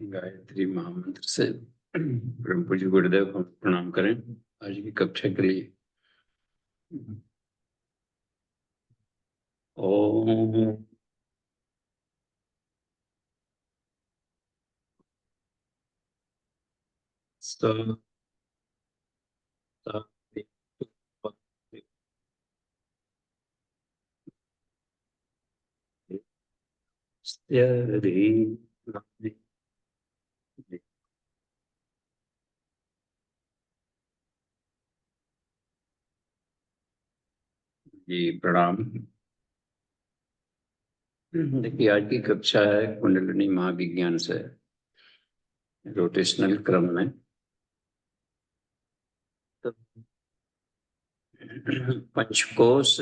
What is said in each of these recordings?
गायत्री महामंत्र से परम पूज्य गुरुदेव को प्रणाम करें आज की कक्षा के लिए। ओम स जी प्रणाम। देखिए आज की कक्षा है कुंडलिनी महाविज्ञान से रोटेशनल क्रम में। तो पंचकोश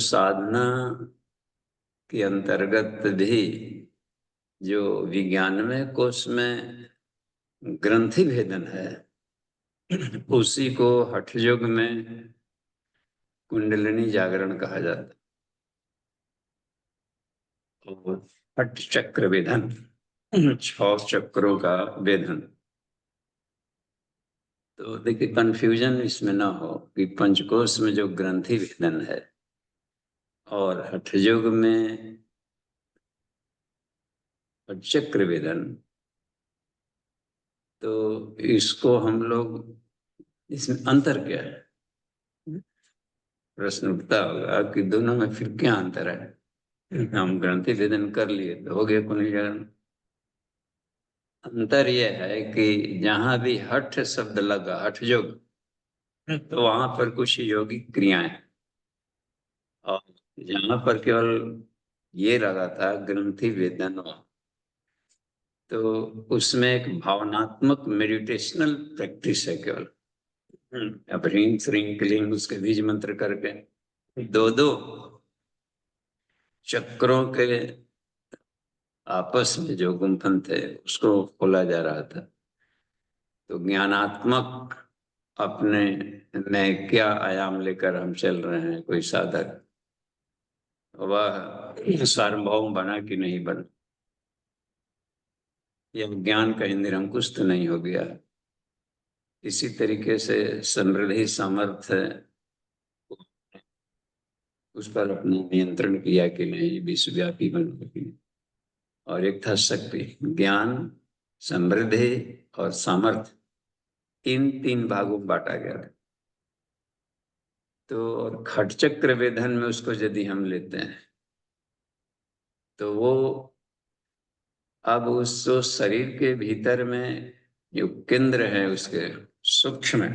साधना के अंतर्गत भी जो विज्ञानमय कोश में ग्रंथि भेदन है उसी को हठ योग में कुंडलिनी जागरण कहा जाता है। और हठ चक्र वेदन 6 चक्रों का वेदन। तो देखिए कंफ्यूजन इसमें ना हो कि पंचकोश में जो ग्रंथि वेदन है और हठ योग में चक्र वेदन, तो इसको हम लोग इसमें अंतर क्या है, प्रश्न उठता होगा कि दोनों में फिर क्या अंतर है। हम ग्रंथि वेदन कर लिए तो हो गया कुंडलीकरण। अंतर यह है कि जहां भी हठ शब्द लगा हठ योग तो वहां पर कुछ योगिक क्रियाएं, और जहां पर केवल ये लगा था ग्रंथि वेदन तो उसमें एक भावनात्मक मेडिटेशनल प्रैक्टिस है केवल। अब ह्रीं श्रीं क्लीं उसके बीज मंत्र करके दो दो चक्रों के आपस में जो गुंफन थे उसको खोला जा रहा था। तो ज्ञानात्मक अपने में क्या आयाम लेकर हम चल रहे हैं, कोई साधक वह सार्वभौम बना कि नहीं बना, यह ज्ञान कहीं निरंकुश तो नहीं हो गया। इसी तरीके से समृद्धि सामर्थ्य उस पर अपना नियंत्रण किया कि नहीं, विश्वव्यापी बन सके। और एक था शक्ति, ज्ञान, समृद्धि और सामर्थ्य, इन 3 भागों में बांटा गया। तो खट चक्र वेदन में उसको यदि हम लेते हैं तो वो अब उस शरीर के भीतर में जो केंद्र है उसके सूक्ष्म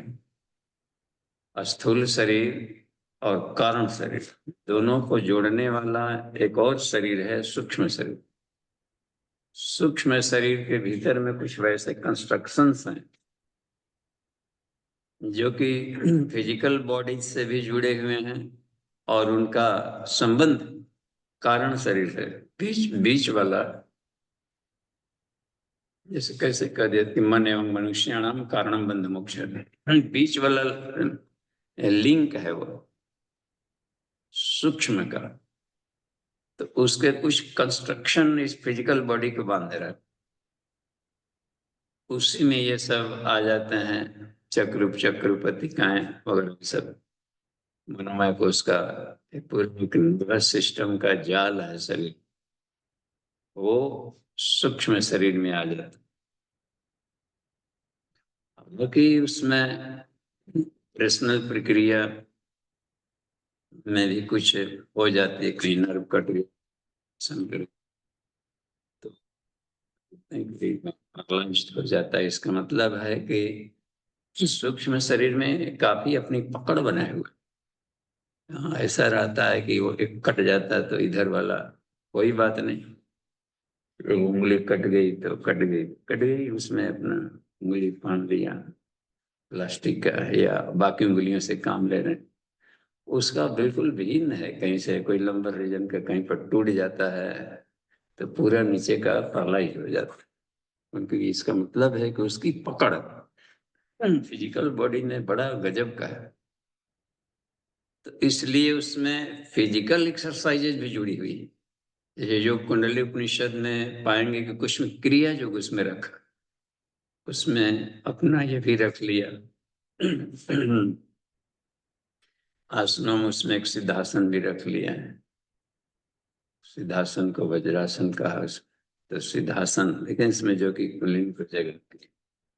स्थूल शरीर और कारण शरीर दोनों को जोड़ने वाला एक और शरीर है सूक्ष्म शरीर। सूक्ष्म शरीर के भीतर में कुछ वैसे कंस्ट्रक्शंस हैं जो कि फिजिकल बॉडी से भी जुड़े हुए हैं और उनका संबंध कारण शरीर से बीच बीच वाला, जैसे कैसे कह दिया कि मन एवं मनुष्याणाम कारणम बंध मोक्ष, बीच वाला लिंक है वो सूक्ष्म का। तो उसके कुछ कंस्ट्रक्शन इस फिजिकल बॉडी को बांध रहा है, उसी में ये सब आ जाते हैं चक्र चक्रुपतिकाएं वगैरह सब। मनोमय को उसका पूर्व नर्वस सिस्टम का जाल है शरीर, वो सूक्ष्म शरीर में आ जाता है। हालांकि उसमें पर्सनल प्रक्रिया में भी कुछ हो जाती है, कहीं नर्व कट गया संकर तो अक्लांशित हो जाता है। इसका मतलब है कि सूक्ष्म शरीर में काफी अपनी पकड़ बनाए हुए। हाँ, ऐसा रहता है कि वो एक कट जाता है तो इधर वाला कोई बात नहीं, उंगली कट गई तो कट गई, उसमें अपना उंगली फाड़ लिया प्लास्टिक का या बाकी उंगलियों से काम ले रहे हैं, उसका बिल्कुल भिन्न है। कहीं से कोई लंबर रीजन का कहीं पर टूट जाता है तो पूरा नीचे का पहला ही हो जाता है, क्योंकि इसका मतलब है कि उसकी पकड़ फिजिकल बॉडी में बड़ा गजब का है। तो इसलिए उसमें फिजिकल एक्सरसाइजेज भी जुड़ी हुई है। ये जो कुंडली उपनिषद में पाएंगे कि कुछ में क्रिया जो उसमें रखा, उसमें अपना ये भी रख लिया। आसनों में उसमें एक सिद्धासन भी रख लिया है। सिद्धासन को वज्रासन कहा, तो सिद्धासन, लेकिन इसमें जो कि कुंडली को जगह,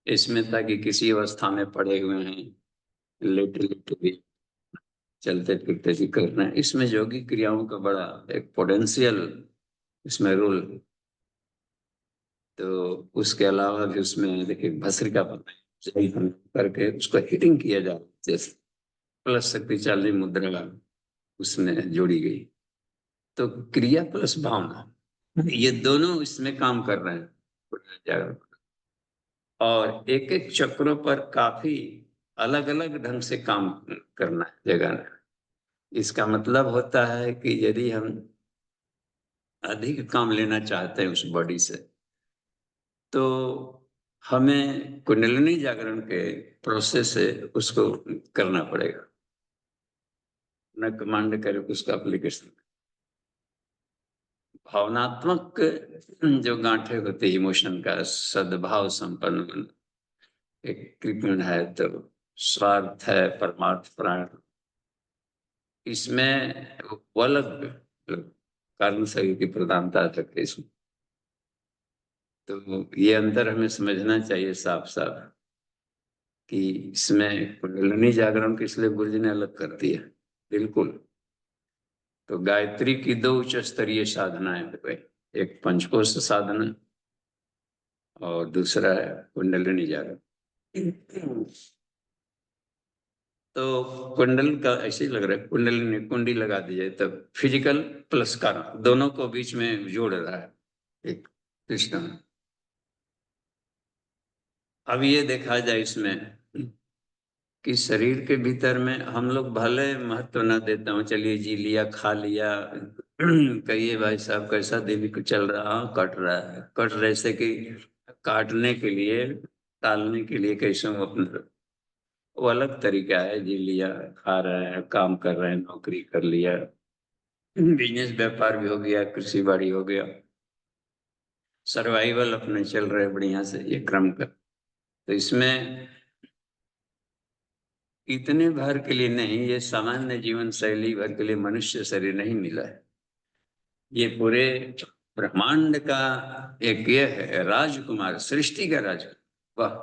इसमें था कि किसी अवस्था में पड़े हुए हैं, लेटे लेटे भी, चलते फिरते भी करना है। इसमें योगी क्रियाओं का बड़ा एक पोटेंशियल इसमें रोल। तो उसके अलावा भी उसमें देखिए भस्त्रिका करके उसको हिटिंग किया जा रहा है, जैसे प्लस शक्ति चाली मुद्रा उसमें जोड़ी गई। तो क्रिया प्लस भावना, ये दोनों इसमें काम कर रहे हैं। और एक एक चक्रों पर काफी अलग अलग ढंग से काम करना है, जगाना। इसका मतलब होता है कि यदि हम अधिक काम लेना चाहते हैं उस बॉडी से, तो हमें कुंडलिनी जागरण के प्रोसेस से उसको करना पड़ेगा, न कमांड करे उसका एप्लीकेशन। भावनात्मक जो गांठे होते हैं इमोशन का, सद्भाव संपन्न एक कृपण है, तो स्वार्थ है, परमार्थ प्राण, इसमें वो अलग कारण शरीर की प्रधानता तक है इसमें। तो ये अंतर हमें समझना चाहिए साफ साफ कि इसमें कुंडलिनी जागरण किस लिए गुरु जी ने अलग कर दिया। बिल्कुल। तो गायत्री की दो उच्च स्तरीय साधनाएं है, एक पंचकोश साधना और दूसरा है कुंडलिनी जागरण। तो कुंडल का ऐसे ही लग रहा है, कुंडलिनी कुंडी लगा दी जाए तब फिजिकल प्लस कारण दोनों को बीच में जोड़ रहा है एक सिस्टम। अब ये देखा जाए इसमें कि शरीर के भीतर में हम लोग भले महत्व न देता हूँ, चलिए जी लिया, खा लिया, कहिए भाई साहब कैसा दिन चल रहा, कट रहा है, कट रहे से कि काटने के लिए, टालने के लिए कैसे हम अपना, वो अलग तरीका है। जी लिया, खा रहे हैं, काम कर रहे हैं, नौकरी कर लिया, बिजनेस व्यापार भी हो गया, कृषि बाड़ी हो गया, सर्वाइवल अपने चल रहे बढ़िया से ये क्रम कर। तो इसमें इतने भर के लिए नहीं, ये सामान्य जीवन शैली भर के लिए मनुष्य शरीर नहीं मिला है। ये पूरे ब्रह्मांड का एक ये है राजकुमार, सृष्टि का राजकुमार, वाह,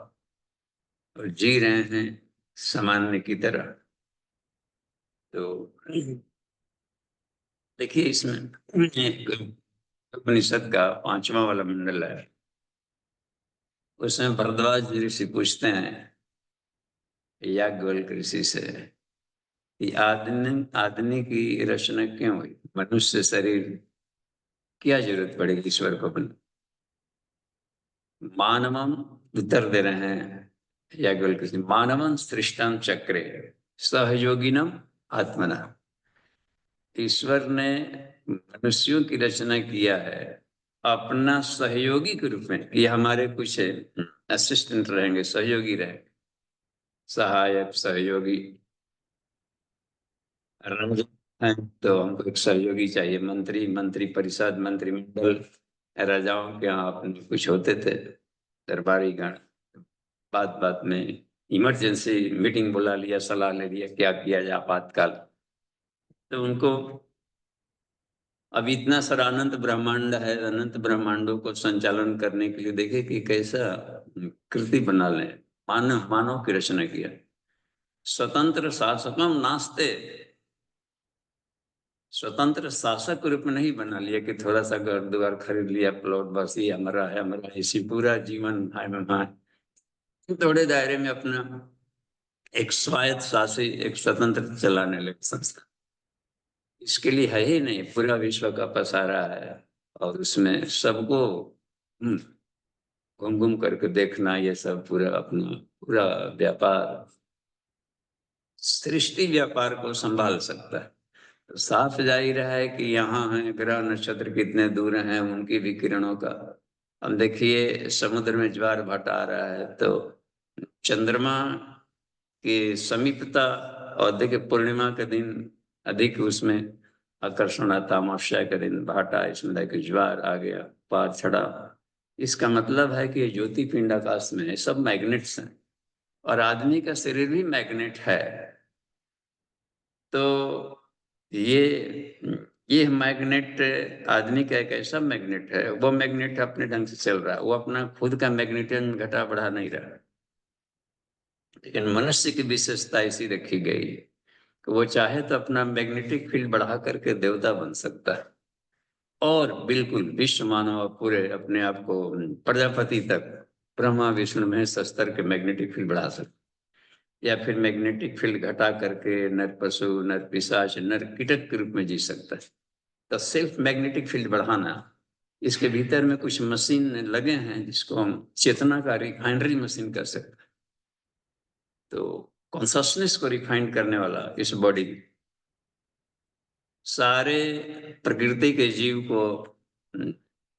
और जी रहे हैं सामान्य की तरह। तो देखिए इसमें एक उपनिषद का 5वां वाला मंडल है, उसमें भरद्वाज ऋषि पूछते हैं याज्ञवल्क्य ऋषि से कि आदमी आदमी की रचना क्यों हुई, मनुष्य शरीर क्या जरूरत पड़ेगी ईश्वर को बन। मानवम उत्तर दे रहे हैं याज्ञवल्क्य ऋषि, मानवम सृष्टम चक्रे सहयोगिनम आत्मना। ईश्वर ने मनुष्यों की रचना किया है अपना सहयोगी के रूप में, ये हमारे कुछ असिस्टेंट रहेंगे, सहयोगी रहेंगे, सहायक सहयोगी। राजा हैं तो हमको एक सहयोगी चाहिए, मंत्री, मंत्री परिषद, मंत्रिमंडल, राजाओं के यहाँ अपने कुछ होते थे दरबारी गण, बात बात में इमरजेंसी मीटिंग बुला लिया, सलाह ले लिया क्या किया जाए आपातकाल। तो उनको अब इतना सारा अनंत ब्रह्मांड है, अनंत ब्रह्मांडों को संचालन करने के लिए देखे कि कैसा कृति बना ले, मानव मानव की रचना किया। स्वतंत्र शासकम नास्ते, स्वतंत्र शासक रूप में नहीं बना लिया कि थोड़ा सा घर द्वार खरीद लिया, प्लॉट, बस ये हमारा है, हमारा इसी पूरा जीवन है मैं, थोड़े दायरे में अपना एक स्वायत्त शासी, एक स्वतंत्र चलाने लगे संस्था। इसके लिए है ही नहीं, पूरा विश्व का पसारा है और उसमें सबको घूम घूम करके देखना, ये सब पूरा अपना पूरा व्यापार, सृष्टि व्यापार को संभाल सकता है। तो साफ जाहिर है कि यहाँ है ग्रह नक्षत्र कितने दूर हैं, उनकी भी किरणों का, अब देखिए समुद्र में ज्वार भाटा आ रहा है तो चंद्रमा की समीपता, और देखिए पूर्णिमा के दिन अधिक उसमें आकर्षण अमावस्या के दिन भाटा, इसमें देखिए ज्वार आ गया, पार चढ़ा। इसका मतलब है कि ज्योति पिंड आकाश में है, सब मैग्नेट्स हैं और आदमी का शरीर भी मैग्नेट है। तो ये मैग्नेट आदमी का एक ऐसा मैग्नेट है, वो मैग्नेट अपने ढंग से चल रहा है, वो अपना खुद का मैग्नेटिज्म घटा बढ़ा नहीं रहा। लेकिन मनुष्य की विशेषता ऐसी रखी गई है कि वो चाहे तो अपना मैग्नेटिक फील्ड बढ़ा करके देवता बन सकता है, और बिल्कुल विश्व मानव पूरे अपने आप को प्रजापति तक, ब्रह्मा विष्णु महेश स्तर के मैग्नेटिक फील्ड बढ़ा सकता, या फिर मैग्नेटिक फील्ड घटा करके नर पशु, नर पिशाच, नर कीटक के रूप में जी सकता है। तो सेल्फ मैग्नेटिक फील्ड बढ़ाना, इसके भीतर में कुछ मशीन लगे हैं जिसको हम चेतना का रिफाइनरी मशीन कर सकते हैं। तो कॉन्शसनेस को रिफाइन करने वाला इस बॉडी, सारे प्रकृति के जीव को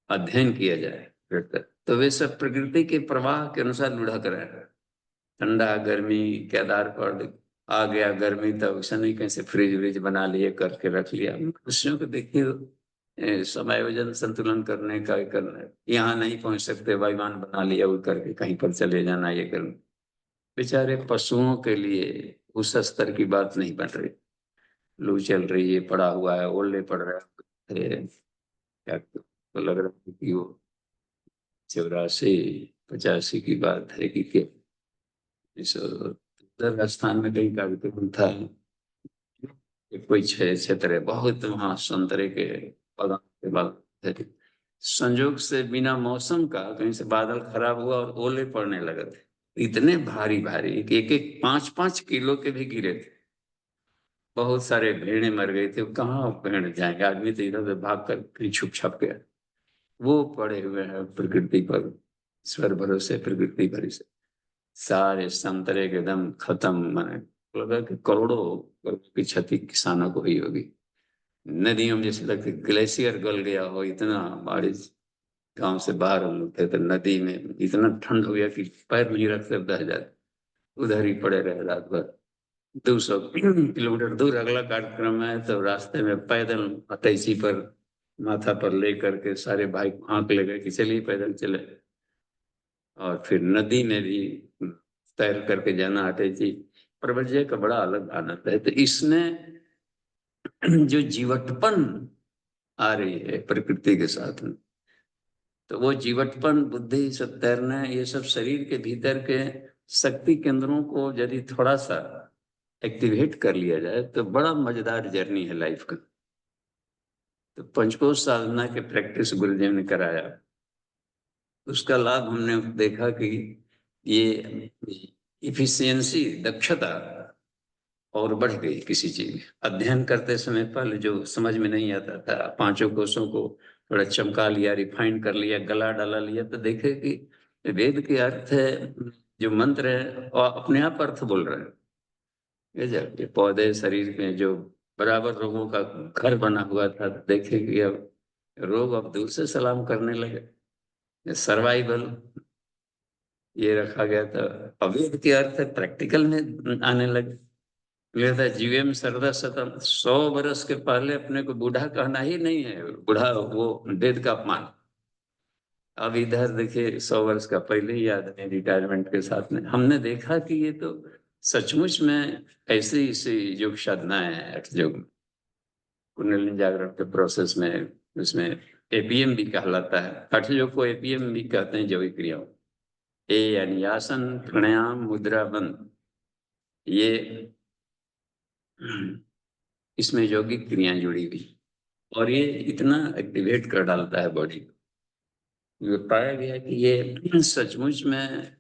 अध्ययन किया जाए तो वे सब प्रकृति के प्रवाह के अनुसार लुढ़क रहे हैं। ठंडा गर्मी के आधार पर आ गया गर्मी, तब ऐसा नहीं कैसे फ्रिज व्रिज बना लिए, करके रख लिया। मनुष्यों को देखिए समायोजन संतुलन करने का करना, यहाँ नहीं पहुंच सकते, वायुमान बना लिया, उड़ करके कहीं पर चले जाना, ये करना। बेचारे पशुओं के लिए उस स्तर की बात नहीं बन रही। लू चल रही है, पड़ा हुआ है, ओले पड़ रहा है, क्या तो लग रहा है कि वो 84-85 की बात है कि इस राजस्थान में कहीं कार्यक्रम था, कोई क्षेत्र है बहुत, वहां संतरे के बागान के बागान थे। संजोग से बिना मौसम का कहीं से बादल खराब हुआ और ओले पड़ने लगे थे, इतने भारी भारी, एक एक 5-5 किलो के भी गिरे थे। बहुत सारे भेड़े मर गए थे, कहाँ भेड़ जाएंगे, आदमी तो इधर उधर भाग कर कहीं छुप छप गया। वो पड़े हुए हैं प्रकृति पर, ईश्वर भरोसे, प्रकृति भरोसे। सारे संतरे के दम खत्म, माने लगा कि करोड़ों की क्षति किसानों को हुई होगी। नदियों में जैसे लगते ग्लेशियर गल गया हो, इतना बारिश। गांव से बाहर हम लोग थे तो नदी में इतना ठंड हो गया कि पैर नहीं रख सकते, बह जाते, उधर ही पड़े रहे रात भर। 200 किलोमीटर दूर अगला कार्यक्रम है, तो रास्ते में पैदल अटैची पर माथा पर ले करके सारे भाई हाँक ले गए कि चलिए पैदल चले। और फिर नदी में भी तैर करके जाना, अटैची प्रवज्य का बड़ा अलग आनंद है। तो इसमें जो जीवटपन आ रही है प्रकृति के साथ में, तो वो जीवटपन, बुद्धि, सब तैरना, ये सब शरीर के भीतर के शक्ति केंद्रों को यदि थोड़ा सा एक्टिवेट कर लिया जाए तो बड़ा मजेदार जर्नी है लाइफ का। तो पंचकोश साधना के प्रैक्टिस गुरुदेव ने कराया, उसका लाभ हमने देखा कि ये इफिशियंसी, दक्षता और बढ़ गई किसी चीज में। अध्ययन करते समय पहले जो समझ में नहीं आता था, पांचों कोशों को थोड़ा चमका लिया, रिफाइन कर लिया, गला डाला लिया, तो देखे कि वेद के अर्थ है, जो मंत्र है और अपने आप अर्थ बोल रहे हैं। ये पौधे शरीर में जो बराबर रोगों का घर बना हुआ था, देखे कि अब रोग अब दूर से सलाम करने लगे। सर्वाइवल ये रखा गया था, अवेद के अर्थ प्रैक्टिकल में आने लगे। ये था जीवेम सरदा शतम, 100 बरस के पहले अपने को बूढ़ा कहना ही नहीं है, बूढ़ा वो वेद का अपमान। अब इधर देखिए 100 वर्ष का पहले ही आदमी रिटायरमेंट के साथ में, हमने देखा कि ये तो सचमुच में ऐसी ऐसी योग साधनाएं हैं हठ योग में, कुंडलिनी जागरण के प्रोसेस में, उसमें एपीएम भी कहलाता है। हठ योग को एपीएम भी कहते हैं, जैविक क्रियाओं। ए यानी आसन, प्राणायाम, मुद्रा, बंद, ये इसमें यौगिक क्रियाएं जुड़ी हुई, और ये इतना एक्टिवेट कर डालता है बॉडी को। ये पाया गया कि ये सचमुच में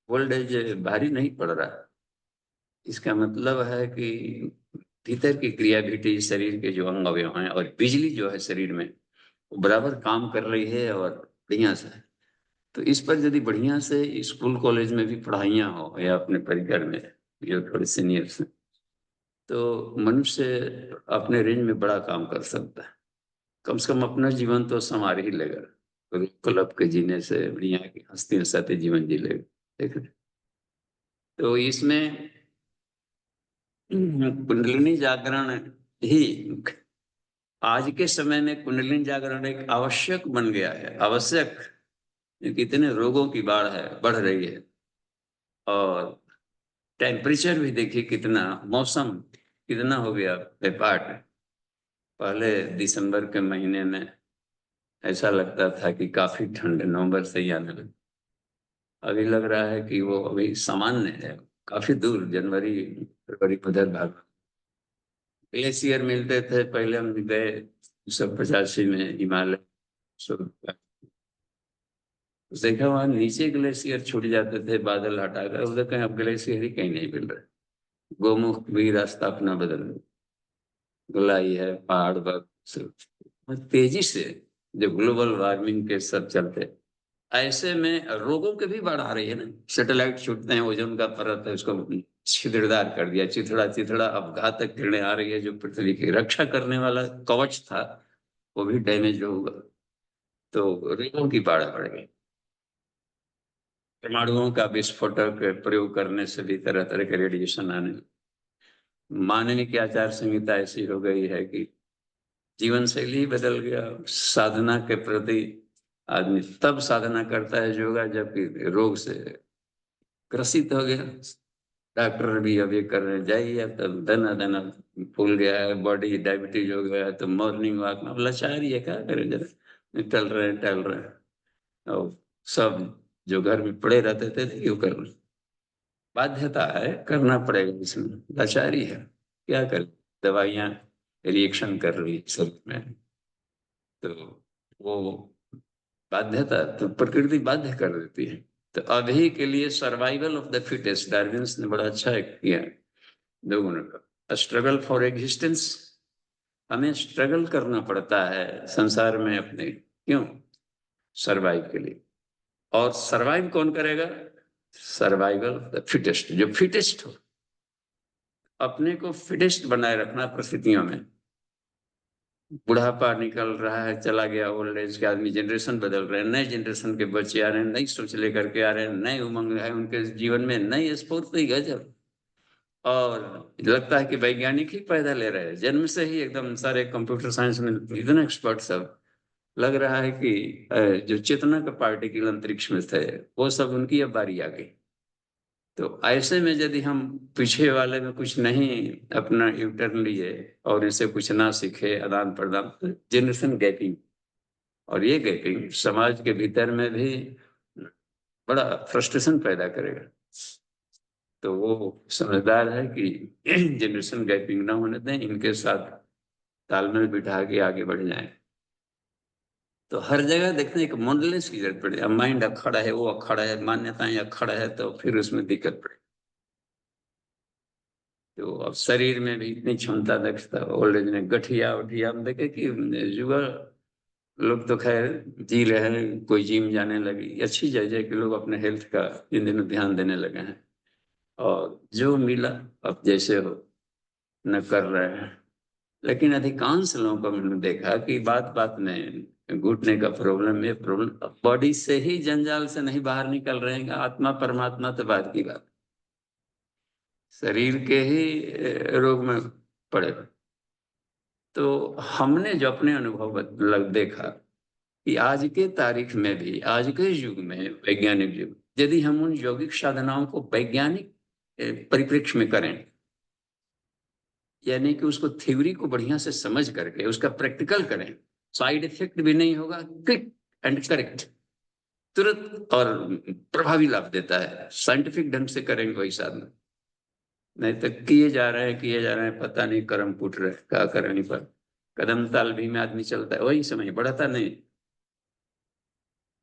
ओल्ड एज भारी नहीं पड़ रहा। इसका मतलब है कि भीतर की क्रियाविटी, शरीर के जो अंग अवयव हैं और बिजली जो है शरीर में, वो बराबर काम कर रही है और बढ़िया से। तो इस पर यदि बढ़िया से स्कूल कॉलेज में भी पढ़ाइयाँ हो, या अपने परिकर में जो थोड़े सीनियर्स हैं, तो मनुष्य अपने रेंज में बड़ा काम कर सकता है। कम से कम अपना जीवन तो संवार ही लेगा, क्लब के जीने से बढ़िया की हंसते हंसाते जीवन जी लेगा। देख रहे? तो इसमें कुंडलिनी जागरण ही आज के समय में कुंडलिनी जागरण एक आवश्यक बन गया है, आवश्यक। कितने रोगों की बाढ़ है, बढ़ रही है। और टेम्परेचर भी देखिए कितना, मौसम कितना हो गया बेपाट। पहले दिसंबर के महीने में ऐसा लगता था कि काफी ठंड नवंबर से ही आने लगी। अभी लग रहा है कि वो अभी सामान्य है, काफी दूर जनवरी फरवरी उधर भाग। ग्लेशियर मिलते थे पहले, हम गए 1985 में हिमालय, सब देखा वहां नीचे ग्लेशियर छूट जाते थे बादल हटाकर, उधर कहीं अब ग्लेशियर ही कहीं नहीं मिल रहा। गोमुख भी रास्ता अपना बदल रहा, गोलाई है, पहाड़ पर सब तेजी से, जो ग्लोबल वार्मिंग के सब चलते, ऐसे में रोगों के भी बढ़ आ रही है ना। सैटेलाइट छूटते हैं, ओजोन का परत है उसको छिद्रदार कर दिया, चिथड़ा चिथड़ा, अब घातक किरणें आ रही है, जो पृथ्वी की रक्षा करने वाला कवच था वो भी डैमेज होगा। तो रोगों की बाढ़ बढ़ गई। परमाणुओं का विस्फोटक प्रयोग करने से भी तरह तरह के रेडिएशन आने लगे। मानवीय की आचार संहिता ऐसी हो गई है कि जीवन शैली ही बदल गया। साधना के प्रति आदमी तब साधना करता है योगा जबकि रोग से ग्रसित हो गया। डॉक्टर भी अब ये कर रहे हैं, जाइए अब तब दना दना फूल गया है, बॉडी डायबिटीज हो गया है, तो मॉर्निंग वॉक में लाचारी है, क्या करें, जरा टल रहे हैं। और सब जो घर में पड़े रहते थे क्यों करना, बाध्यता है, करना पड़ेगा, इसमें लाचारी है, क्या करें। दवाइयाँ रिएक्शन कर रही शरीर में, तो वो बाध्यता तो प्रकृति बाध्य कर देती है। तो अभी के लिए survival of the fittest, Darwin's ने बड़ा अच्छा किया लोगों ने, स्ट्रगल फॉर एग्जिस्टेंस। हमें स्ट्रगल करना पड़ता है संसार में अपने, क्यों, सरवाइव के लिए। और सरवाइव कौन करेगा, सर्वाइवल ऑफ द फिटेस्ट, जो फिटेस्ट हो। अपने को फिटेस्ट बनाए रखना परिस्थितियों में। बुढ़ापा निकल रहा है, चला गया, ओल्ड एज के आदमी, जनरेशन बदल रहे हैं, नए जनरेशन के बच्चे आ रहे हैं, नई सोच लेकर के आ रहे हैं, नए उमंग है उनके जीवन में, नई स्फूर्ति गजब। और लगता है कि वैज्ञानिक ही पैदा ले रहे हैं, जन्म से ही एकदम सारे कंप्यूटर साइंस में इतने एक्सपर्ट सब। लग रहा है कि जो चेतना का पार्टिकल अंतरिक्ष में थे वो सब उनकी अब बारी आ गई। तो ऐसे में यदि हम पीछे वाले में कुछ नहीं अपना यूटर्न लिए और इनसे कुछ ना सीखे, आदान प्रदान, तो जनरेशन गैपिंग, और ये गैपिंग समाज के भीतर में भी बड़ा फ्रस्ट्रेशन पैदा करेगा। तो वो समझदार है कि जनरेशन गैपिंग ना होने दें, इनके साथ तालमेल बिठा के आगे बढ़ जाएं। तो हर जगह देखते हैं एक मॉडलेंस की जरूरत पड़े। अब माइंड अखड़ा है, वो अखड़ा है, मान्यताएं अखड़ा है, तो फिर उसमें दिक्कत पड़े। तो अब शरीर में भी इतनी क्षमता, दक्षता, ओल्ड एज में गठिया उठिया, हम देखे कि युवा लोग तो खैर जी रहे हैं, कोई जिम जाने लगी, अच्छी जगह कि लोग अपने हेल्थ का इन दिनों ध्यान देने लगे हैं। और जो मिला अब जैसे हो न कर रहे हैं। लेकिन अधिकांश लोगों को मैंने देखा कि बात बात में घुटने का प्रॉब्लम, ये प्रॉब्लम, बॉडी से ही जंजाल से नहीं बाहर निकल रहे हैं। आत्मा परमात्मा तो बात की बात, शरीर के ही रोग में पड़े। तो हमने जो अपने अनुभव देखा कि आज के तारीख में भी, आज के युग में, वैज्ञानिक युग, यदि हम उन यौगिक साधनाओं को वैज्ञानिक परिप्रेक्ष्य में करें, यानी कि उसको थ्योरी को बढ़िया से समझ करके उसका प्रैक्टिकल करें, साइड इफेक्ट भी नहीं होगा, क्विक एंड करेक्ट, तुरंत और प्रभावी लाभ देता है। साइंटिफिक ढंग से करेंगे वही साधना। नहीं तो किए जा रहे हैं, पता नहीं कर्म फूट रहे, क्या करने पर कदम ताल भी में आदमी चलता है, वही समय बढ़ता नहीं।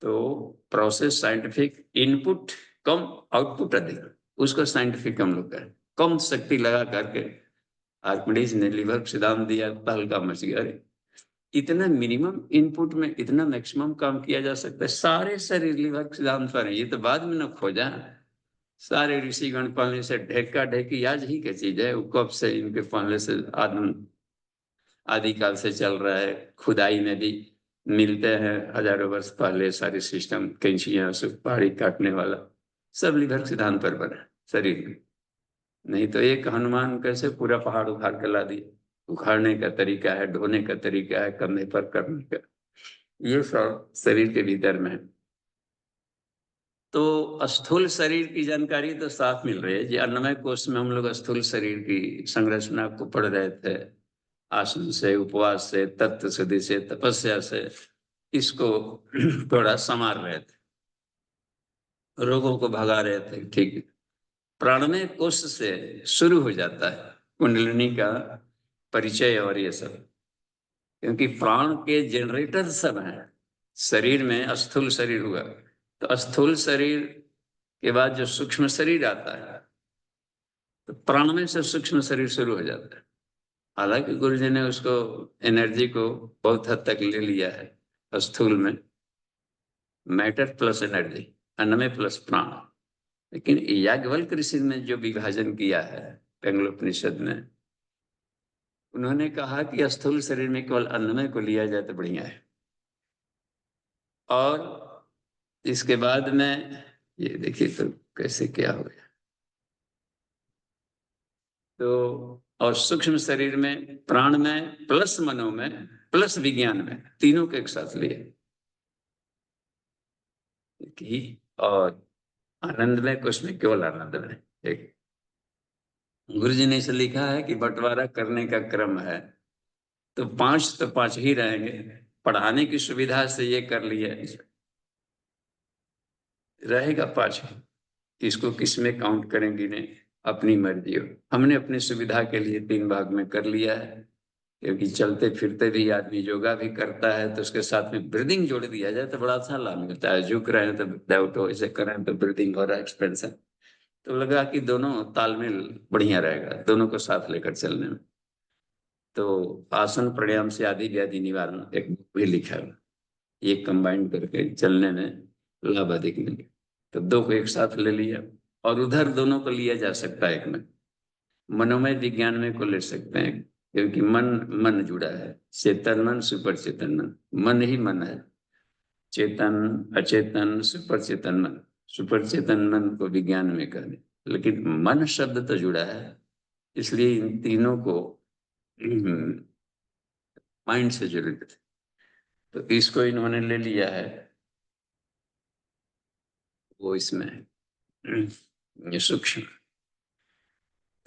तो प्रोसेस साइंटिफिक, इनपुट कम, आउटपुट अधिक, उसको साइंटिफिक हम लोग करें, कम शक्ति लगा करके। आर्किमिडीज ने लीवर सिद्धांत दिया, तहलका मच गया। अरे इतना मिनिमम इनपुट में इतना मैक्सिमम काम किया जा सकता है, सारे शरीर लीवर सिद्धांत पर है, ये तो बाद में न खोजा। सारे ऋषिगण पहले से ढेका ढेकी आज ही की चीज है, वो कब से इनके पहले से आदम आदिकाल से चल रहा है। खुदाई में भी मिलते हैं हजारों वर्ष पहले सारे सिस्टम, कैंचियां, पहाड़ी काटने वाला, सब लीवर सिद्धांत पर बना है शरीर में। नहीं तो एक हनुमान कैसे पूरा पहाड़ उखाड़ के ला दिया। उखाड़ने का तरीका है, ढोने का तरीका है, कंधे पर करने का, ये सब शरीर के भीतर में है। तो स्थूल शरीर की जानकारी तो साफ मिल रही है जी। अन्नमय कोश में हम लोग स्थूल शरीर की संरचना को पढ़ रहे थे, आसन से, उपवास से, तत्व शुद्धि से, तपस्या से इसको थोड़ा संवार रहे थे, रोगों को भगा रहे थे। ठीक, प्राणमय कोश से शुरू हो जाता है कुंडलिनी का परिचय और ये सब, क्योंकि प्राण के जनरेटर सब हैं शरीर में। स्थूल शरीर हुआ तो स्थूल शरीर के बाद जो सूक्ष्म शरीर आता है तो प्राणमय से सूक्ष्म शरीर शुरू हो जाता है। हालांकि गुरु जी ने उसको एनर्जी को बहुत हद तक ले लिया है स्थूल में, मैटर प्लस एनर्जी, अन्नमय प्लस प्राण। लेकिन याज्ञवल्क्य ऋषि ने जो विभाजन किया है पैंगलोपनिषद में, उन्होंने कहा कि स्थूल शरीर में केवल अन्नमय को लिया जाए तो बढ़िया है। और इसके बाद में ये देखिए तो कैसे क्या हो गया। तो और सूक्ष्म शरीर में प्राण में प्लस मनो में प्लस विज्ञान में, तीनों को एक साथ लिए कि, और आनंद में कुछ में केवल आनंद में एक। गुरु जी ने इसे लिखा है कि बंटवारा करने का क्रम है तो पांच ही रहेंगे। पढ़ाने की सुविधा से ये कर लिया, रहेगा पांच। इसको किस में काउंट करेंगे नहीं, अपनी मर्जी हो। हमने अपनी सुविधा के लिए 3 भाग में कर लिया है, क्योंकि चलते फिरते भी आदमी योगा भी करता है तो उसके साथ में ब्रीदिंग जोड़ दिया जाए तो बड़ा अच्छा लाभ मिलता है। झुक रहे हैं तो डाउट हो, ऐसे कर रहे हैं तो ब्रीदिंग हो रहा है, एक्सपेंशन। तो लगा कि दोनों तालमेल बढ़िया रहेगा, दोनों को साथ लेकर चलने में। तो आसन प्राणायाम से आदि व्याधि निवारण एक भी लिखा है, ये कंबाइन करके चलने में लाभ अधिक मिले। तो 2 को एक साथ ले लिया, और उधर दोनों को लिया जा सकता है एक में, मनोमय विज्ञान में को ले सकते हैं, क्योंकि मन मन जुड़ा है, चेतन मन सुपर चेतन मन, मन ही मन है, चेतन अचेतन सुपर चेतन मन, सुपर चेतन मन को विज्ञान में कर दे। लेकिन मन शब्द तो जुड़ा है, इसलिए इन तीनों को माइंड से जुड़े थे। तो इसको इन्होंने ले लिया है वो इसमें ये सूक्ष्म।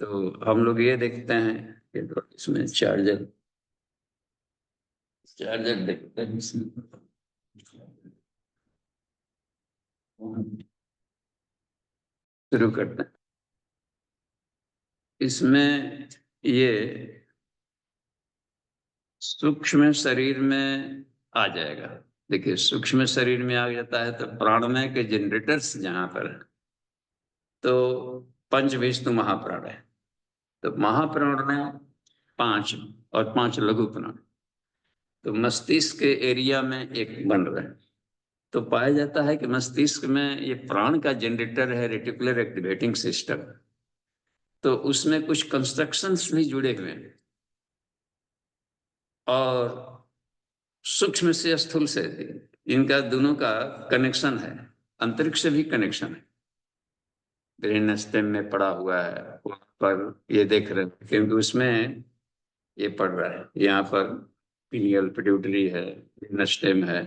तो हम लोग ये देखते हैं कि इसमें चार्जर चार्जर देखते हैं इसमें। शुरू करते हैं इसमें। ये सूक्ष्म शरीर में आ जाएगा। देखिए सूक्ष्म शरीर में आ जाता है तो प्राणमय के जनरेटर्स जहां पर है, तो पंच विष्णु महाप्राण है। तो महाप्राण में 5 और 5 लघु प्राण, तो मस्तिष्क के एरिया में एक बन रहा है। तो पाया जाता है कि मस्तिष्क में ये प्राण का जनरेटर है, रेटिकुलर एक्टिवेटिंग सिस्टम। तो उसमें कुछ कंस्ट्रक्शंस भी जुड़े हुए हैं, और सूक्ष्म से स्थूल से इनका दोनों का कनेक्शन है, अंतरिक्ष से भी कनेक्शन है। ब्रेन स्टेम में पड़ा हुआ है, वहां पर ये देख रहे हैं, क्योंकि उसमें ये पड़ रहा है। यहाँ पर पीनियल पिट्यूटरी है, ब्रेन स्टेम है,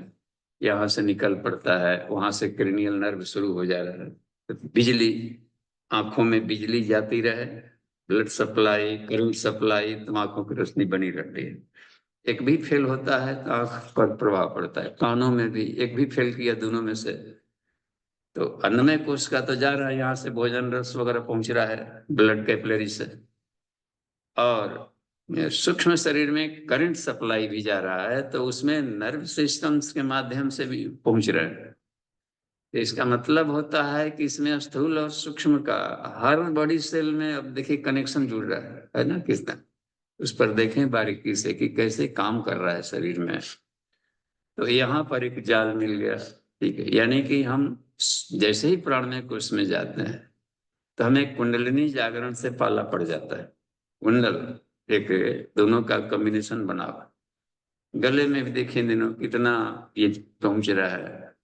यहाँ से निकल पड़ता है, वहां से क्रेनियल नर्व शुरू हो जा रहा है। तो बिजली, आंखों में बिजली जाती रहे, ब्लड सप्लाई, करंट सप्लाई, तो आंखों की रोशनी बनी रहती है। एक भी फेल होता है तो आंख पर प्रभाव पड़ता है, कानों में भी। एक भी फेल किया दोनों में से तो अन्नमय कोश का तो जा रहा है, यहाँ से भोजन रस वगैरह पहुंच रहा है ब्लड कैपिलरी से, और सूक्ष्म शरीर में करंट सप्लाई भी जा रहा है, तो उसमें नर्व सिस्टम्स के माध्यम से भी पहुंच रहे हैं। तो इसका मतलब होता है कि इसमें स्थूल और सूक्ष्म का हर बॉडी सेल में अब देखिए कनेक्शन जुड़ रहा है ना किस तरह। उस पर देखें बारीकी से कि कैसे काम कर रहा है शरीर में। तो यहाँ पर एक जाल मिल गया, ठीक है। यानी कि हम जैसे ही प्राणमय कोश में जाते हैं तो हमें कुंडलिनी जागरण से पाला पड़ जाता है। कुंडल एक दोनों का कॉम्बिनेशन बना हुआ। गले में भी देखिए दिनों कितना ये पहुंच रहा है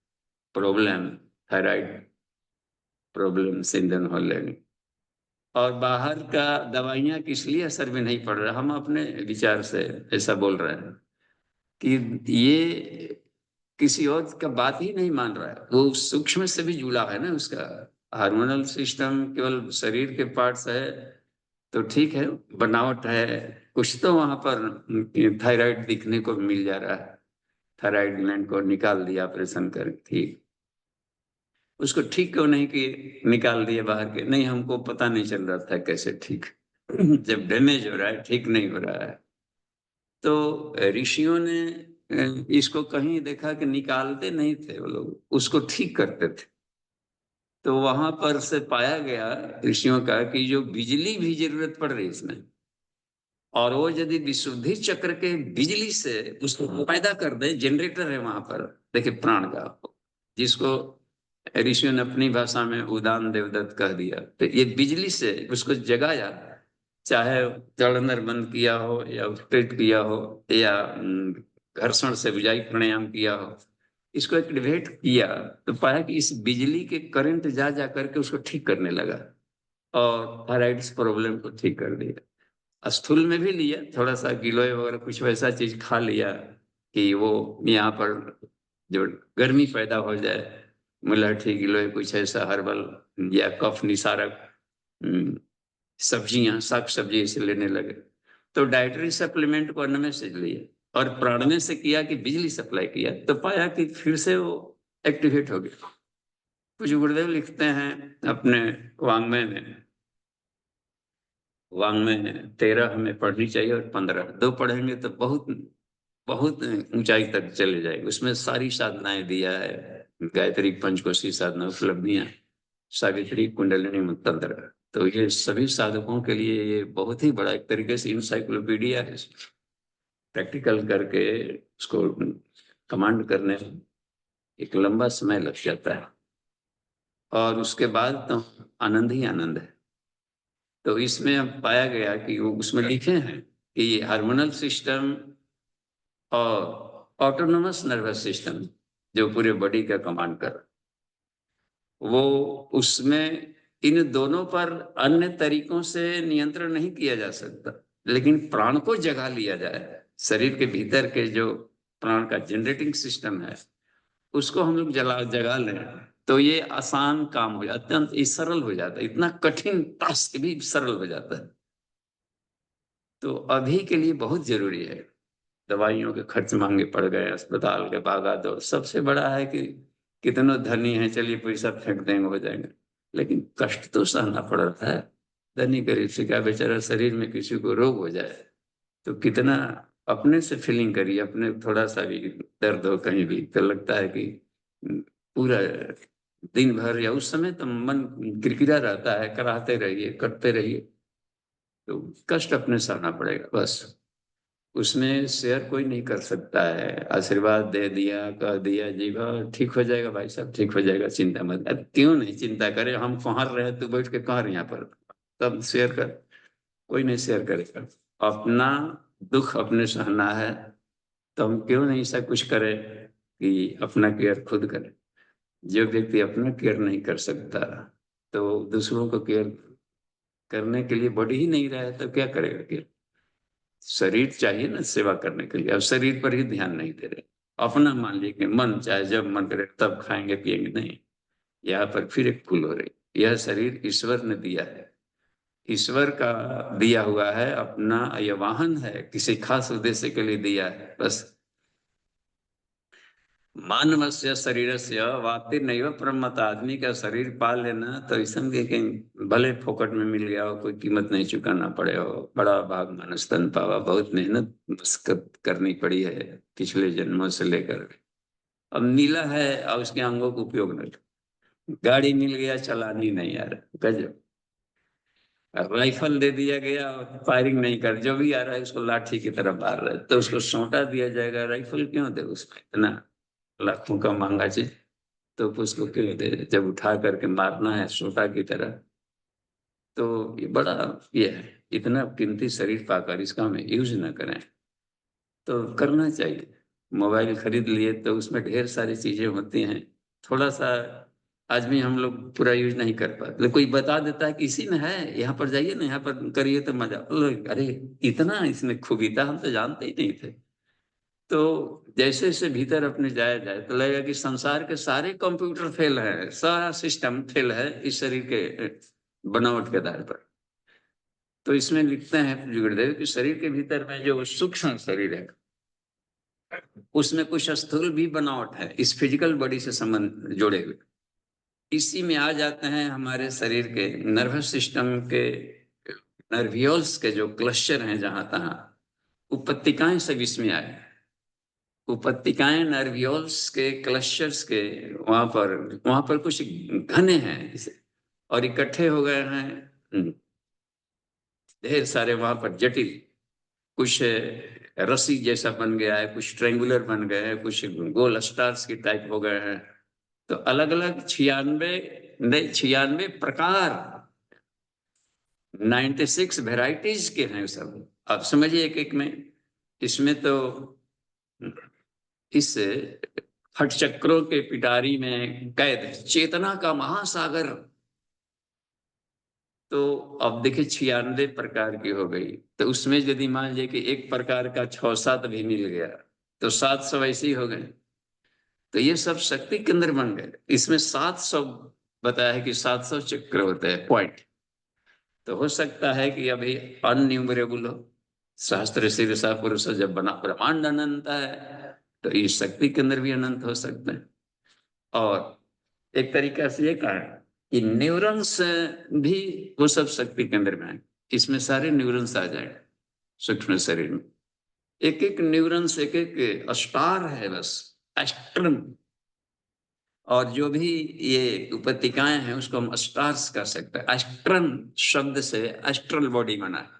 प्रॉब्लम, थायराइड प्रॉब्लम, सिंधन होने, और बाहर का दवाइयाँ किस लिए असर भी नहीं पड़ रहा, हम अपने विचार से ऐसा बोल रहे हैं कि ये किसी और का बात ही नहीं मान रहा है, वो सूक्ष्म से भी जुड़ा है ना उसका। हार्मोनल सिस्टम केवल शरीर के पार्ट्स है तो ठीक है, बनावट है, कुछ तो वहां पर थायराइड दिखने को मिल जा रहा है, थायराइड ग्लैंड को निकाल दिया ऑपरेशन कर, ठीक, उसको ठीक क्यों नहीं किए, निकाल दिए बाहर के, नहीं हमको पता नहीं चल रहा था कैसे ठीक जब डैमेज हो रहा है, ठीक नहीं हो रहा है। तो ऋषियों ने इसको कहीं देखा कि निकालते नहीं थे वो लोग, उसको ठीक करते थे। तो वहां पर से पाया गया ऋषियों का कि जो बिजली भी जरूरत पड़ रही इसमें, और वो यदि विशुद्धि चक्र के बिजली से उसको पैदा कर दे, जनरेटर है वहां पर, देखिए प्राण का, जिसको ऋषियों ने अपनी भाषा में उदान देवदत्त कह दिया, तो ये बिजली से उसको जगाया, चाहे जलंधर बंद किया हो या उत्प्रेत किया हो या घर्षण से बुझाई प्राणायाम किया हो, इसको एक्टिवेट किया, तो पाया कि इस बिजली के करंट जा जा करके उसको ठीक करने लगा, और थायराइड्स प्रॉब्लम को ठीक कर दिया। स्थूल में भी लिया, थोड़ा सा गिलोय वगैरह कुछ वैसा चीज खा लिया कि वो यहाँ पर जो गर्मी पैदा हो जाए, मुलहठी गिलोय कुछ ऐसा हर्बल या कफ निसारक सब्जियां, साग सब्जी इसे लेने लगे। तो डाइटरी सप्लीमेंट को अन्न में से लिए और प्राण में से किया कि बिजली सप्लाई किया, तो पाया कि फिर से वो एक्टिवेट हो गया। कुछ गुरुदेव लिखते हैं अपने वांग्मय में, वांग्मय 13 हमें पढ़नी चाहिए और 15, दो पढ़ेंगे तो बहुत बहुत ऊंचाई तक चले जाएंगे, उसमें सारी साधनाएं दिया है, गायत्री पंचकोशी साधना, उपलब्धियां, सावित्री, कुंडलिनी, तंत्र। तो ये सभी साधकों के लिए ये बहुत ही बड़ा एक तरीके से इंसाइक्लोपीडिया है, प्रैक्टिकल करके उसको कमांड करने में एक लंबा समय लग जाता है, और उसके बाद तो आनंद ही आनंद है। तो इसमें अब पाया गया कि वो उसमें लिखे हैं कि हार्मोनल सिस्टम और ऑटोनोमस नर्वस सिस्टम जो पूरे बॉडी का कमांड कर, वो उसमें इन दोनों पर अन्य तरीकों से नियंत्रण नहीं किया जा सकता, लेकिन प्राण को जगा लिया जाए, शरीर के भीतर के जो प्राण का जनरेटिंग सिस्टम है उसको हम लोग जगा लें, तो ये आसान काम हो जाता है, अत्यंत सरल हो जाता है, इतना कठिन टास्क भी सरल हो जाता है। तो अभी के लिए बहुत जरूरी है, दवाइयों के खर्च महंगे पड़ गए, अस्पताल के भागा दौड़, सबसे बड़ा है कि कितने धनी है चलिए पैसा फेंक देंगे हो जाएंगे, लेकिन कष्ट तो सहना पड़ रहा है। धनी गरीब से क्या, बेचारा शरीर में किसी को रोग हो जाए तो कितना, अपने से फीलिंग करिए, अपने थोड़ा सा भी दर्द हो कहीं भी तो लगता है कि पूरा दिन भर या उस समय तो मन किरकिरा रहता है, कराहते रहिए, करते रहिए, तो कष्ट अपने सहना पड़ेगा बस। उसमें शेयर कोई नहीं कर सकता है, आशीर्वाद दे दिया, कह दिया जी वाह ठीक हो जाएगा भाई साहब, ठीक हो जाएगा, चिंता मत, अब क्यों नहीं चिंता करे, हम कहाँ रहे तू बैठ के कहाँ यहाँ पर, तब शेयर कर, कोई नहीं शेयर करेगा। अपना दुख अपने सहना है, तो हम क्यों नहीं ऐसा कुछ करें कि अपना केयर खुद करें। जो व्यक्ति अपना केयर नहीं कर सकता तो दूसरों को केयर करने के लिए बॉडी ही नहीं रहा है तो क्या करेगा केयर। शरीर चाहिए ना सेवा करने के लिए, अब शरीर पर ही ध्यान नहीं दे रहे, अपना मान लीजिए कि मन चाहे जब मन करे तब खाएंगे पिएंगे, नहीं, यहाँ पर फिर एक भूल हो रही, यह शरीर ईश्वर ने दिया है, ईश्वर का दिया हुआ है, अपना यह वाहन है, किसी खास उद्देश्य के लिए दिया है बस। मानवस्य शरीरस्य वाति नैव प्रमत, आदमी का शरीर पाल लेना तो समझे कि भले फोकट में मिल गया हो, कोई कीमत नहीं चुकाना पड़े हो, बड़ा भाग मानस तन पावा, बहुत मेहनत मशक्कत करनी पड़ी है पिछले जन्मों से लेकर, अब मिला है और उसके अंगों को उपयोग नहीं, गाड़ी मिल गया चलानी नहीं आ रहा, गजब, राइफल दे दिया गया, फायरिंग नहीं कर, जो भी आ रहा है उसको लाठी की तरह मार रहा है, तो उसको सौंटा दिया जाएगा, राइफल क्यों दे उसमें इतना लाखों का महंगा चीज, तो उसको क्यों दे, जब उठा करके मारना है सोटा की तरह। तो ये बड़ा ये है, इतना कीमती शरीर पाकर इसका हम यूज न करें तो करना चाहिए। मोबाइल खरीद लिए तो उसमें ढेर सारी चीजें होती हैं, थोड़ा सा आज भी हम लोग पूरा यूज नहीं कर पाते। कोई बता देता है कि इसी में है, यहाँ पर जाइए ना, यहाँ पर करिए तो मजा। अरे इतना इसमें खूबी था, हम तो जानते ही नहीं थे। तो जैसे जैसे भीतर अपने जाया जाए तो लगेगा कि संसार के सारे कंप्यूटर फेल है, सारा सिस्टम फेल है इस शरीर के बनावट के आधार पर। तो इसमें लिखते हैं गुरुदेव कि शरीर के भीतर में जो सूक्ष्म शरीर है, उसमें कुछ स्थूल भी बनावट है इस फिजिकल बॉडी से संबंध जोड़े हुए। इसी में आ जाते हैं हमारे शरीर के नर्वस सिस्टम के नर्वियोल्स के जो क्लस्टर हैं, जहां तहां उपत्यकाएं सब इसमें आए। उपत्यकाएं नर्वियोल्स के क्लस्टर्स के वहां पर कुछ घने हैं इसे, और इकट्ठे हो गए हैं ढेर सारे वहां पर जटिल, कुछ रस्सी जैसा बन गया है, कुछ ट्रेंगुलर बन गए हैं, कुछ गोल स्टार्स की टाइप हो गए हैं। तो अलग अलग 96 प्रकार, 96 वेराइटीज के हैं सब। आप समझिए एक एक में। इसमें तो इस हट चक्रों के पिटारी में कैद चेतना का महासागर। तो अब देखिए 96 प्रकार की हो गई, तो उसमें यदि मान लीजिए कि एक प्रकार का 6-7 भी मिल गया तो 700 ऐसे ही हो गए। तो ये सब शक्ति केंद्र बन गए। इसमें 700 बताया है कि 700 चक्र होते हैं पॉइंट। तो हो सकता है कि अभी अनन्यूमरेबल हो। शास्त्र शीर्षा पुरुष जब बना ब्रह्मांड अनंत है, तो ये शक्ति केंद्र भी अनंत हो सकते हैं। और एक तरीका से ये कहा कि न्यूरॉन्स भी वो सब शक्ति केंद्र में है। इसमें सारे न्यूरॉन्स आ जाए सूक्ष्म शरीर में। एक एक न्यूरॉन्स एक एक स्टार है, बस एस्ट्रम। और जो भी ये उपत्यकाएं हैं उसको हम स्टार्स कर सकते हैं। एस्ट्रम शब्द से एस्ट्रल बॉडी बना है।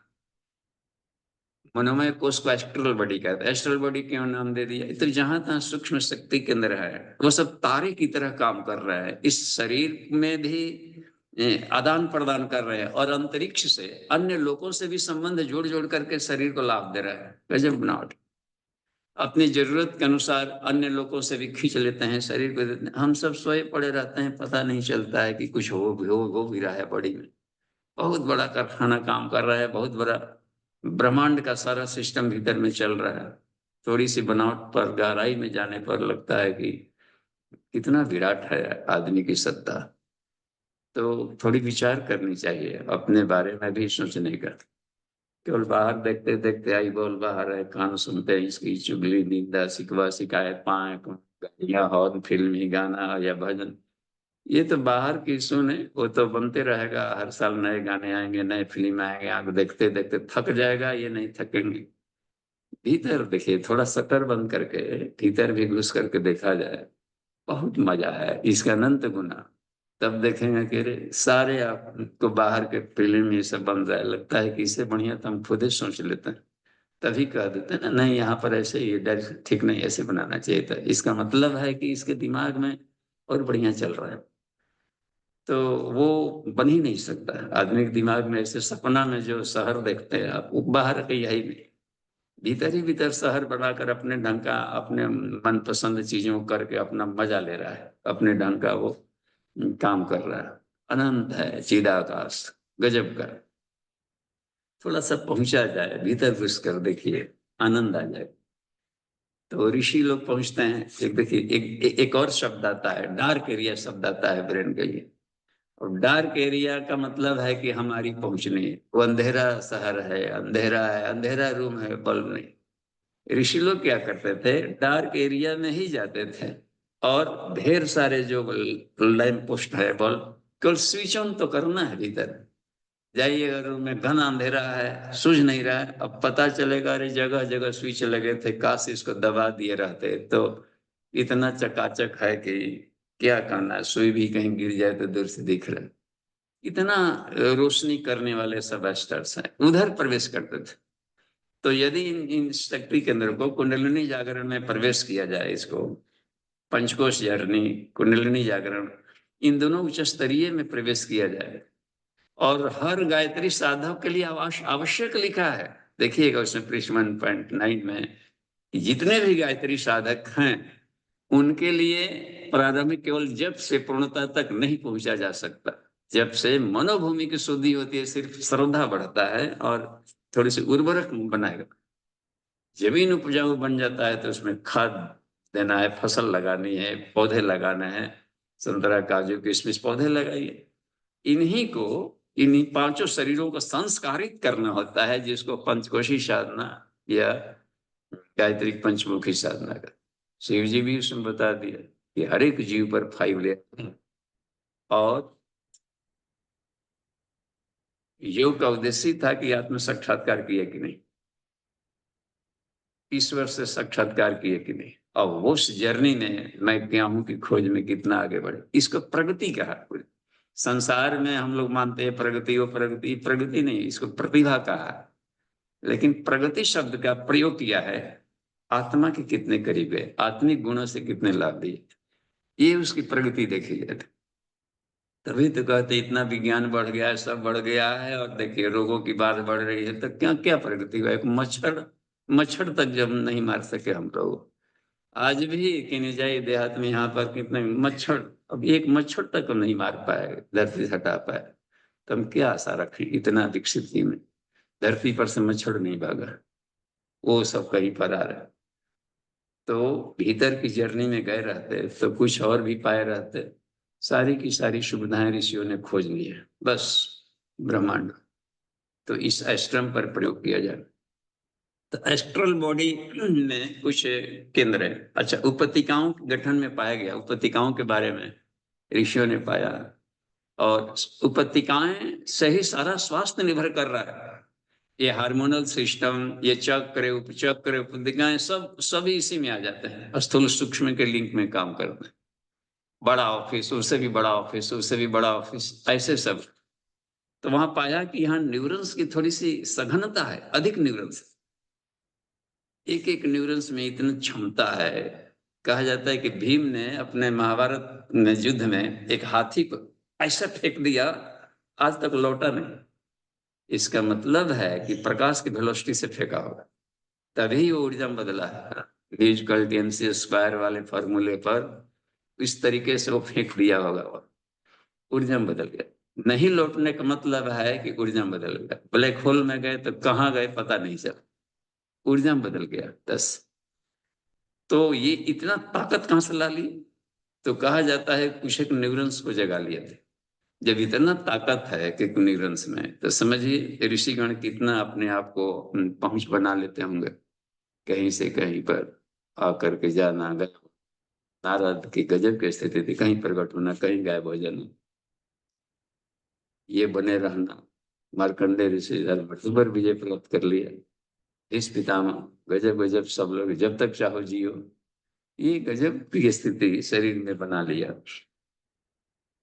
मनोमय कोष को एस्ट्रल बॉडी कहते हैं। एस्ट्रल बॉडी क्यों नाम दे दिया? तो जहां तहां सूक्ष्म शक्ति केंद्र है, वो सब तारे की तरह काम कर रहा है। इस शरीर में भी आदान प्रदान कर रहे हैं, और अंतरिक्ष से अन्य लोगों से भी संबंध जोड़ जोड़ करके शरीर को लाभ दे रहा है। गजब बनावट। अपनी जरूरत के अनुसार अन्य लोगों से भी खींच लेते हैं, शरीर को देते हैं। हम सब सोए पड़े रहते हैं, पता नहीं चलता है कि कुछ हो भी रहा है बॉडी में। बहुत बड़ा कारखाना काम कर रहा है, बहुत बड़ा ब्रह्मांड का सारा सिस्टम भीतर में चल रहा है। थोड़ी सी बनावट पर गहराई में जाने पर लगता है कि कितना विराट है आदमी की सत्ता। तो थोड़ी विचार करनी चाहिए अपने बारे में भी सोचने का। केवल बाहर देखते देखते आई बोल बाहर है, कान सुनते हैं इसकी चुगली निंदा शिकवा शिकायत, पाए गालियां हॉर्न, फिल्मी गाना या भजन। ये तो बाहर की सुने, वो तो बनते रहेगा। हर साल नए गाने आएंगे, नए फिल्म आएंगे, आप देखते देखते थक जाएगा, ये नहीं थकेंगे। भीतर देखिए, थोड़ा शटर बंद करके भीतर भी घुस करके देखा जाए, बहुत मजा है इसका अनंत गुना। तब देखेंगे कि अरे सारे आपको बाहर के फिल्म ये सब बन रहा है, लगता है कि इससे बढ़िया तो हम खुद ही सोच लेते हैं। तभी कह देते हैं ना, नहीं यहाँ पर ऐसे ही डायरेक्ट ठीक नहीं, ऐसे बनाना चाहिए था। इसका मतलब है कि इसके दिमाग में और बढ़िया चल रहा है। तो वो बन ही नहीं सकता है आदमी के दिमाग में। ऐसे सपना में जो शहर देखते हैं आप, वो बाहर के यही नहीं, भीतर ही भीतर शहर बनाकर अपने ढंग का, अपने मनपसंद चीजों करके अपना मजा ले रहा है, अपने ढंग का वो काम कर रहा है। अनंत है चिदाकाश, गजब का। थोड़ा सा पहुंचा जाए भीतर घुस कर देखिए, आनंद आ जाए। तो ऋषि लोग पहुंचते हैं। एक देखिए एक और शब्द आता है, डार्क एरिया शब्द आता है ब्रेन के लिए। और डार्क एरिया का मतलब है कि हमारी पहुंच नहीं है। वो अंधेरा शहर है, अंधेरा रूम है, बल्ब नहीं। ऋषि लोग क्या करते थे, डार्क एरिया में ही जाते थे, और ढेर सारे जो लैंप पोस्ट है, बल्ब, केवल स्विच ऑन तो करना है भीतर। जाइए अगर रूम में घना अंधेरा है, सूझ नहीं रहा है, अब पता चलेगा अरे जगह जगह स्विच लगे थे, काश इसको दबा दिए रहते तो इतना चकाचक है कि क्या करना, सुई भी कहीं गिर जाए तो दूर से दिख रहा है। इतना रोशनी करने वाले सब स्टार्स हैं, उधर प्रवेश करते थे। तो यदि इन शक्ति केंद्र को कुंडलिनी जागरण में प्रवेश किया जाए, इसको पंचकोश जर्नी, कुंडलिनी जागरण, इन दोनों उच्च स्तरीय में प्रवेश किया जाए, और हर गायत्री साधक के लिए आवश्यक लिखा है। देखिएगा उसमें पृष्ठ 1.9 में जितने भी गायत्री साधक हैं उनके लिए प्रारंभिक केवल जप से पूर्णता तक नहीं पहुंचा जा सकता। जप से मनोभूमि की शुद्धि होती है, सिर्फ श्रद्धा बढ़ता है और थोड़ी सी उर्वरक बनाएगा। जमीन उपजाऊ बन जाता है तो उसमें खाद देना है, फसल लगानी है, पौधे लगाने हैं, संतरा काजू किशमिश पौधे लगाइए। इन्हीं पांचों शरीरों को संस्कारित करना होता है, जिसको पंचकोशी साधना या गायत्री पंचमुखी साधना का शिव जी भी उसमें बता दिया कि हर एक जीव पर 5 लेयर हैं। और योग का उद्देश्य था कि आत्म साक्षात्कार किए कि नहीं, ईश्वर से साक्षात्कार किए कि नहीं, और उस जर्नी ने मैं क्या हूं की खोज में कितना आगे बढ़े, इसको प्रगति कहा। संसार में हम लोग मानते हैं प्रगति, वो प्रगति, प्रगति नहीं, इसको प्रतिभा कहा। लेकिन प्रगति शब्द का प्रयोग किया है आत्मा के कितने करीब है, आत्मिक गुणों से कितने लाभ दिए, ये उसकी प्रगति देखी जाती। तभी तो कहते इतना विज्ञान बढ़ गया है, सब बढ़ गया है, और देखिए रोगों की बात बढ़ रही है, तो क्या क्या प्रगति हुआ। एक मच्छर मच्छर तक जब नहीं मार सके हम लोग, आज भी किन्हीं जाए देहात में यहाँ पर कितने मच्छर, अब एक मच्छर तक नहीं मार पाए, धरती से हटा पाए, तो हम क्या आशा रखें इतना विकसित ही में। धरती पर से मच्छर नहीं भागा, वो सब कहीं पर आ रहा है। तो भीतर की जर्नी में गए रहते तो कुछ और भी पाए रहते। सारी की सारी सुविधाएं ऋषियों ने खोज ली है, बस ब्रह्मांड। तो इस एस्ट्रम पर प्रयोग किया जाए। तो एस्ट्रल बॉडी में कुछ केंद्र है। अच्छा, उपतिकाओं के गठन में पाया गया, उपतिकाओं के बारे में ऋषियों ने पाया, और उपतिकाएं से ही सारा स्वास्थ्य निर्भर कर रहा है। ये हार्मोनल सिस्टम, ये चक्र, उपचक्र, उपदिकाएं सभी इसी में आ जाते हैं, स्थूल सूक्ष्म के लिंक में काम करते हैं। बड़ा ऑफिस, उससे भी बड़ा ऑफिस, उससे भी बड़ा ऑफिस, ऐसे सब। तो वहां पाया कि यहाँ न्यूरॉन्स की थोड़ी सी सघनता है, अधिक न्यूरॉन्स, एक एक न्यूरॉन्स में इतनी क्षमता है। कहा जाता है कि भीम ने अपने महाभारत में युद्ध में एक हाथी को ऐसा फेंक दिया, आज तक लौटा नहीं। इसका मतलब है कि प्रकाश की वेलोसिटी से फेंका होगा, तभी वो ऊर्जा में बदला है। म्यूजिकल टेंसी स्क्वायर वाले फॉर्मूले पर इस तरीके से वो फेंक दिया होगा, वो ऊर्जा में बदल गया। नहीं लौटने का मतलब है कि ऊर्जा में बदल गया। ब्लैक होल में गए तो कहाँ गए पता नहीं चला, ऊर्जा में बदल गया। बस, तो ये इतना ताकत कहां से ला ली? तो कहा जाता है कुछ एक न्यूरॉन्स को जगा लिए थे। जब इतना ताकत है कि न्यूरॉन्स में, तो समझिए ऋषिगण कितना अपने आप को पहुंच बना लेते होंगे, कहीं से कहीं पर आकर के जाना। नारद की गजब की स्थिति थी, कहीं प्रकट होना, कहीं गायब हो जाना, ये बने रहना। मार्कंडे ऋषि पर विजय प्राप्त कर लिया, इस पितामह, गजब गजब सब लोग, जब तक चाहो जियो, ये गजब की स्थिति शरीर में बना लिया।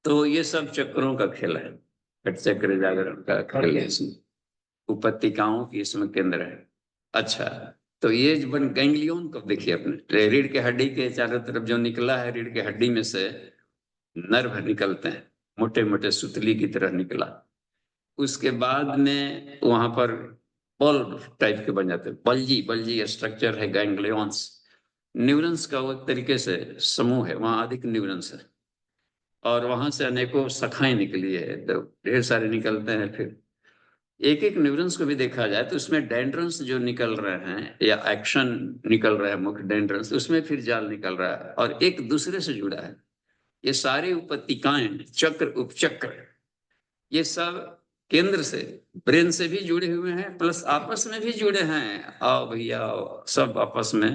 तो ये सब चक्रों का खेल है, घट चक्र जागरण का खेल है इसमें, उपत्यकाओं की इसमें केंद्र है। अच्छा, तो ये जो बन गैंग्लियन को देखिए अपने रीढ़ के हड्डी के चारों तरफ जो निकला है, रीढ़ के हड्डी में से नर्व निकलते हैं, मोटे मोटे सुतली की तरह निकला। उसके बाद में वहां पर बॉल टाइप के बन जाते हैं, बल्जी बल्जी स्ट्रक्चर है गैंग्लियंस। न्यूरॉन्स का वो एक तरीके से समूह है, वहां अधिक न्यूरॉन्स है, और वहां से अनेकों शाखाएं निकली है, तो ढेर सारे निकलते हैं। फिर एक एक न्यूरॉन्स को भी देखा जाए तो उसमें डेंड्रन्स जो निकल रहे हैं या एक्शन निकल रहा है, मुख्य डेंड्रन्स, उसमें फिर जाल निकल रहा है और एक दूसरे से जुड़ा है। ये सारे उपत्यकाएं, चक्र, उपचक्र, ये सब केंद्र से, ब्रेन से भी जुड़े हुए हैं, प्लस आपस में भी जुड़े हैं। आओ भैया आओ, सब आपस में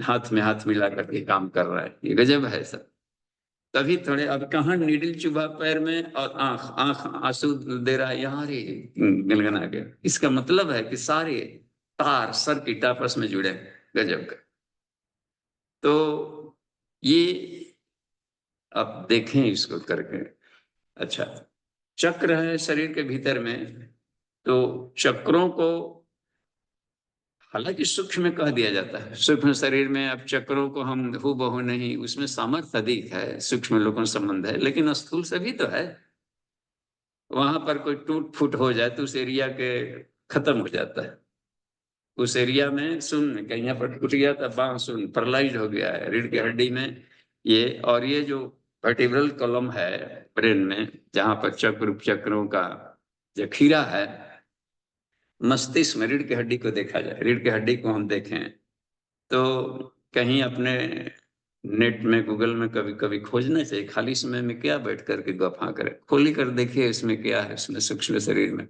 हाथ में हाथ मिला करके काम कर रहा है, ये गजब है सब। तभी थोड़े, अब कहाँ नीडल चुभा पैर में और आंख आंख आंसू दे रहा है, यहाँ रे गनगना गया। इसका मतलब है कि सारे तार सर्किट आपस में जुड़े हैं, गजब का। तो ये आप देखें इसको करके। अच्छा, चक्र है शरीर के भीतर में, तो चक्रों को हालांकि सूक्ष्म में कह दिया जाता है, सूक्ष्म शरीर में अब चक्रों को हम हूबहू नहीं, उसमें सामर्थ्य अधिक है, सूक्ष्म लोगों संबंध है, लेकिन स्थूल से भी तो है। वहां पर कोई टूट फूट हो जाए तो उस एरिया के खत्म हो जाता है, उस एरिया में सुन कहीं यहाँ पर टूट गया था, बांह सुन पैरालाइज हो गया है रीढ़ की हड्डी में ये। और ये जो वर्टिब्रल कॉलम है ब्रेन में, जहां पर चक्र उपचक्रों का जखीरा है, मस्तिष्क में रीढ़ की हड्डी को देखा जाए, रीढ़ की हड्डी को हम देखें तो कहीं अपने नेट में गूगल में कभी कभी खोजना चाहिए, खाली समय में क्या बैठ करके गफा करें, खोली कर देखिए इसमें क्या है, इसमें सूक्ष्म शरीर में।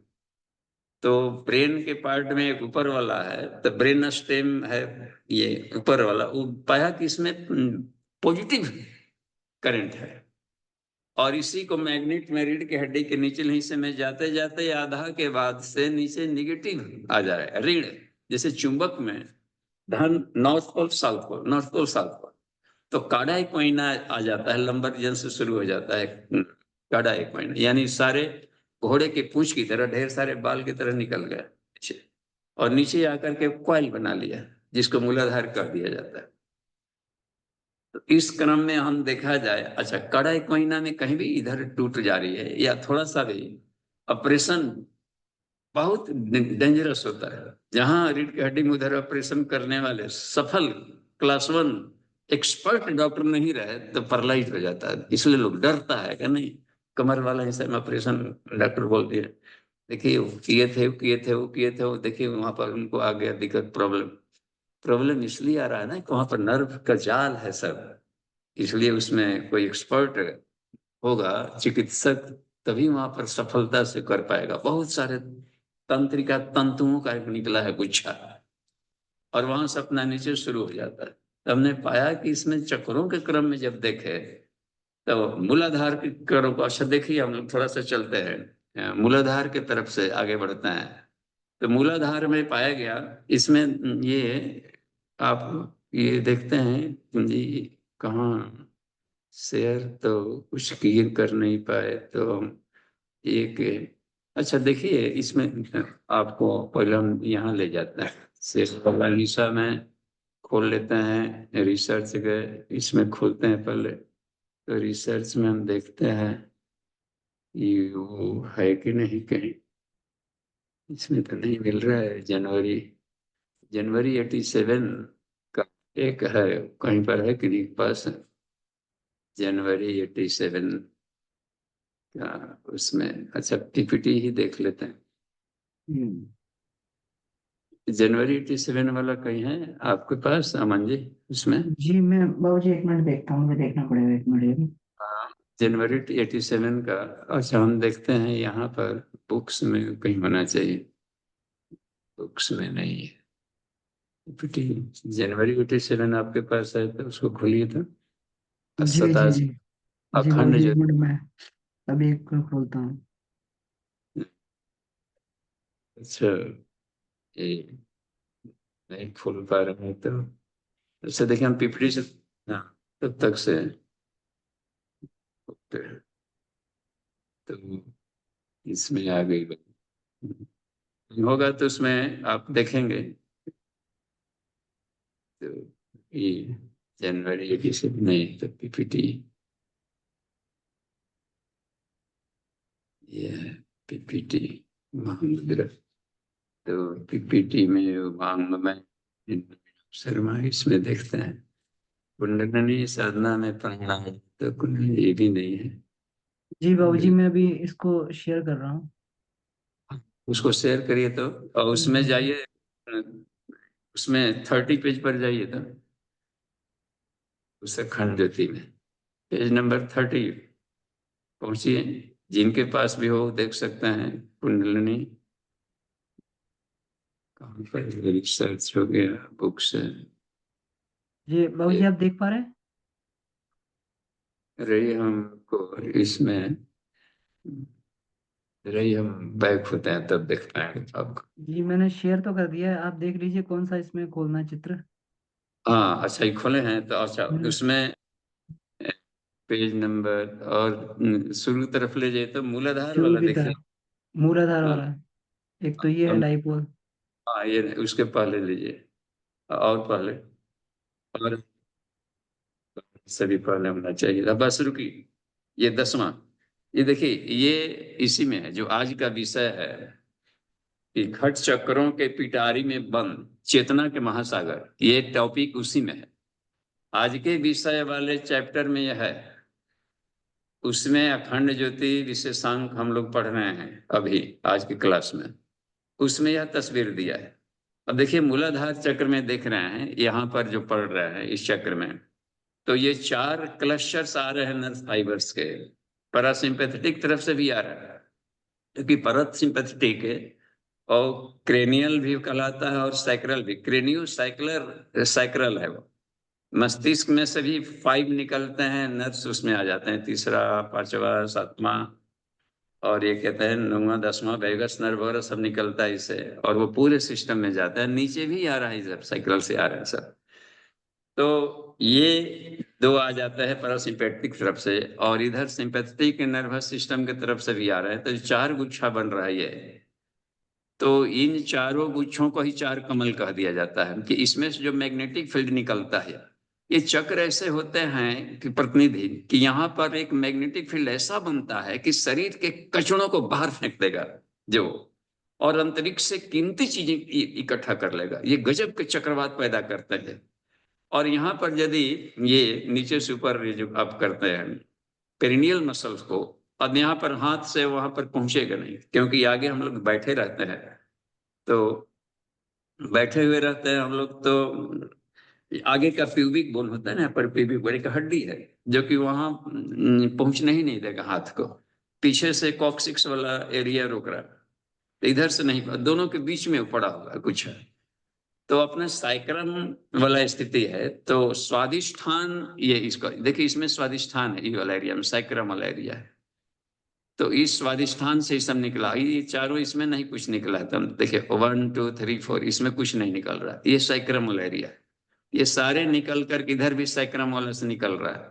तो ब्रेन के पार्ट में एक ऊपर वाला है, तो ब्रेन स्टेम है ये ऊपर वाला, वो पाया कि इसमें पॉजिटिव करंट है, और इसी को मैग्नेट में रीढ़ की हड्डी के निचले हिस्से में जाते जाते आधा के बाद से नीचे निगेटिव आ जा रहा है रीढ़, जैसे चुंबक में धन north pole south pole, north pole south pole, तो काढ़ा एक महीना आ जाता है, लंबर जन से शुरू हो जाता है काढ़ा एक महीना, यानी सारे घोड़े के पूंछ की तरह ढेर सारे बाल की तरह निकल गए नीचे, और नीचे आकर के कॉइल बना लिया जिसको मूलाधार कर दिया जाता है। तो इस क्रम में हम देखा जाए, अच्छा काढ़ा एक महीना में कहीं भी इधर टूट जा रही है या थोड़ा सा भी, ऑपरेशन बहुत डेंजरस होता है। जहां रीढ़ की हड्डी में उधर ऑपरेशन करने वाले सफल क्लास 1 एक्सपर्ट डॉक्टर नहीं रहे तो पैरालाइज हो जाता है, इसलिए लोग डरता है कि नहीं कमर वाला हिस्सा में ऑपरेशन, डॉक्टर बोल दिए देखिए वो किए थे वो देखिए वहां पर उनको आ गया दिक्कत, प्रॉब्लम। प्रॉब्लम इसलिए आ रहा है ना कि वहां पर नर्व का जाल है सब, इसलिए उसमें कोई एक्सपर्ट होगा चिकित्सक, तभी वहां पर सफलता से कर पाएगा। बहुत सारे तंत्रिका तंतुओं का एक निकला है गुच्छा, और वहां से अपना नीचे शुरू हो जाता है। तो हमने पाया कि इसमें चक्रों के क्रम में जब देखे तो मूलाधार के क्रम को, अच्छा देखिए हम लोग थोड़ा सा चलते हैं मूलाधार के तरफ से आगे बढ़ते हैं। तो मूलाधार में पाया गया इसमें ये, आप ये देखते हैं कुंजी कहाँ, शेयर तो कुछ क्लियर कर नहीं पाए तो हम एक, अच्छा देखिए इसमें आपको पहले हम यहाँ ले जाते हैं, शेयर वाला हिस्सा में खोल लेते हैं, रिसर्च गए इसमें खोलते हैं पहले, तो रिसर्च में हम देखते हैं ये वो है कि नहीं कहीं, इसमें तो नहीं मिल रहा है। जनवरी जनवरी 87 का एक है, कहीं पर है कि नहीं पास, जनवरी 87 का उसमें, अच्छा पीपीटी ही देख लेते हैं। जनवरी 87 वाला कहीं है आपके पास अमन जी उसमें? जी मैं बाबूजी एक मिनट देखता हूँ, मुझे देखना पड़ेगा, एक मिनट। हाँ, जनवरी 87 का, अच्छा हम देखते हैं यहाँ पर बुक्स में कहीं होना चाहिए, बुक्स में नहीं है पीपीटी। जनवरी 87 आपके पास है तो उसको खोलिए तो जी जी सतासी जी। जी अखंड बाबूजी जो, एक मिनट, मैं अभी एक को खोलता हूँ। अच्छा ये नहीं खोल पा रहे हैं तो अच्छा देखिए हम पीपीटी से, हाँ तब तक से तो इसमें आ गई बात। होगा तो उसमें आप देखेंगे तो ये जनवरी 87 नहीं तो पीपीटी, ये पीपीटी महामुद्रा, तो पीपीटी में वांग में शर्मा इसमें देखते हैं कुंडलिनी साधना में प्राणायाम, तो कुंडली ये भी नहीं है। जी बाबूजी मैं अभी इसको शेयर कर रहा हूँ। उसको शेयर करिए तो, और उसमें जी जाइए, उसमें 30 पेज पर जाइए तो उस अखंड ज्योति में पेज नंबर 30 पहुंचिए, जिनके पास भी हो देख सकते हैं कुंडलिनी, कहाँ पर रिसर्च हो गया बुक्स है जी बाबूजी ये, आप देख पा रहे हैं? रही हमको इसमें, रही हम बैक होते हैं तब देख पाएंगे आपको। जी मैंने शेयर तो कर दिया है, आप देख लीजिए कौन सा इसमें खोलना है चित्र। हाँ अच्छा ये खोले हैं तो, अच्छा मैंने उसमें पेज नंबर और शुरू तरफ ले जाए तो मूलाधार शुरू वाला की देखिए। तरफ मूलाधार हाँ वाला, एक तो ये है डाइपोल। हाँ ये उसके पहले लीजिए, और पहले, और सभी पहले होना चाहिए था, बस रुकी, ये 10वां, ये देखिए ये इसी में है जो आज का विषय है, कि घट चक्रों के पिटारी में बंद चेतना के महासागर, ये टॉपिक उसी में है। आज के विषय वाले चैप्टर में यह है, उसमें अखंड ज्योति विशेषांक हम लोग पढ़ रहे हैं अभी आज की क्लास में, उसमें यह तस्वीर दिया है। अब देखिए मूलाधार चक्र में देख रहे हैं, यहाँ पर जो पढ़ रहे हैं इस चक्र में, तो ये 4 क्लस्टर्स आ रहे हैं नर्व फाइबर्स के। पैरासिम्पैथेटिक तरफ से भी आ रहा है, क्योंकि पैरासिम्पैथेटिक है और क्रेनियल भी कहलाता है और सैक्रल भी। क्रेनियो सैक्रल है वो। मस्तिष्क में से भी 5 निकलते हैं नर्व्स, उसमें आ जाते हैं, तीसरा, पांचवा, सातवां और ये कहते हैं 9वां 10वां वेगस नर्व वगैरह सब निकलता है इससे, और वो पूरे सिस्टम में जाता है। नीचे भी आ रहा है सब, साइकिल से आ रहा है सब। तो ये 2 आ जाता है पैरासिम्पैथिक तरफ से, और इधर सिंपैथेटिक नर्वस सिस्टम की तरफ से भी आ रहा है। तो 4 गुच्छा बन रहा है ये। तो इन चारों गुच्छों को ही 4 कमल कह दिया जाता है कि इसमें से जो मैग्नेटिक फील्ड निकलता है, ये चक्र ऐसे होते हैं कि प्रतिनिधि कि यहाँ पर एक मैग्नेटिक फील्ड ऐसा बनता है कि शरीर के कचड़ों को बाहर फेंक देगा जो, और अंतरिक्ष से कीमती चीजें इकट्ठा कर लेगा। ये गजब के चक्रवात पैदा करते हैं। और यहाँ पर यदि ये नीचे से ऊपर जो आप करते हैं पेरिनियल मसल्स को, अब यहाँ पर हाथ से वहां पर पहुंचेगा नहीं, क्योंकि आगे हम लोग बैठे रहते हैं। तो बैठे हुए रहते हैं हम लोग, तो आगे का प्यूबिक बोन होता है ना, पर प्यूबिक बोन एक हड्डी है जो कि वहां पहुंचने ही नहीं देगा हाथ को। पीछे से कॉक्सिक्स वाला एरिया रोक रहा है, इधर से नहीं, दोनों के बीच में पड़ा हुआ कुछ है। तो अपना साइक्रम वाला स्थिति है। तो स्वादिष्ठान, ये इसका देखिए, इसमें स्वादिष्ठान है, ये वाला एरिया में साइक्रम वाला एरिया है। तो इस स्वादिष्ठान से सब निकला, ये चारों इसमें नहीं कुछ निकला है। तो देखिए 1 2 3 4 इसमें कुछ नहीं निकल रहा, ये साइक्रम वाला एरिया है। ये सारे निकल कर इधर भी साइक्रम वाला से निकल रहा है।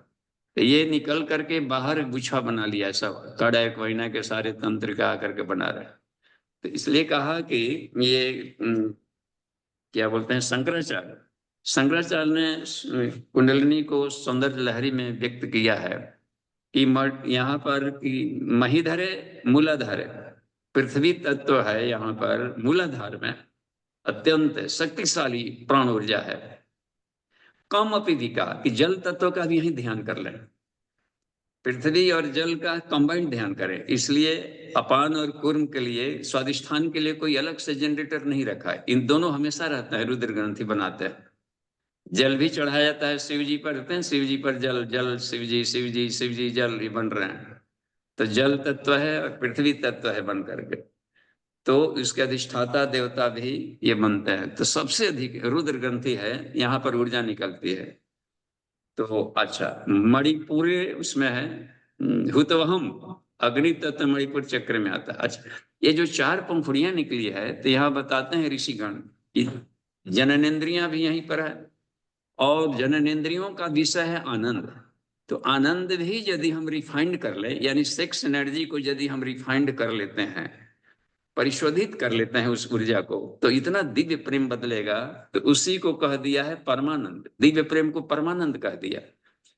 तो ये निकल करके बाहर गुच्छा बना लिया, सब कड़क वहीना के सारे तंत्र का आकर के बना रहा है। तो इसलिए कहा कि ये क्या बोलते हैं, शंकराचार्य ने कुंडलिनी को सौंदर्य लहरी में व्यक्त किया है कि यहाँ पर कि महीधरे मूलाधार, पृथ्वी तत्व है यहाँ पर मूलाधार में, अत्यंत शक्तिशाली प्राण ऊर्जा है। कम अपिधिका कि जल तत्व का भी यही ध्यान कर लें, पृथ्वी और जल का कंबाइंड ध्यान करें। इसलिए अपान और कूर्म के लिए स्वादिष्ठान के लिए कोई अलग से जनरेटर नहीं रखा है, इन दोनों हमेशा रहता है। रुद्र ग्रंथि बनाते हैं, जल भी चढ़ाया जाता है शिव जी पर, रहते हैं शिव जी पर जल, जल शिव जी, शिव जी शिव जी, जल ये बन रहे हैं। तो जल तत्व है और पृथ्वी तत्व है बन करके, तो इसके अधिष्ठाता देवता भी ये बनते हैं। तो सबसे अधिक रुद्र ग्रंथि है, यहाँ पर ऊर्जा निकलती है। तो अच्छा, मणिपुर उसमें है, हुतवहम अग्नि तत्व मणिपुर चक्र में आता है। अच्छा, ये जो 4 पंखुड़ियां निकली है, तो यहाँ बताते हैं ऋषिगण कि जननेन्द्रियां भी यहीं पर है, और जननेन्द्रियों का विषय है आनंद। तो आनंद भी यदि हम रिफाइंड कर ले, यानी सेक्स एनर्जी को यदि हम रिफाइंड कर लेते हैं, परिशोधित कर लेते हैं उस ऊर्जा को, तो इतना दिव्य प्रेम बदलेगा। तो उसी को कह दिया है परमानंद, दिव्य प्रेम को परमानंद कह दिया।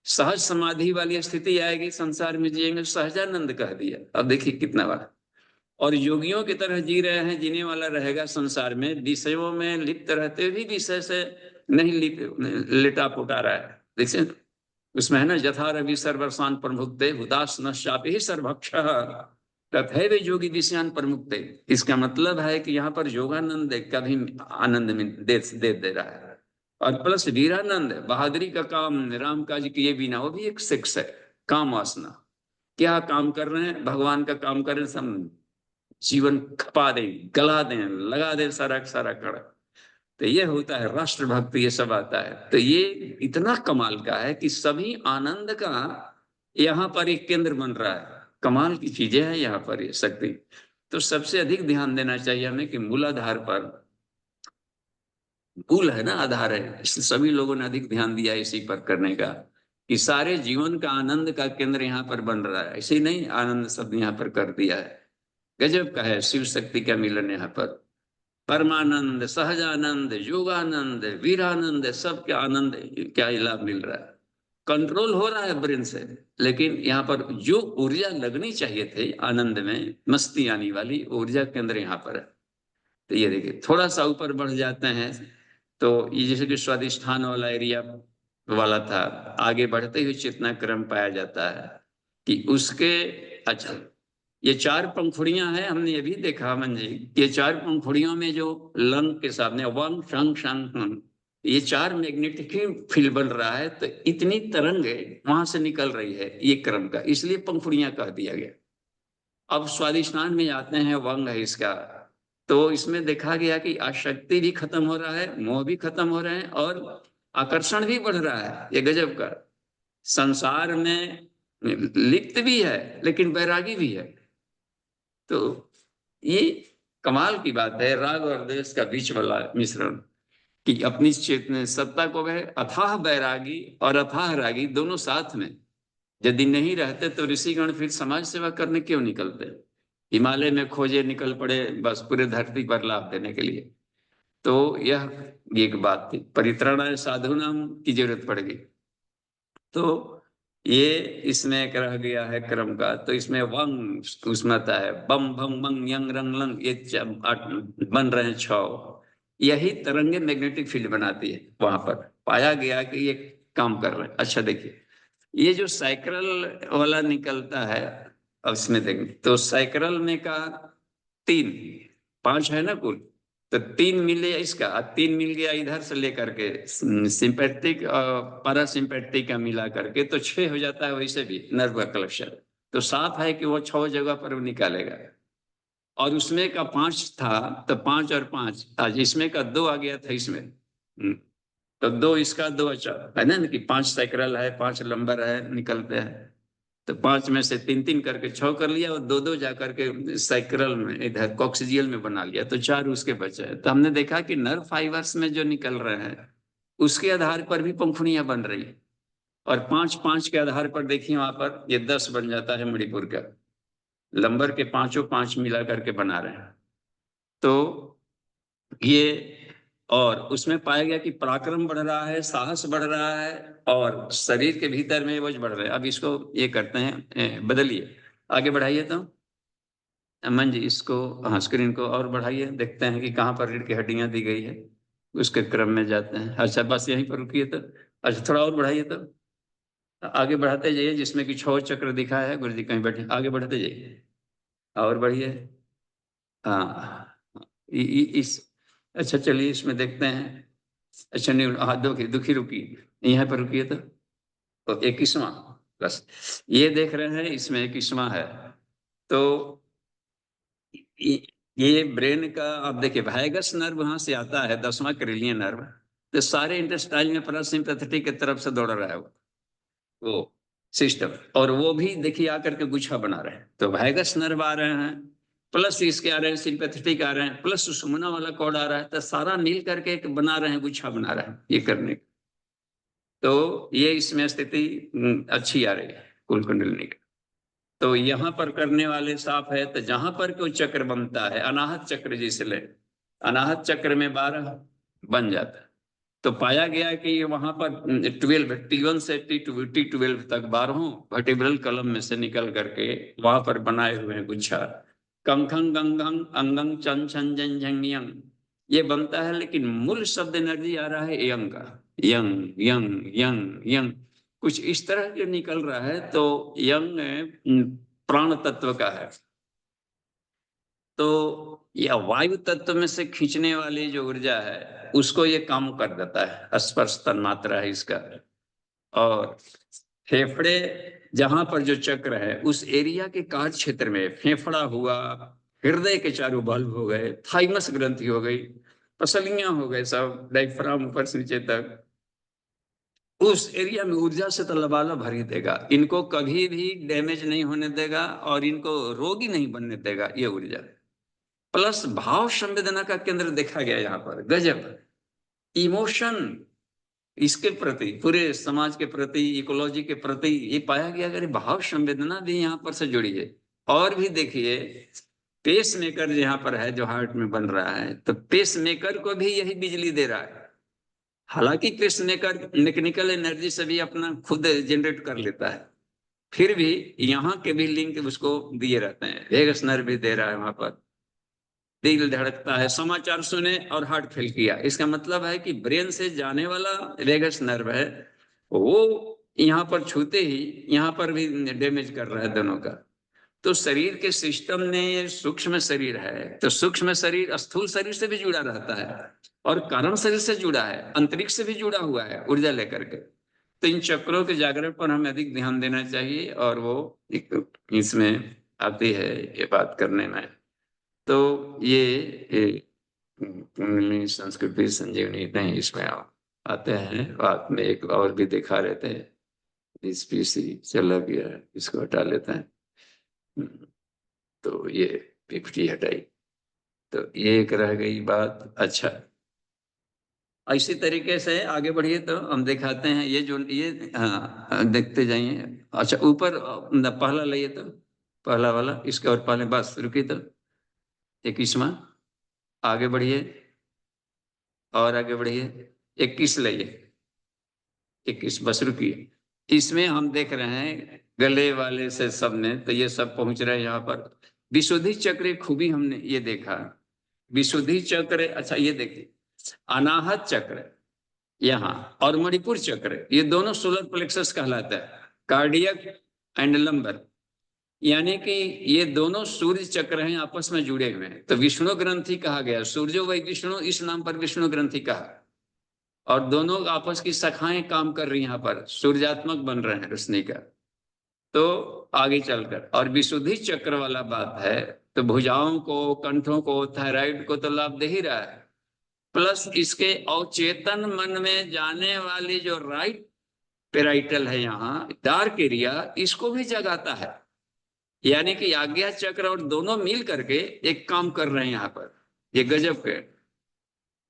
सहज समाधि वाली स्थिति आएगी, संसार में जिएंगे, सहजानंद कह दिया। अब देखिए कितना बड़ा, और योगियों की तरह जी रहे हैं, जीने वाला रहेगा संसार में, विषयों में लिप्त रहते हुए भी विषय से नहीं लिटा पुटा रहा है। देखिए उसमें है ना, यथा रवि सर्वसान प्रमुक्ते हुदास नश्चापि ही सर्वभक्ष तथैव योगी विषयान प्रमुक्ते। इसका मतलब है कि यहाँ पर योगानंद का भी आनंद में दे रहा है, और प्लस वीरानंद, बहादुरी का काम, राम काज किए बिना, वो भी एक सेक्स है। काम वासना, क्या काम कर रहे हैं, भगवान का काम कर रहे हैं, सब जीवन खपा दें, गला दें, लगा दें सारा सारा कड़ा। तो ये होता है राष्ट्र भक्ति, ये सब आता है। तो ये इतना कमाल का है कि सभी आनंद का यहाँ पर एक केंद्र बन रहा है। कमाल की चीजें हैं यहाँ पर ये शक्ति। तो सबसे अधिक ध्यान देना चाहिए हमें कि मूलाधार पर, मूल है ना, आधार है, इसलिए सभी लोगों ने अधिक ध्यान दिया इसी पर करने का, कि सारे जीवन का आनंद का केंद्र यहाँ पर बन रहा है। ऐसे ही नहीं, आनंद सब यहाँ पर कर दिया है। गजब का है शिव शक्ति का मिलन यहाँ पर। परमानंद, सहजानंद, योगानंद, वीरानंद, सब क्या आनंद, क्या लाभ मिल रहा है। कंट्रोल हो रहा है ब्रेन से, लेकिन यहाँ पर जो ऊर्जा लगनी चाहिए थी आनंद में, मस्ती आने वाली ऊर्जा केंद्र यहाँ पर है। तो ये देखिए थोड़ा सा ऊपर बढ़ जाते हैं तो ये जैसे कि स्वादिष्ठान वाला एरिया वाला था, आगे बढ़ते हुए चेतना क्रम पाया जाता है कि उसके, अच्छा ये चार पंखुड़ियां हैं, हमने ये भी देखा मंजी, ये चार पंखुड़ियों में जो लंग के सामने वंग शंग शंग हंग, ये चार मैग्नेटिक फील्ड बन रहा है, तो इतनी तरंगे वहां से निकल रही है ये क्रम का, इसलिए पंखुड़ियां कह दिया गया। अब स्वादिष्ठान में आते हैं, वंग है इसका, तो इसमें देखा गया कि आसक्ति भी खत्म हो रहा है, मोह भी खत्म हो रहे हैं, और आकर्षण भी बढ़ रहा है। ये गजब का, संसार में लिप्त भी है लेकिन वैरागी भी है। तो ये कमाल की बात है, राग और देश का बीच वाला मिश्रण, कि अपनी चेतन सत्ता को वह अथाह बैरागी और अथाह रागी दोनों साथ में यदि नहीं रहते तो ऋषिगण फिर समाज सेवा करने क्यों निकलते? हिमालय में खोजे निकल पड़े बस पूरे धरती पर लाभ देने के लिए। तो यह एक बात थी, परित्राणाय साधूनाम की जरूरत पड़ गई। तो ये इसमें रह गया है क्रम का, तो इसमें वंग उसमें आता है बम भम मंग यंग रंग लंग, ये बन रहे हैं छह, यही तरंगे मैग्नेटिक फील्ड बनाती है। वहां पर पाया गया कि ये काम कर रहे हैं। अच्छा देखिए, ये जो साइकिल वाला निकलता है, अब इसमें देखेंगे तो साइकिल में का तीन, पांच है ना कुल, तो तीन मिले इसका, तीन मिल गया इधर से लेकर के सिंपैथिक और पैरासिम्पैथिक का मिला करके, तो छह हो जाता है। वैसे भी नर्व का कलेक्शन तो साफ है कि वो छह जगह पर वो निकालेगा। और उसमें का पांच था, तो पांच और पांच आज इसमें का दो आ गया था इसमें। तो दो इसका दो, अच्छा है ना कि पांच साइकिल है, पांच लंबर है निकलते हैं, तो पांच में से तीन तीन करके छह कर लिया, और दो दो जा करके साइकिल में इधर कॉक्सिजियल में बना लिया, तो चार उसके बचे। तो हमने देखा कि नर्व फाइबर्स में जो निकल रहे हैं उसके आधार पर भी पंखुड़ियां बन रही है, और पांच पांच के आधार पर देखिए वहां पर ये 10 बन जाता है मणिपुर का, लंबर के पांचों पांच मिला करके बना रहे हैं। तो ये, और उसमें पाया गया कि पराक्रम बढ़ रहा है, साहस बढ़ रहा है, और शरीर के भीतर में वज बढ़ रहे हैं। अब इसको ये करते हैं, बदलिए, आगे बढ़ाइए तो अमन जी इसको, हाँ स्क्रीन को और बढ़ाइए, देखते हैं कि कहाँ पर रीढ़ की हड्डियां दी गई है, उसके क्रम में जाते हैं। अच्छा बस यहीं पर रुकिए तो, अच्छा थोड़ा और बढ़ाइए तो, आगे बढ़ाते जाइए, जिसमें कि छह चक्र दिखा है, गुरु जी कहीं बैठे, आगे बढ़ते जाइए और बढ़िए। हाँ इस, अच्छा चलिए इसमें देखते हैं। अच्छा नहीं, हाँ दुखी दुखी रुकी, यहाँ पर रुकिए तो 21वां, बस ये देख रहे हैं, इसमें 21वां है। तो ये ये ब्रेन का, आप देखिए वायगस नर्व वहां से आता है, 10वां करेलियन नर्व, तो सारे इंटेस्टाइल में पैरासिम्पैथेटिक की तरफ से दौड़ रहा है वो सिस्टम, और वो भी देखिए आकर के गुच्छा बना रहे हैं। तो वायगस नर्व आ रहे हैं, प्लस इसके आ रहे हैं सिंपैथेटिक आ रहे हैं, प्लस सुषुम्ना वाला कॉर्ड आ रहा है, तो सारा मिल करके एक बना रहे हैं, गुच्छा बना रहे हैं ये करने। तो ये इसमें स्थिति अच्छी आ रही है कुल कुंडलिनी की। तो यहाँ पर करने वाले साफ है, तो जहां पर कोई चक्र बनता है, अनाहत चक्र जिसे ले, अनाहत चक्र में 12 बन जाता है। तो पाया गया कि वहां पर 12 T1 से T12 तक 12 वर्टिब्रल कलम में से निकल करके वहां पर बनाए हुए हैं गुच्छा, कंखंग गंगंग अंगंग चं छं जं झंग यंग, ये बनता है। लेकिन मूल शब्द एनर्जी आ रहा है यंग का, यंग यंग यंग यंग, कुछ इस तरह जो निकल रहा है। तो यंग प्राण तत्व का है, तो यह वायु तत्व में से खींचने वाली जो ऊर्जा है उसको ये काम कर देता है, स्पर्श तन्मात्रा है इसका। और फेफड़े जहां पर जो चक्र है उस एरिया के कार्य क्षेत्र में, फेफड़ा हुआ, हृदय के चारों बल्ब हो गए, थाइमस ग्रंथि हो गई, पसलियां हो गए, सब डायफ्राम ऊपर से नीचे तक, उस एरिया में ऊर्जा से तो लबालब भर ही देगा, इनको कभी भी डैमेज नहीं होने देगा और इनको रोगी नहीं बनने देगा ये ऊर्जा। प्लस भाव संवेदना का केंद्र देखा गया यहाँ पर, गजब इमोशन, इसके प्रति, पूरे समाज के प्रति, इकोलॉजी के प्रति, ये पाया गया अगर भाव संवेदना भी यहाँ पर से जुड़ी है। और भी देखिए, पेस मेकर यहाँ पर है जो हार्ट में बन रहा है, तो पेस मेकर को भी यही बिजली दे रहा है। हालांकि पेस मेकर मैकेनिकल एनर्जी से भी अपना खुद जनरेट कर लेता है, फिर भी यहाँ के भी लिंक उसको दिए रहते हैं, वेगस नर्व भी दे रहा है वहां पर। दिल धड़कता है, समाचार सुने और हार्ट फेल किया। इसका मतलब है कि ब्रेन से जाने वाला वेगस नर्व है, वो यहाँ पर छूते ही यहाँ पर भी डैमेज कर रहा है दोनों का। तो शरीर के सिस्टम ने, सूक्ष्म शरीर है तो सूक्ष्म शरीर स्थूल शरीर से भी जुड़ा रहता है और कारण शरीर से जुड़ा है, अंतरिक्ष से भी जुड़ा हुआ है ऊर्जा लेकर के। तो इन चक्रों के जागरण पर हमें अधिक ध्यान देना चाहिए और वो एक इसमें आती है ये बात करने में। तो ये कुंडलिनी संस्कृति संजीवनी नहीं, इसमें आते हैं बात में। एक और भी दिखा रहे थे, इस पीसी चला गया है, इसको हटा लेते हैं। तो ये 50 हटाई, तो ये एक रह गई बात। अच्छा, इसी तरीके से आगे बढ़िए तो हम दिखाते हैं ये जो ये, हाँ देखते जाइए। अच्छा, ऊपर पहला लाइए तो, पहला वाला इसके और पहले, बस रुकिए तो 21वां, आगे बढ़िए और आगे बढ़िए 21 लाइए, 21 बस रुकिए। इसमें हम देख रहे हैं गले वाले से सब में, तो ये सब पहुंच रहे हैं यहाँ पर। विशुद्धि चक्र खूबी हमने ये देखा, विशुद्धि चक्र। अच्छा ये देखिए, अनाहत चक्र यहाँ और मणिपुर चक्र, ये दोनों सोलर प्लेक्सस कहलाता है, कार्डियक एंड लंबर, यानी कि ये दोनों सूर्य चक्र हैं, आपस में जुड़े हुए हैं। तो विष्णु ग्रंथि कहा गया, सूर्यो वै विष्णु, इस नाम पर विष्णु ग्रंथि कहा। और दोनों आपस की शाखाएं काम कर रही हैं, यहाँ पर सूर्यात्मक बन रहे हैं रोशनी का। तो आगे चलकर और विशुद्धि चक्र वाला बात है, तो भुजाओं को, कंठों को, थायराइड को तो लाभ दे ही रहा है, प्लस इसके अवचेतन मन में जाने वाली जो राइट पेराइटल है यहाँ, डार्क एरिया, इसको भी जगाता है। यानी कि आज्ञा चक्र और दोनों मिल करके एक काम कर रहे हैं यहाँ पर, ये गजब के।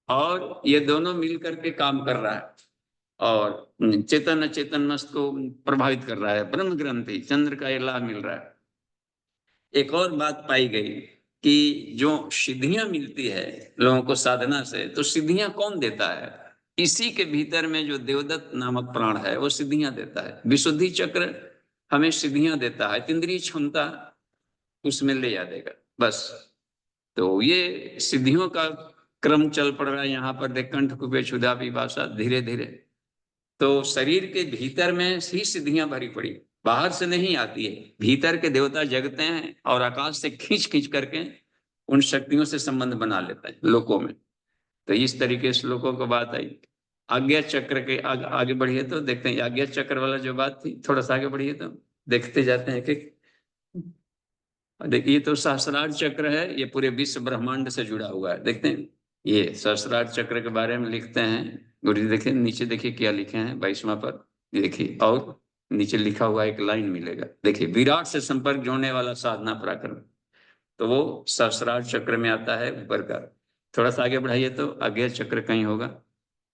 और ये दोनों मिल करके काम कर रहा है और चेतन अचेतन मस्त को प्रभावित कर रहा है। ब्रह्म ग्रंथि चंद्र का ये लाभ मिल रहा है। एक और बात पाई गई कि जो सिद्धियां मिलती है लोगों को साधना से, तो सिद्धियां कौन देता है? इसी के भीतर में जो देवदत्त नामक प्राण है वो सिद्धियां देता है। विशुद्धि चक्र हमें सिद्धियां देता है, इंद्रिय क्षमता उसमें ले आ देगा बस। तो ये सिद्धियों का क्रम चल पड़ रहा है यहाँ पर। देख, कंठ कुबे क्षुधा पिपासा, धीरे धीरे तो शरीर के भीतर में ही सिद्धियां भरी पड़ी, बाहर से नहीं आती है। भीतर के देवता जगते हैं और आकाश से खींच खींच करके उन शक्तियों से संबंध बना लेता है लोकों में। तो इस तरीके से लोगों को बात आई। आज्ञा चक्र के आगे बढ़िए तो देखते हैं, आज्ञा चक्र वाला जो बात थी, थोड़ा सा आगे बढ़िए तो देखते जाते हैं कि देखिए, तो सहस्रार चक्र है, ये पूरे विश्व ब्रह्मांड से जुड़ा हुआ है। देखते हैं ये सहस्रार चक्र के बारे में लिखते हैं गुरु जी। देखिए नीचे, देखिए क्या लिखे हैं 22वां पर, ये देखिए, और नीचे लिखा हुआ एक लाइन मिलेगा, देखिए, विराट से संपर्क जोड़ने वाला साधना पराक्रम, तो वो सहस्रार चक्र में आता है ऊपर का। थोड़ा सा आगे बढ़ाइए तो आगे चक्र कहीं होगा।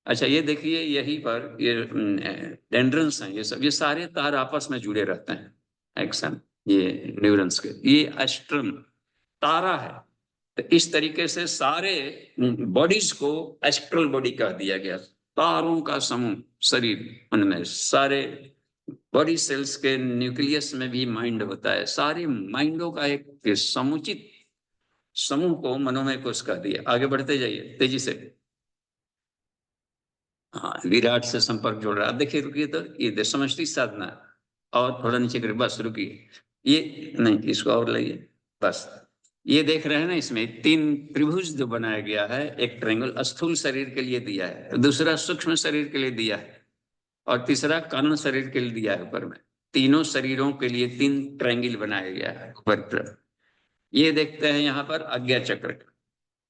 अच्छा ये देखिए, यहीं पर ये डेंड्रन्स हैं, ये सब, ये सारे तार आपस में जुड़े रहते हैं, एक्शन, ये न्यूरॉन्स के, ये एस्ट्रम तारा है। तो इस तरीके से सारे बॉडीज को एस्ट्रल बॉडी कह दिया गया, तारों का समूह शरीर, उनमें सारे बॉडी सेल्स के न्यूक्लियस में भी माइंड होता है, सारे माइंडों का एक समुचित समूह को मनोमय कोश कह दिया। आगे बढ़ते जाइए तेजी से। हाँ, विराट से संपर्क जोड़ रहा है। देखिए रुकिए तो, ये समष्टि साधना, और थोड़ा नीचे करिए, बस रुकिए, ये नहीं, इसको और लाइए, बस। ये देख रहे हैं ना, इसमें 3 त्रिभुज जो बनाया गया है, एक ट्रायंगल स्थूल शरीर के लिए दिया है, दूसरा सूक्ष्म शरीर के लिए दिया है, और तीसरा कारण शरीर के लिए दिया है ऊपर में। तीनों शरीरों के लिए 3 ट्रायंगल बनाया गया है ऊपर तरफ। ये देखते हैं यहाँ पर आज्ञा चक्र का।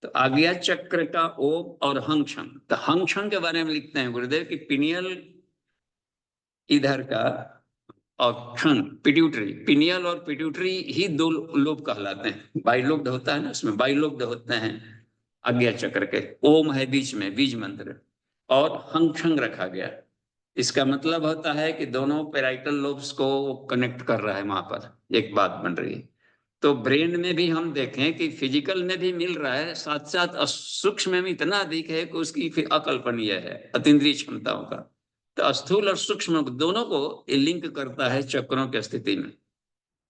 तो आज्ञा चक्र का ओम और हंक्षण, तो हंक्षण के बारे में लिखते हैं गुरुदेव की पिनियल इधर का, और क्षण पिट्यूटरी, पिनियल और पिट्यूटरी ही 2 लोब कहलाते हैं। बाइलोब्ड होता है ना, उसमें बाइलोब्ड होते हैं आज्ञा चक्र के। ओम है बीच में, बीज मंत्र, और हंक्षण रखा गया। इसका मतलब होता है कि दोनों पेराइटल लोब्स को कनेक्ट कर रहा है, वहां पर एक बात बन रही है। तो ब्रेन में भी हम देखें कि फिजिकल में भी मिल रहा है, साथ साथ सूक्ष्म में इतना अधिक है कि उसकी फिर अकल्पनीय है अतीन्द्रिय क्षमताओं का। तो स्थूल और सूक्ष्म दोनों को ये लिंक करता है चक्रों की स्थिति में।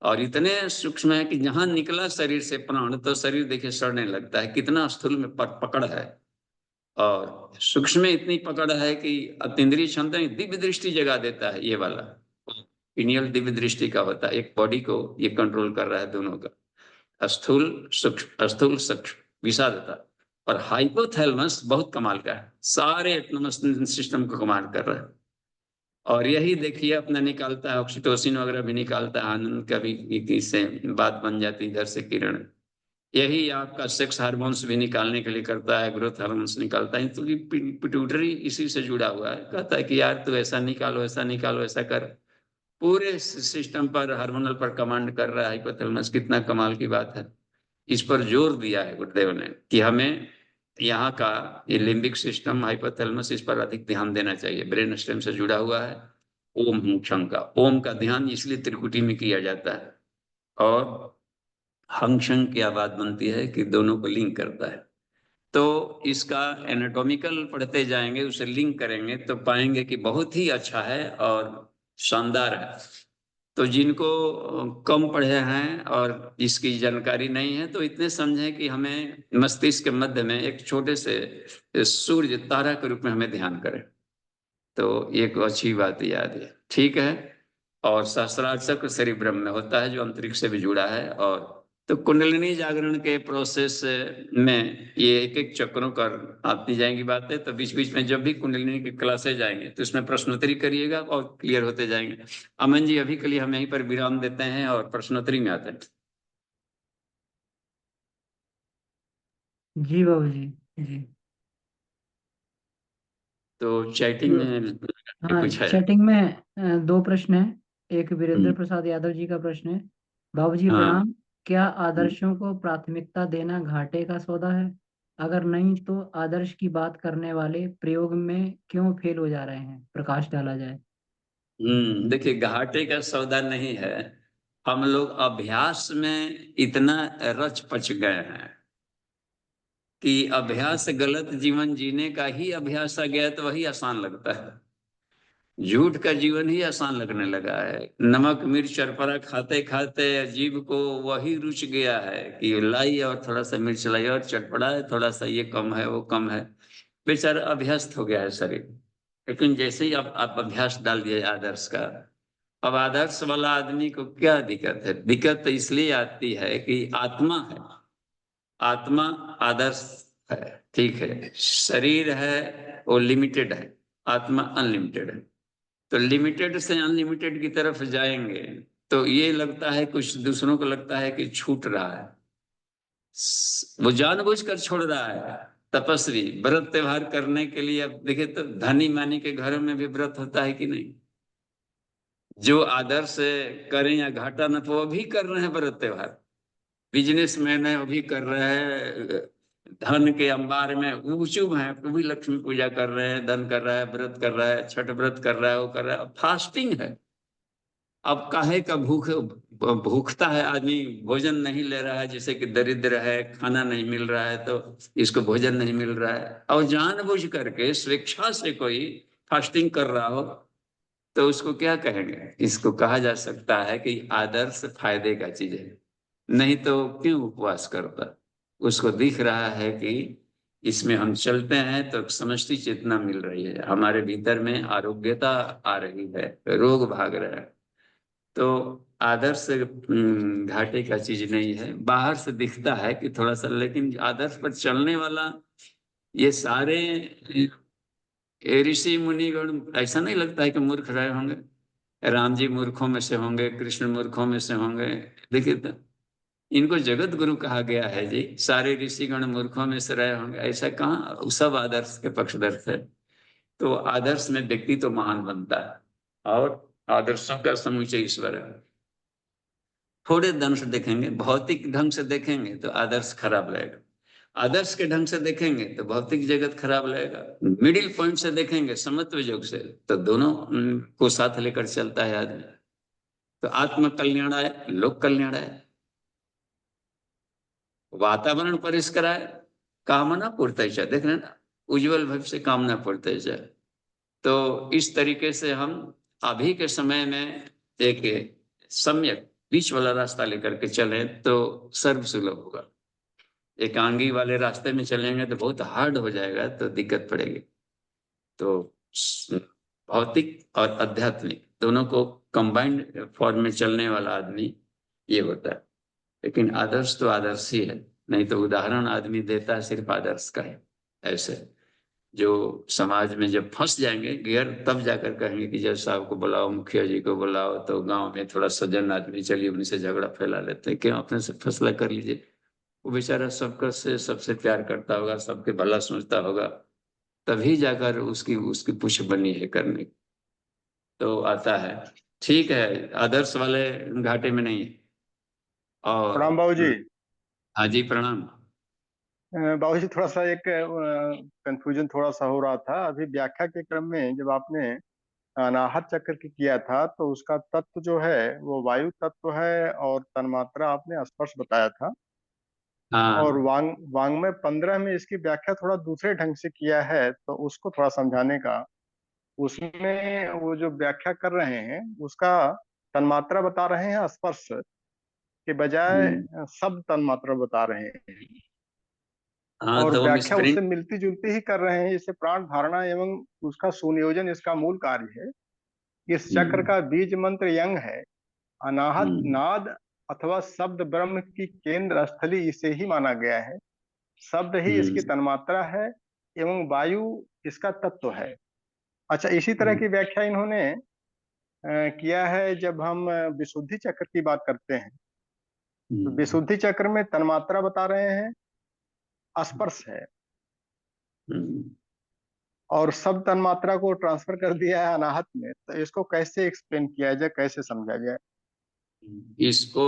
और इतने सूक्ष्म है कि जहां निकला शरीर से प्राण तो शरीर देखिए सड़ने लगता है। कितना स्थूल में पकड़ है, और सूक्ष्म में इतनी पकड़ है कि अतीन्द्रिय क्षमता दिव्य दृष्टि जगा देता है। ये वाला पिनियल दिव्य दृष्टि का होता है, एक बॉडी को ये कंट्रोल कर रहा है दोनों का, स्थूल सूक्ष्म, स्थूल सूक्ष्म विषादता। और हाइपोथैलेमस बहुत कमाल का है, सारे एटोनमस सिस्टम को कमांड कर रहा है। और यही देखिए अपना निकालता है, ऑक्सीटोसिन वगैरह भी निकालता है, आनंद का भी इससे बात बन जाती है इधर से किरण। यही आपका सेक्स हार्मोन्स भी निकालने के लिए करता है, ग्रोथ हार्मोन्स निकालता है। तो ये पिट्यूटरी इसी से जुड़ा हुआ है, कहता है कि यार तू ऐसा निकालो, ऐसा निकालो, ऐसा कर। पूरे सिस्टम पर, हार्मोनल पर कमांड कर रहा है हाइपोथैलेमस। कितना कमाल की बात है। इस पर जोर दिया है गुरुदेव ने कि हमें यहाँ का ये लिम्बिक सिस्टम, हाइपोथैलेमस, इस पर अधिक ध्यान देना चाहिए। ब्रेन स्टेम से जुड़ा हुआ है। ओम हंग का, ओम का ध्यान इसलिए त्रिकुटी में किया जाता है। और हंग शंग क्या बात बनती है कि दोनों को लिंक करता है। तो इसका एनाटॉमिकल पढ़ते जाएंगे, उसे लिंक करेंगे तो पाएंगे कि बहुत ही अच्छा है और शानदार है। तो जिनको कम पढ़े हैं और इसकी जानकारी नहीं है, तो इतने समझें कि हमें मस्तिष्क के मध्य में एक छोटे से सूर्य तारा के रूप में हमें ध्यान करें। तो एक अच्छी बात याद है, ठीक है। और सहस्रार चक्र शरीर ब्रह्म में होता है, जो अंतरिक्ष से भी जुड़ा है। और तो कुंडलिनी जागरण के प्रोसेस में ये एक एक चक्रों कर आती जाएंगी बातें। तो बीच बीच में जब भी कुंडलिनी की क्लासेज जाएंगे तो इसमें प्रश्नोत्तरी करिएगा और क्लियर होते जाएंगे। अमन जी, अभी के लिए हम यहीं पर विराम देते हैं और प्रश्नोत्तरी में आते हैं। जी बाबू जी। जी। तो चैटिंग तो में हाँ, कुछ है? चैटिंग में दो प्रश्न है। एक वीरेंद्र हम्म, प्रसाद यादव जी का प्रश्न है। बाबू जी हाँ। प्रणाम। क्या हम्म, आदर्शों को प्राथमिकता देना घाटे का सौदा है? अगर नहीं तो आदर्श की बात करने वाले प्रयोग में क्यों फेल हो जा रहे हैं? प्रकाश डाला जाए। देखिए, घाटे का सौदा नहीं है। हम लोग अभ्यास में इतना रच पच गए हैं कि अभ्यास गलत जीवन जीने का ही अभ्यास आ गया, तो वही आसान लगता है। झूठ का जीवन ही आसान लगने लगा है। नमक मिर्च चरपरा खाते खाते जीव को वही रुच गया है कि लाई और थोड़ा सा मिर्च लाई और चटपटा है, थोड़ा सा ये कम है, वो कम है। बेचारा अभ्यस्त हो गया है शरीर। लेकिन जैसे ही आप अभ्यास डाल दिए आदर्श का, अब आदर्श वाला आदमी को क्या दिक्कत है? दिक्कत तो इसलिए आती है कि आत्मा है, आत्मा आदर्श है, ठीक है। शरीर है वो लिमिटेड है, आत्मा अनलिमिटेड है। तो लिमिटेड से अनलिमिटेड की तरफ जाएंगे तो ये लगता है, कुछ दूसरों को लगता है कि छूट रहा है। वो जानबूझकर छोड़ रहा है। तपस्वी व्रत त्योहार करने के लिए, अब देखे तो धनी मानी के घरों में भी व्रत होता है कि नहीं? जो आदर्श करें या घाटा न, तो वो भी कर रहे हैं व्रत त्योहार। बिजनेसमैन है वो भी कर रहे हैं, धन के अंबार में ऊंचू है वो भी लक्ष्मी पूजा कर रहे हैं, धन कर रहा है, व्रत कर रहा है, छठ व्रत कर रहा है, वो कर रहा है, फास्टिंग है। अब काहे का भूखता है आदमी, भोजन नहीं ले रहा है, जैसे कि दरिद्र है, खाना नहीं मिल रहा है तो इसको भोजन नहीं मिल रहा है, और जानबूझ करके स्वेच्छा से कोई फास्टिंग कर रहा हो, तो उसको क्या कहेंगे? इसको कहा जा सकता है कि आदर्श फायदे का चीज है। नहीं तो क्यों उपवास करता? उसको दिख रहा है कि इसमें हम चलते हैं तो समष्टि चेतना मिल रही है, हमारे भीतर में आरोग्यता आ रही है, रोग भाग रहा है। तो आदर्श घाटे का चीज नहीं है। बाहर से दिखता है कि थोड़ा सा, लेकिन आदर्श पर चलने वाला ये सारे ऋषि मुनिगण, ऐसा नहीं लगता है कि मूर्ख रहे होंगे। राम जी मूर्खों में से होंगे, कृष्ण मूर्खों में से होंगे। देखिए तो इनको जगत गुरु कहा गया है जी। सारे ऋषिगण मूर्खों में से रहे होंगे, ऐसा कहाँ? सब आदर्श के पक्षधर थे। तो आदर्श में व्यक्ति तो महान बनता है, और आदर्शों का समुच्चय ईश्वर है। थोड़े ढंग से देखेंगे, भौतिक ढंग से देखेंगे तो आदर्श खराब लगेगा। आदर्श के ढंग से देखेंगे तो भौतिक जगत खराब लगेगा। मिडिल पॉइंट से देखेंगे, समत्व योग से, तो दोनों को साथ लेकर चलता है आदमी। तो आत्म कल्याण है, लोक कल्याण है, वातावरण परिष्कार है, कामना पूर्ति है। देख रहे हैं ना, उज्जवल भविष्य कामना पूर्ति है। तो इस तरीके से हम अभी के समय में एक सम्यक बीच वाला रास्ता लेकर के चले तो सर्व सुलभ होगा। एकांगी वाले रास्ते में चलेंगे तो बहुत हार्ड हो जाएगा, तो दिक्कत पड़ेगी। तो भौतिक और आध्यात्मिक दोनों को कंबाइंड फॉर्म में चलने वाला आदमी ये होता है। लेकिन आदर्श तो आदर्श ही है, नहीं तो उदाहरण आदमी देता है सिर्फ आदर्श का है। ऐसे जो समाज में जब फंस जाएंगे गियर, तब जाकर कहेंगे कि जज साहब को बुलाओ, मुखिया जी को बुलाओ, तो गांव में थोड़ा सज्जन आदमी चलिए उनसे झगड़ा फैला लेते हैं, क्यों अपने से फैसला कर लीजिए। वो बेचारा सबका से सबसे प्यार करता होगा, सबके भला सोचता होगा, तभी जाकर उसकी उसकी पुष्प बनी है करने की। तो आता है, ठीक है, आदर्श वाले घाटे में नहीं है। प्रणाम और बाबू जी। हाँ जी, प्रणाम। बाबू जी, थोड़ा सा एक कंफ्यूजन थोड़ा सा हो रहा था अभी व्याख्या के क्रम में। जब आपने अनाहत चक्र की किया था तो उसका तत्व जो है वो वायु तत्व है, और तन्मात्रा आपने स्पर्श बताया था। और हाँ। वांग्मय 15 में इसकी व्याख्या थोड़ा दूसरे ढंग से किया है, तो उसको थोड़ा समझाने का। उसमें वो जो व्याख्या कर रहे हैं उसका तन्मात्रा बता रहे हैं स्पर्श के बजाय हम्म, शब्द तन्मात्रा बता रहे हैं। हाँ, और तो हम व्याख्या उससे स्प्रिंट। मिलती जुलती ही कर रहे हैं। इसे प्राण धारणा एवं उसका सुनियोजन इसका मूल कार्य है। इस चक्र हम्म, का बीज मंत्र यंग है। अनाहत हम्म, नाद अथवा शब्द ब्रह्म की केंद्र स्थली इसे ही माना गया है। शब्द ही हम्म, इसकी तन्मात्रा है एवं वायु इसका तत्व है। अच्छा, इसी तरह हम्म, की व्याख्या इन्होंने किया है जब हम विशुद्धि चक्र की बात करते हैं। तो हम्म, विशुद्धि चक्र में तन्मात्रा बता रहे हैं स्पर्श है, हम्म। और सब तन्मात्रा को ट्रांसफर कर दिया है अनाहत में। तो इसको कैसे एक्सप्लेन किया जाए, कैसे समझा जाए? इसको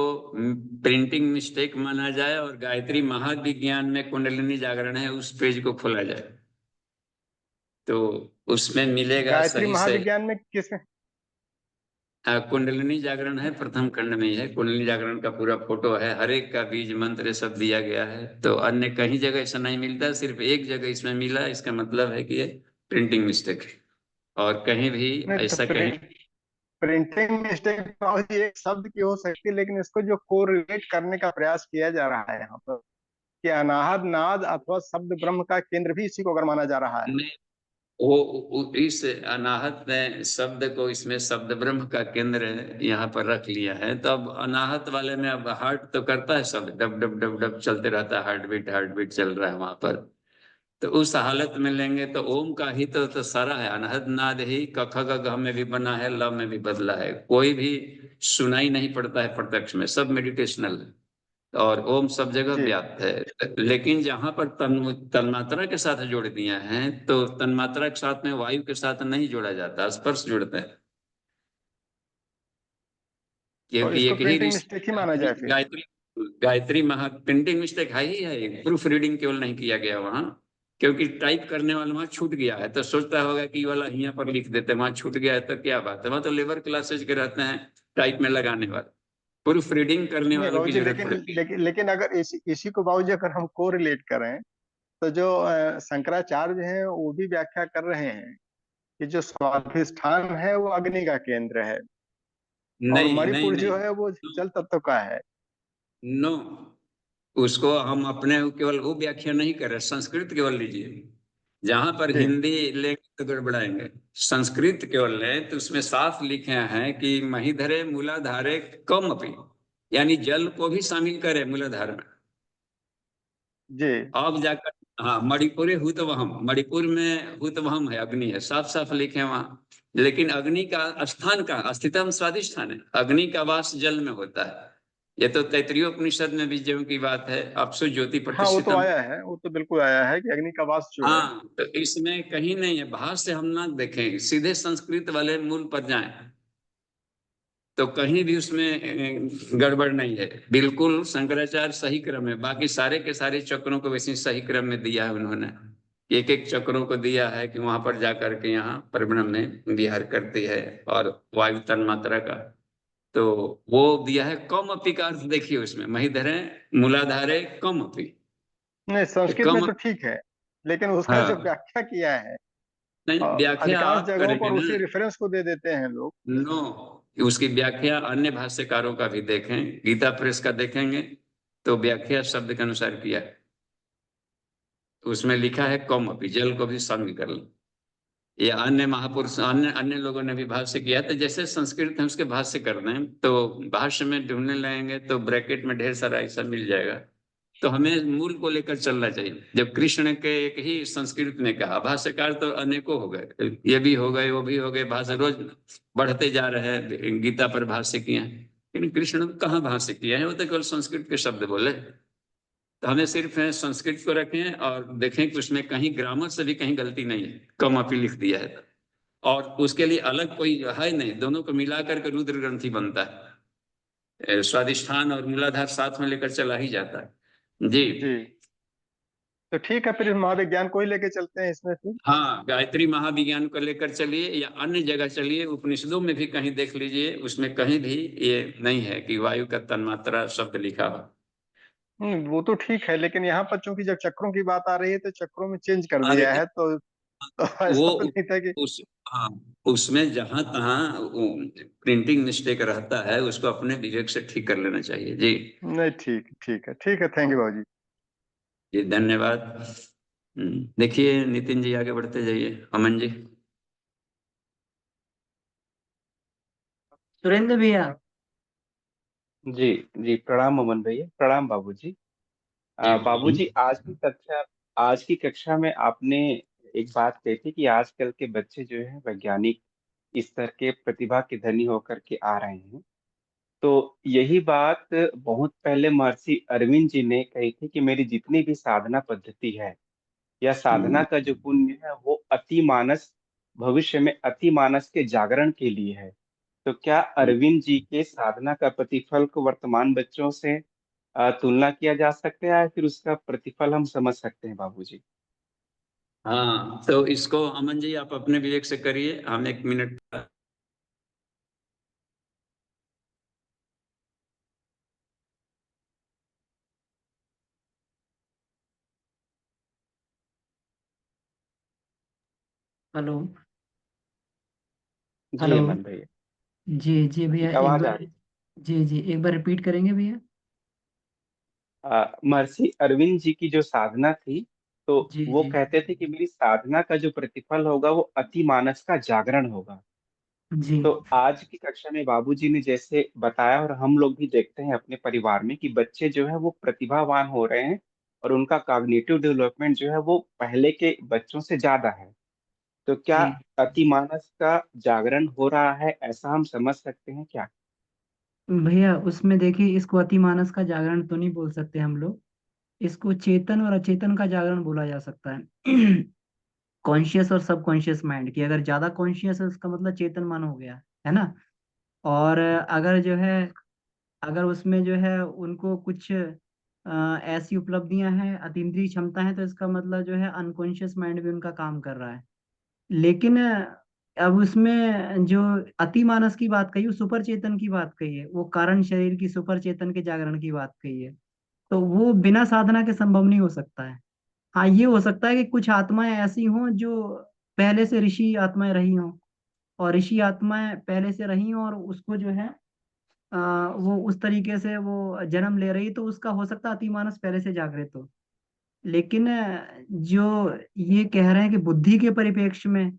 प्रिंटिंग मिस्टेक माना जाए और गायत्री महाविज्ञान में कुंडलिनी जागरण है उस पेज को खोला जाए, तो उसमें मिलेगा गायत्री सही से। महाविज्ञान में किस? कुंडलिनी जागरण है, प्रथम खंड में ही है। कुंडलिनी जागरण का पूरा फोटो है, हर एक का बीज मंत्र सब दिया गया है। तो अन्य कहीं जगह ऐसा नहीं मिलता, सिर्फ एक जगह इसमें मिला। इसका मतलब है कि ये प्रिंटिंग मिस्टेक है, और कहीं भी नहीं तो ऐसा कहीं। प्रिंटिंग मिस्टेक एक शब्द की हो सकती है, लेकिन इसको जो कोरिलेट करने का प्रयास किया जा रहा है यहाँ पर कि अनाहद नाद अथवा शब्द ब्रह्म का केंद्र भी इसी को अगर माना जा रहा है। नहीं, इस अनाहत ने शब्द को इसमें शब्द ब्रह्म का केंद्र यहाँ पर रख लिया है। तो अब अनाहत वाले में अब हार्ट तो करता है, सब डब डब डब डब चलते रहता है, हार्ट बीट चल रहा है वहां पर। तो उस हालत में लेंगे तो ओम का ही तो सारा है। अनहद नाद ही क ख ग घ में भी बना है, ल में भी बदला है। कोई भी सुनाई नहीं पड़ता है प्रत्यक्ष में, सब मेडिटेशनल है। और ओम सब जगह जी। व्याप्त है। लेकिन जहां पर तन्मात्रा के साथ जोड़ दिया है, तो तन्मात्रा के साथ में वायु के साथ नहीं जोड़ा जाता, स्पर्श जुड़ता है। तो क्योंकि इसको एक ही प्रिंटिंग मिस्टेक ही माना जाए फिर? गायत्री गायत्री महा प्रिंटिंग मिस्टेक है ही है। प्रूफ रीडिंग केवल नहीं किया गया वहां, क्योंकि टाइप करने वाला वहां छूट गया है। तो सोचता होगा कि ये वाला यहाँ पर लिख देते, वहां छूट गया है तो क्या बात है। वहां तो लेबर क्लासेज के रहते हैं टाइप में लगाने वाले, प्रूफ रीडिंग करने नहीं वालों की बाबूजी, जरूरत लेकिन पड़ती है। लेकिन अगर इसी को बाबूजी अगर हम को रिलेट करें, तो जो शंकराचार्य हैं वो भी व्याख्या कर रहे हैं कि जो स्वाधिष्ठान है वो अग्नि का केंद्र है, और नहीं नहीं मणिपुर नहीं, जो है वो जल तत्व का है। नो, उसको हम अपने केवल वो व्याख्या नहीं कर रहे। संस्कृत केवल लीजिए, जहां पर जी हिंदी लेंगे तो गड़बड़ाएंगे। संस्कृत केवल लें तो उसमें साफ लिखे हैं कि महीधरे मूलाधारे कम अपी, यानी जल को भी शामिल करे मूलाधार में। जी। अब जाकर, हाँ, मणिपुरी हुतवहम, मणिपुर में हुतवहम है, अग्नि है, साफ साफ लिखे हैं वहां। लेकिन अग्नि का स्थान का अस्तित्व स्वादिष्ठान है, अग्नि का वास जल में होता है। ये तो तैतरीय उपनिषद में भी ज्यों की बात है, अपसु ज्योति हाँ, वो तो प्रतिष्ठितम। आया है, वो तो बिल्कुल आया है कि अग्नि का वास जो है। हाँ, तो इसमें कहीं नहीं है, भाष्य से हम ना देखें, सीधे संस्कृत वाले मूल पर जाएं, तो कहीं भी उसमें गड़बड़ नहीं है। बिल्कुल शंकराचार्य सही क्रम में, बाकी सारे के सारे चक्रों को वैसे सही क्रम में दिया है उन्होंने। एक एक चक्रों को दिया है कि वहां पर जाकर के यहाँ परब्रह्म में विहार करती है, और वायु तन्मात्रा का तो वो दिया है। कम अपी का अर्थ देखिए उसमें, महीधरे मूलाधारे कम अपी, नहीं, संस्कृत में कम। तो ठीक है, लेकिन उसका जो हाँ, व्याख्या किया है, नहीं, व्याख्या अधिकांश आप जगहों पर करेंगे ना। उसी रेफरेंस को दे देते हैं लोग। नो, उसकी व्याख्या अन्य भाष्यकारों का भी देखें, गीता प्रेस का देखेंगे तो व्याख्या शब्द के अनुसार किया है। उसमें लिखा है कौमपि, जल को भी संग कर लो। ये अन्य महापुरुष अन्य अन्य लोगों ने भी भाष्य किया। तो जैसे संस्कृत है उसके भाष्य कर दें, तो भाष्य में ढूंढने लगेंगे तो ब्रैकेट में ढेर सारा ऐसा मिल जाएगा। तो हमें मूल को लेकर चलना चाहिए। जब कृष्ण के एक ही संस्कृत ने कहा, भाष्यकार तो अनेकों हो गए, ये भी हो गए वो भी हो गए, भाष्य रोज बढ़ते जा रहे हैं, गीता पर भाष्य किए हैं, लेकिन कृष्ण ने कहाँ भाष्य किया है? वो तो केवल संस्कृत के शब्द बोले। तो हमें सिर्फ संस्कृत को रखें और देखें कि उसमें कहीं ग्रामर से भी कहीं गलती नहीं है, कॉमा लिख दिया है। और उसके लिए अलग कोई है नहीं, दोनों को मिलाकर के रुद्र ग्रंथि बनता है। स्वादिष्ठान और मूलाधार साथ में लेकर चला ही जाता है जी। जी, तो ठीक है, फिर इस महाविज्ञान को ही लेके चलते हैं इसमें फिर। हाँ, गायत्री महाविज्ञान को लेकर चलिए या अन्य जगह चलिए, उपनिषदों में भी कहीं देख लीजिए, उसमें कहीं भी ये नहीं है कि वायु का तन्मात्रा शब्द लिखा हो। वो तो ठीक है, लेकिन यहाँ पर चूंकि जब चक्रों की बात आ रही है तो चक्रों में चेंज कर दिया अरे है, तो वो ऐसा तो नहीं था कि। उस हाँ, उसमें जहां तहां प्रिंटिंग मिस्टेक रहता है उसको अपने विवेक से ठीक कर लेना चाहिए जी। नहीं, ठीक ठीक है, ठीक है, थैंक यू बाबू जी। जी धन्यवाद। देखिए नितिन जी आगे बढ़ते जाइए, अमन जी। सुरेंद्र भैया। जी जी, प्रणाम अमन भैया, प्रणाम बाबूजी। जी बोलिए। बाबूजी, आज की कक्षा में आपने एक बात कही थी कि आजकल के बच्चे जो है वैज्ञानिक स्तर के प्रतिभा के धनी होकर के आ रहे हैं। तो यही बात बहुत पहले महर्षि अरविंद जी ने कही थी कि मेरी जितनी भी साधना पद्धति है या साधना हम्म, का जो पुण्य है वो अति मानस भविष्य में अति मानस के जागरण के लिए है। तो क्या अरविंद जी के साधना का प्रतिफल को वर्तमान बच्चों से तुलना किया जा सकता है या फिर उसका प्रतिफल हम समझ सकते हैं बाबूजी? हाँ तो इसको अमन जी आप अपने विवेक से करिए, हम 1 मिनट। हेलो। जी हेलो। अमन भैया। जी जी जी भैया, एक आवाज आ बार। रही। जी जी, एक बार रिपीट करेंगे भैया? महर्षि अरविंद जी की जो साधना थी, तो जी वो जी कहते थे कि मेरी साधना का जो प्रतिफल होगा वो अति मानस का जागरण होगा। जी तो आज की कक्षा में बाबूजी ने जैसे बताया और हम लोग भी देखते हैं अपने परिवार में कि बच्चे जो है वो प्रतिभावान हो रहे हैं और उनका कॉग्निटिव डेवलपमेंट जो है वो पहले के बच्चों से ज्यादा है। तो क्या जी अतिमानस का जागरण हो रहा है, ऐसा हम समझ सकते हैं क्या? भैया, उसमें देखिए, इसको अतिमानस का जागरण तो नहीं बोल सकते हम लोग। इसको चेतन और अचेतन का जागरण बोला जा सकता है। कॉन्शियस और सबकॉन्शियस माइंड की, अगर ज्यादा कॉन्शियस है उसका मतलब चेतन मन हो गया, है ना। और अगर जो है, अगर उसमें जो है उनको कुछ ऐसी उपलब्धियां हैं, अतीन्द्रिय क्षमता है, तो इसका मतलब जो है अनकॉन्शियस माइंड भी उनका काम कर रहा है। लेकिन अब उसमें जो अति मानस की बात कही, वो सुपर चेतन की बात कही है, वो कारण शरीर की सुपर चेतन के जागरण की बात कही है। तो वो बिना साधना के संभव नहीं हो सकता है। हाँ, ये हो सकता है कि कुछ आत्माएं ऐसी हों जो पहले से ऋषि आत्माएं रही हों, और ऋषि आत्माएं पहले से रही हों और उसको जो है वो उस तरीके से वो जन्म ले रही, तो उसका हो सकता है अतिमानस पहले से जागृत हो। लेकिन जो ये कह रहे हैं कि बुद्धि के परिप्रेक्ष्य में,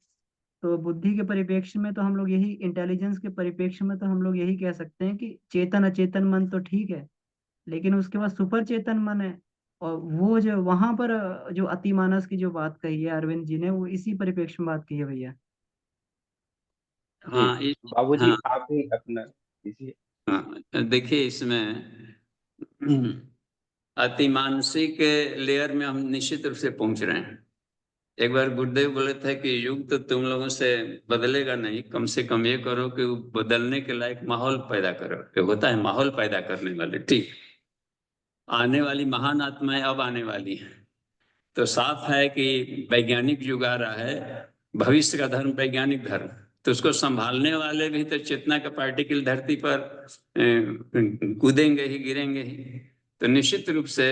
तो बुद्धि के परिप्रेक्ष्य में तो हम लोग यही, इंटेलिजेंस के परिप्रेक्ष्य में तो हम लोग यही कह सकते हैं कि चेतन अचेतन मन तो ठीक है, लेकिन उसके बाद सुपर चेतन मन है। और वो जो वहां पर जो अतिमानस की जो बात कही है अरविंद जी ने, वो इसी परिप्रेक्ष्य में बात की है भैया। जी हाँ बाबूजी, हाँ आप भी अपना दीजिए। हाँ, देखिए इसमें अति मानसिक लेयर में हम निश्चित रूप से पहुंच रहे हैं। एक बार गुरुदेव बोले थे कि युग तो तुम लोगों से बदलेगा नहीं, कम से कम ये करो कि वो बदलने के लायक माहौल पैदा करो। कि होता है माहौल पैदा करने वाले, ठीक। आने वाली महान आत्माएं अब आने वाली हैं। तो साफ है कि वैज्ञानिक युग आ रहा है, भविष्य का धर्म वैज्ञानिक धर्म। तो उसको संभालने वाले भी तो चेतना का पार्टिकल धरती पर कूदेंगे ही, गिरेंगे ही। तो निश्चित रूप से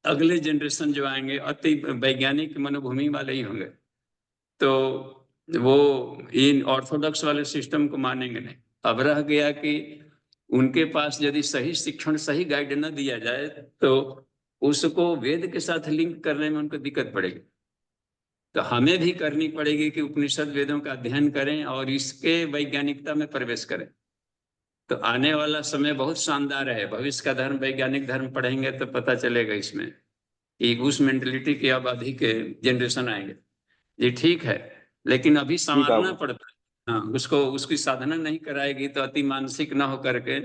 अगले जनरेशन जो आएंगे अति वैज्ञानिक मनोभूमि वाले ही होंगे। तो वो इन ऑर्थोडॉक्स वाले सिस्टम को मानेंगे नहीं। अब रह गया कि उनके पास यदि सही शिक्षण, सही गाइड न दिया जाए तो उसको वेद के साथ लिंक करने में उनको दिक्कत पड़ेगी। तो हमें भी करनी पड़ेगी कि उपनिषद वेदों का अध्ययन करें और इसके वैज्ञानिकता में प्रवेश करें। तो आने वाला समय बहुत शानदार है। भविष्य का धर्म, वैज्ञानिक धर्म पढ़ेंगे तो पता चलेगा इसमें कि उस मेंटलिटी के अब अधिक जनरेशन आएंगे। ये ठीक है, लेकिन अभी जी संवारना बाबू। पड़ता है। हाँ, उसको उसकी साधना नहीं कराएगी तो अति मानसिक ना होकर के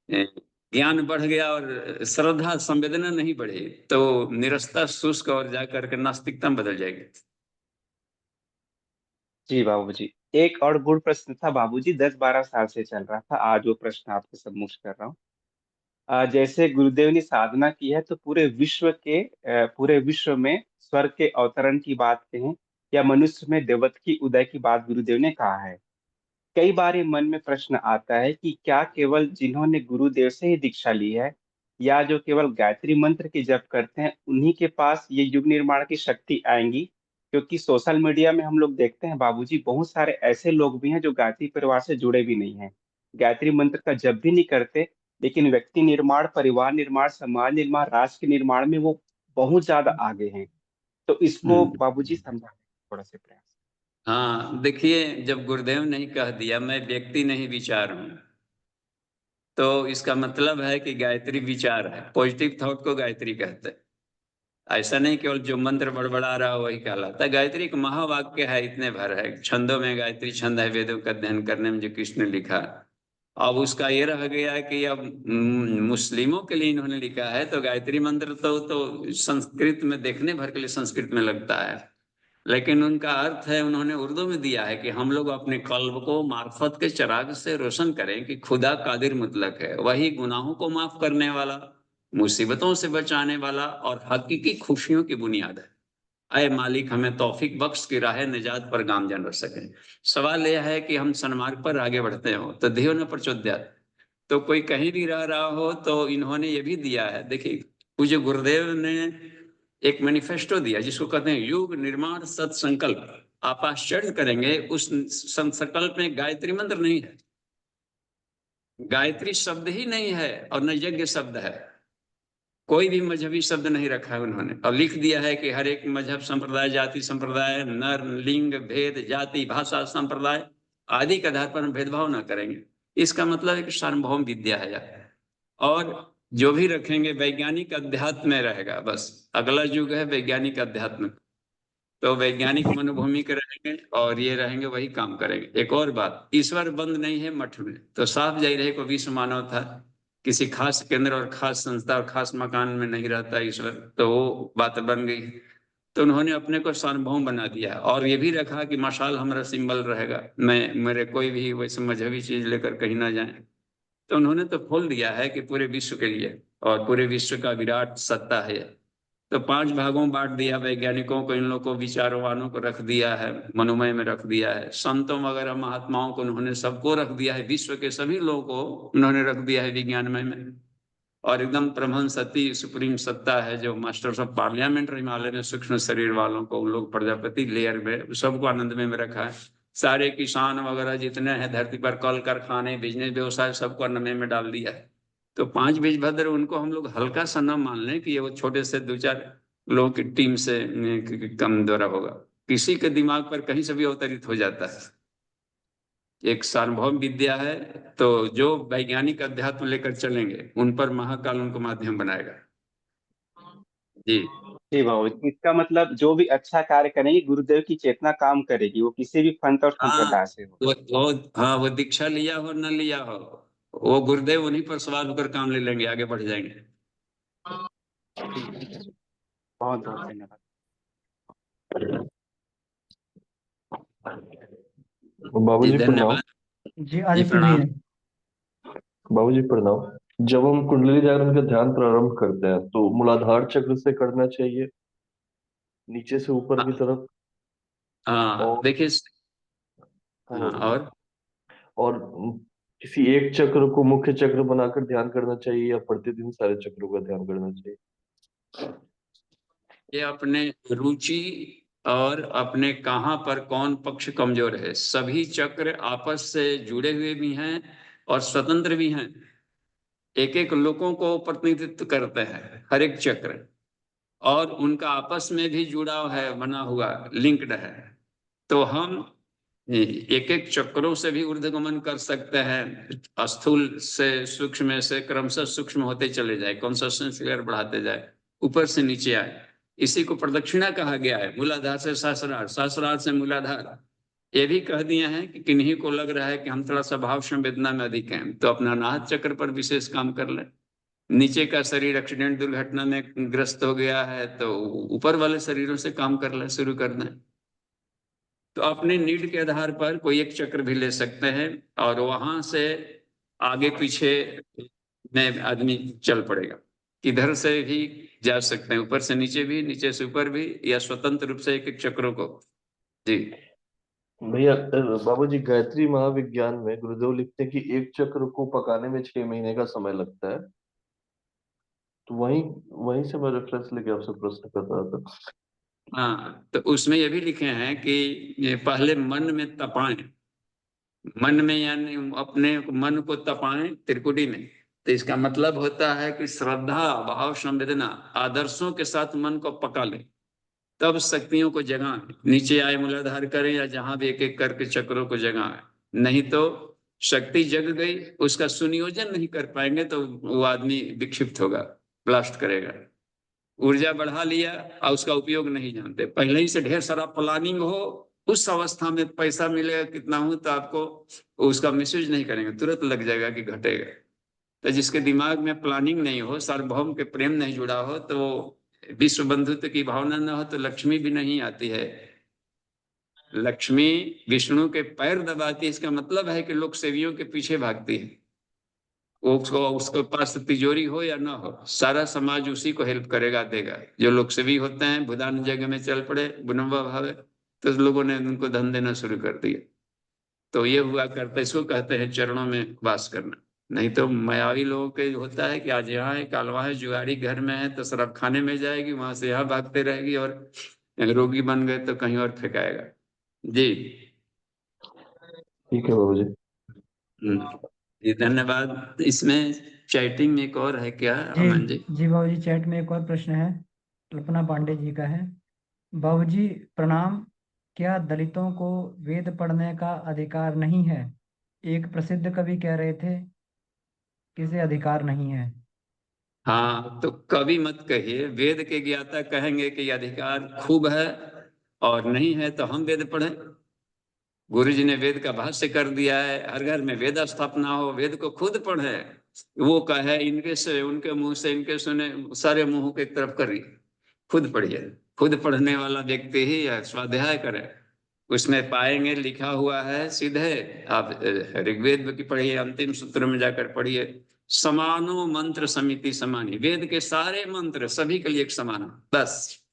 ज्ञान बढ़ गया और श्रद्धा संवेदना नहीं बढ़ी तो निरस्ता शुष्क और जाकर के नास्तिकता में बदल जाएगी। जी बाबूजी, एक और गुड़ प्रश्न था बाबूजी, 10-12 साल से चल रहा था, आज वो प्रश्न आपके सम्मुख कर रहा हूँ। जैसे गुरुदेव ने साधना की है तो पूरे विश्व में स्वर्ग के अवतरण की बात कहें या मनुष्य में देवत्व की उदय की बात गुरुदेव ने कहा है। कई बार ये मन में प्रश्न आता है कि क्या केवल जिन्होंने गुरुदेव से ही दीक्षा ली है या जो केवल गायत्री मंत्र की जप करते हैं उन्हीं के पास ये युग निर्माण की शक्ति आएंगी? क्योंकि सोशल मीडिया में हम लोग देखते हैं बाबूजी, बहुत सारे ऐसे लोग भी हैं जो गायत्री परिवार से जुड़े भी नहीं हैं, गायत्री मंत्र का जप भी नहीं करते, लेकिन व्यक्ति निर्माण, परिवार निर्माण, समाज निर्माण, राष्ट्र के निर्माण में वो बहुत ज्यादा आगे हैं। तो इसको हम्म। बाबूजी समझाने थोड़ा सा प्रयास। हाँ, देखिए, जब गुरुदेव ने कह दिया मैं व्यक्ति नहीं विचार हूं, तो इसका मतलब है कि गायत्री विचार है। पॉजिटिव थॉट को गायत्री कहते हैं। ऐसा नहीं केवल जो मंत्र बड़बड़ा रहा हो वही कहलाता है। गायत्री एक महावाक्य है, इतने भर है। छंदों में गायत्री छंद है वेदों का अध्ययन करने में, जो कृष्ण ने लिखा। अब उसका ये रह गया है कि अब मुस्लिमों के लिए इन्होंने लिखा है तो गायत्री मंत्र तो संस्कृत में देखने भर के लिए संस्कृत में लगता है, लेकिन उनका अर्थ है उन्होंने उर्दू में दिया है कि हम लोग अपने कल्ब को मार्फत के चिराग से रोशन करें कि खुदा कादिर मुतलक है, वही गुनाहों को माफ करने वाला, मुसीबतों से बचाने वाला और हकीकी खुशियों की बुनियाद है। अय मालिक, हमें तौफीक बख्श की राह निजात पर गामजन रख सके। सवाल यह है कि हम सन्मार्ग पर आगे बढ़ते हो तो धियो न प्रचोदयात्। तो कोई कहीं भी रह रहा हो तो इन्होंने ये भी दिया है। देखिए, पूज्य गुरुदेव ने एक मैनिफेस्टो दिया जिसको कहते हैं युग निर्माण सत्संकल्प। आप आश्चर्य करेंगे, उस संकल्प में गायत्री मंत्र नहीं है, गायत्री शब्द ही नहीं है और न यज्ञ शब्द है। कोई भी मजहबी शब्द नहीं रखा है उन्होंने, और लिख दिया है कि हर एक मजहब, संप्रदाय, जाति संप्रदाय, नर लिंग भेद, जाति भाषा संप्रदाय आदि के आधार पर हम भेदभाव न करेंगे। इसका मतलब है कि सार्वभौम विद्या है यह। और जो भी रखेंगे वैज्ञानिक अध्यात्म में रहेगा। बस अगला युग है वैज्ञानिक अध्यात्म। तो वैज्ञानिक मनोभूमि के रहेंगे और ये रहेंगे, वही काम करेंगे। एक और बात, ईश्वर बंद नहीं है मठ में, तो साफ जाहिर है को विश्व मानव था, किसी खास केंद्र और खास संस्था और खास मकान में नहीं रहता ईश्वर, तो वो बात बन गई। तो उन्होंने अपने को सार्वभौम बना दिया और ये भी रखा कि मशाल हमारा सिंबल रहेगा, मैं मेरे कोई भी वैसे मजहबी चीज लेकर कहीं ना जाए। तो उन्होंने तो खोल दिया है कि पूरे विश्व के लिए, और पूरे विश्व का विराट सत्ता है। तो 5 भागों में बांट दिया वैज्ञानिकों को, इन लोगों को, विचारवानों को रख दिया है, मनोमय में रख दिया है, संतों वगैरह महात्माओं को उन्होंने सबको रख दिया है, विश्व के सभी लोगों को उन्होंने रख दिया है विज्ञानमय में। और एकदम ब्रह्म सती सुप्रीम सत्ता है, जो मास्टर्स ऑफ पार्लियामेंट हिमालय में सूक्ष्म शरीर वालों को, उन लोग प्रजापति लेयर में सबको आनंदमय में रखा है। सारे किसान वगैरह जितने हैं धरती पर, कल कारखाने, बिजनेस, व्यवसाय, सबको अन्नमय में डाल दिया है। तो 5 बीज भद्र उनको हम लोग हल्का सा न मान लें कि ये वो छोटे से 2-4 लोगों की टीम से कम द्वारा होगा। किसी के दिमाग पर कहीं से भी अवतरित हो जाता है। एक सार्वभौम विद्या है, तो जो वैज्ञानिक अध्यात्म लेकर चलेंगे उन पर महाकाल उनको माध्यम बनाएगा। जी। जी बाबू, इसका मतलब जो भी अच्छा कार्य करेंगे गुरुदेव की चेतना काम करेगी, वो किसी भी पंथ और हाँ, संप्रदाय से हो। वो हाँ, वो दीक्षा लिया हो न लिया हो, वो गुरुदेव उन्हीं पर सवाल होकर काम ले लेंगे, आगे बढ़ जाएंगे। ठीक है बाबूजी। बहुत बहुत धन्यवाद। जी बाबूजी प्रणाम। धन्यवाद। जी जी आदित्य प्रणाम। भैया। बाबूजी प्रणाम। जब हम कुंडली जागरण का ध्यान प्रारंभ करते हैं तो मूलाधार चक्र से करना चाहिए, नीचे से ऊपर की तरफ। हाँ, और देखिए। हाँ, और और और किसी एक चक्र को मुख्य चक्र बनाकर ध्यान करना चाहिए या प्रतिदिन सारे चक्रों का ध्यान करना चाहिए? ये अपने रुचि और अपने कहाँ पर कौन पक्ष कमजोर है। सभी चक्र आपस से जुड़े हुए भी हैं और स्वतंत्र भी हैं, एक एक लोगों को प्रतिनिधित्व करते हैं हर एक चक्र, और उनका आपस में भी जुड़ाव है, बना हुआ लिंक्ड है। तो हम एक एक चक्रों से भी ऊर्ध्वगमन कर सकते हैं, स्थूल से सूक्ष्म से क्रमशः सूक्ष्म होते चले जाए, कॉन्शसनेस लेयर बढ़ाते जाए, ऊपर से नीचे आए। इसी को प्रदक्षिणा कहा गया है, मूलाधार से सहस्रार, सहस्रार से मूलाधार। ये भी कह दिए हैं कि किन्हीं को लग रहा है कि हम थोड़ा सा भाव संवेदना में अधिक हैं, तो अपना अनाहत चक्र पर विशेष काम कर लें। नीचे का शरीर एक्सीडेंट दुर्घटना में ग्रस्त हो गया है तो ऊपर वाले शरीरों से काम कर ले, शुरू कर दें। तो अपने नीड के आधार पर कोई एक चक्र भी ले सकते हैं और वहां से आगे पीछे में आदमी चल पड़ेगा। किधर से भी जा सकते हैं, ऊपर से नीचे भी, नीचे से ऊपर भी, या स्वतंत्र रूप से एक एक चक्रों को। जी भैया बाबूजी, गायत्री महाविज्ञान में गुरुदेव लिखते हैं कि एक चक्र को पकाने में 6 महीने का समय लगता है। तो वहीं वहीं से मैं रेफरेंस लेके आपसे प्रश्न कर रहा था। हाँ, तो उसमें ये भी लिखे हैं कि ये पहले मन में तपाएं, मन में यानी अपने मन को तपाएं त्रिकुटी में। तो इसका मतलब होता है कि श्रद्धा, भाव, संवेदना, आदर्शों के साथ मन को पका ले, तब शक्तियों को जगाएं। नीचे आए मूलाधार करें या जहां भी एक एक करके चक्रों को जगाएं, नहीं तो शक्ति जग गई, उसका सुनियोजन नहीं कर पाएंगे तो वो आदमी विक्षिप्त होगा, ब्लास्ट करेगा। ऊर्जा बढ़ा लिया और उसका उपयोग नहीं जानते, पहले ही से ढेर सारा प्लानिंग हो, उस अवस्था में पैसा मिलेगा कितना हो तो आपको उसका मिसयूज नहीं करेंगे, तुरंत लग जाएगा कि घटेगा। तो जिसके दिमाग में प्लानिंग नहीं हो, सार्वभौम के प्रेम नहीं जुड़ा हो, तो विश्व बंधुत्व की भावना न हो, तो लक्ष्मी भी नहीं आती है। लक्ष्मी विष्णु के पैर दबाती है, इसका मतलब है कि लोग सेवियों के पीछे भागती है। वो उसके पास तिजोरी हो या ना हो, सारा समाज उसी को हेल्प करेगा, देगा। जो लोग सेवी होते हैं भूदान जगह में चल पड़े, बुनवा भावे, तो लोगों ने उनको धन देना शुरू कर दिया। तो ये हुआ करता, इसको कहते हैं चरणों में वास करना। नहीं तो मायावी लोगों के होता है कि आज यहाँ है, कल वहाँ है, जुआरी घर में है तो शराब खाने में जाएगी, वहां से यहाँ भागते रहेगी, और रोगी बन गए तो कहीं और फेंकाएगा। जी ठीक है बाबूजी। जी, धन्यवाद। इसमें चैटिंग में एक और है क्या जी अमन जी? जी बाबूजी, चैट में एक और प्रश्न है, कल्पना पांडे जी का है। बाबूजी प्रणाम, क्या दलितों को वेद पढ़ने का अधिकार नहीं है? एक प्रसिद्ध कवि कह रहे थे कि इसे अधिकार नहीं है। हाँ, तो कभी मत कहिए, वेद के ज्ञाता कहेंगे कि ये अधिकार खूब है, और नहीं है तो हम वेद पढ़ें। गुरु जी ने वेद का भाष्य कर दिया है, हर घर में वेद स्थापना हो, वेद को खुद पढ़े। वो कहे इनके से, उनके मुंह से, इनके सुने, सारे मुंह के तरफ करिए, खुद पढ़िए। खुद पढ़ने वाला व्यक्ति ही स्वाध्याय करे, उसमें पाएंगे लिखा हुआ है सीधे। आप ऋग्वेद की पढ़िए, अंतिम सूत्र में जाकर पढ़िए, समानो मंत्र समिति समानी। वेद के सारे मंत्र सभी के लिए एक समान, बस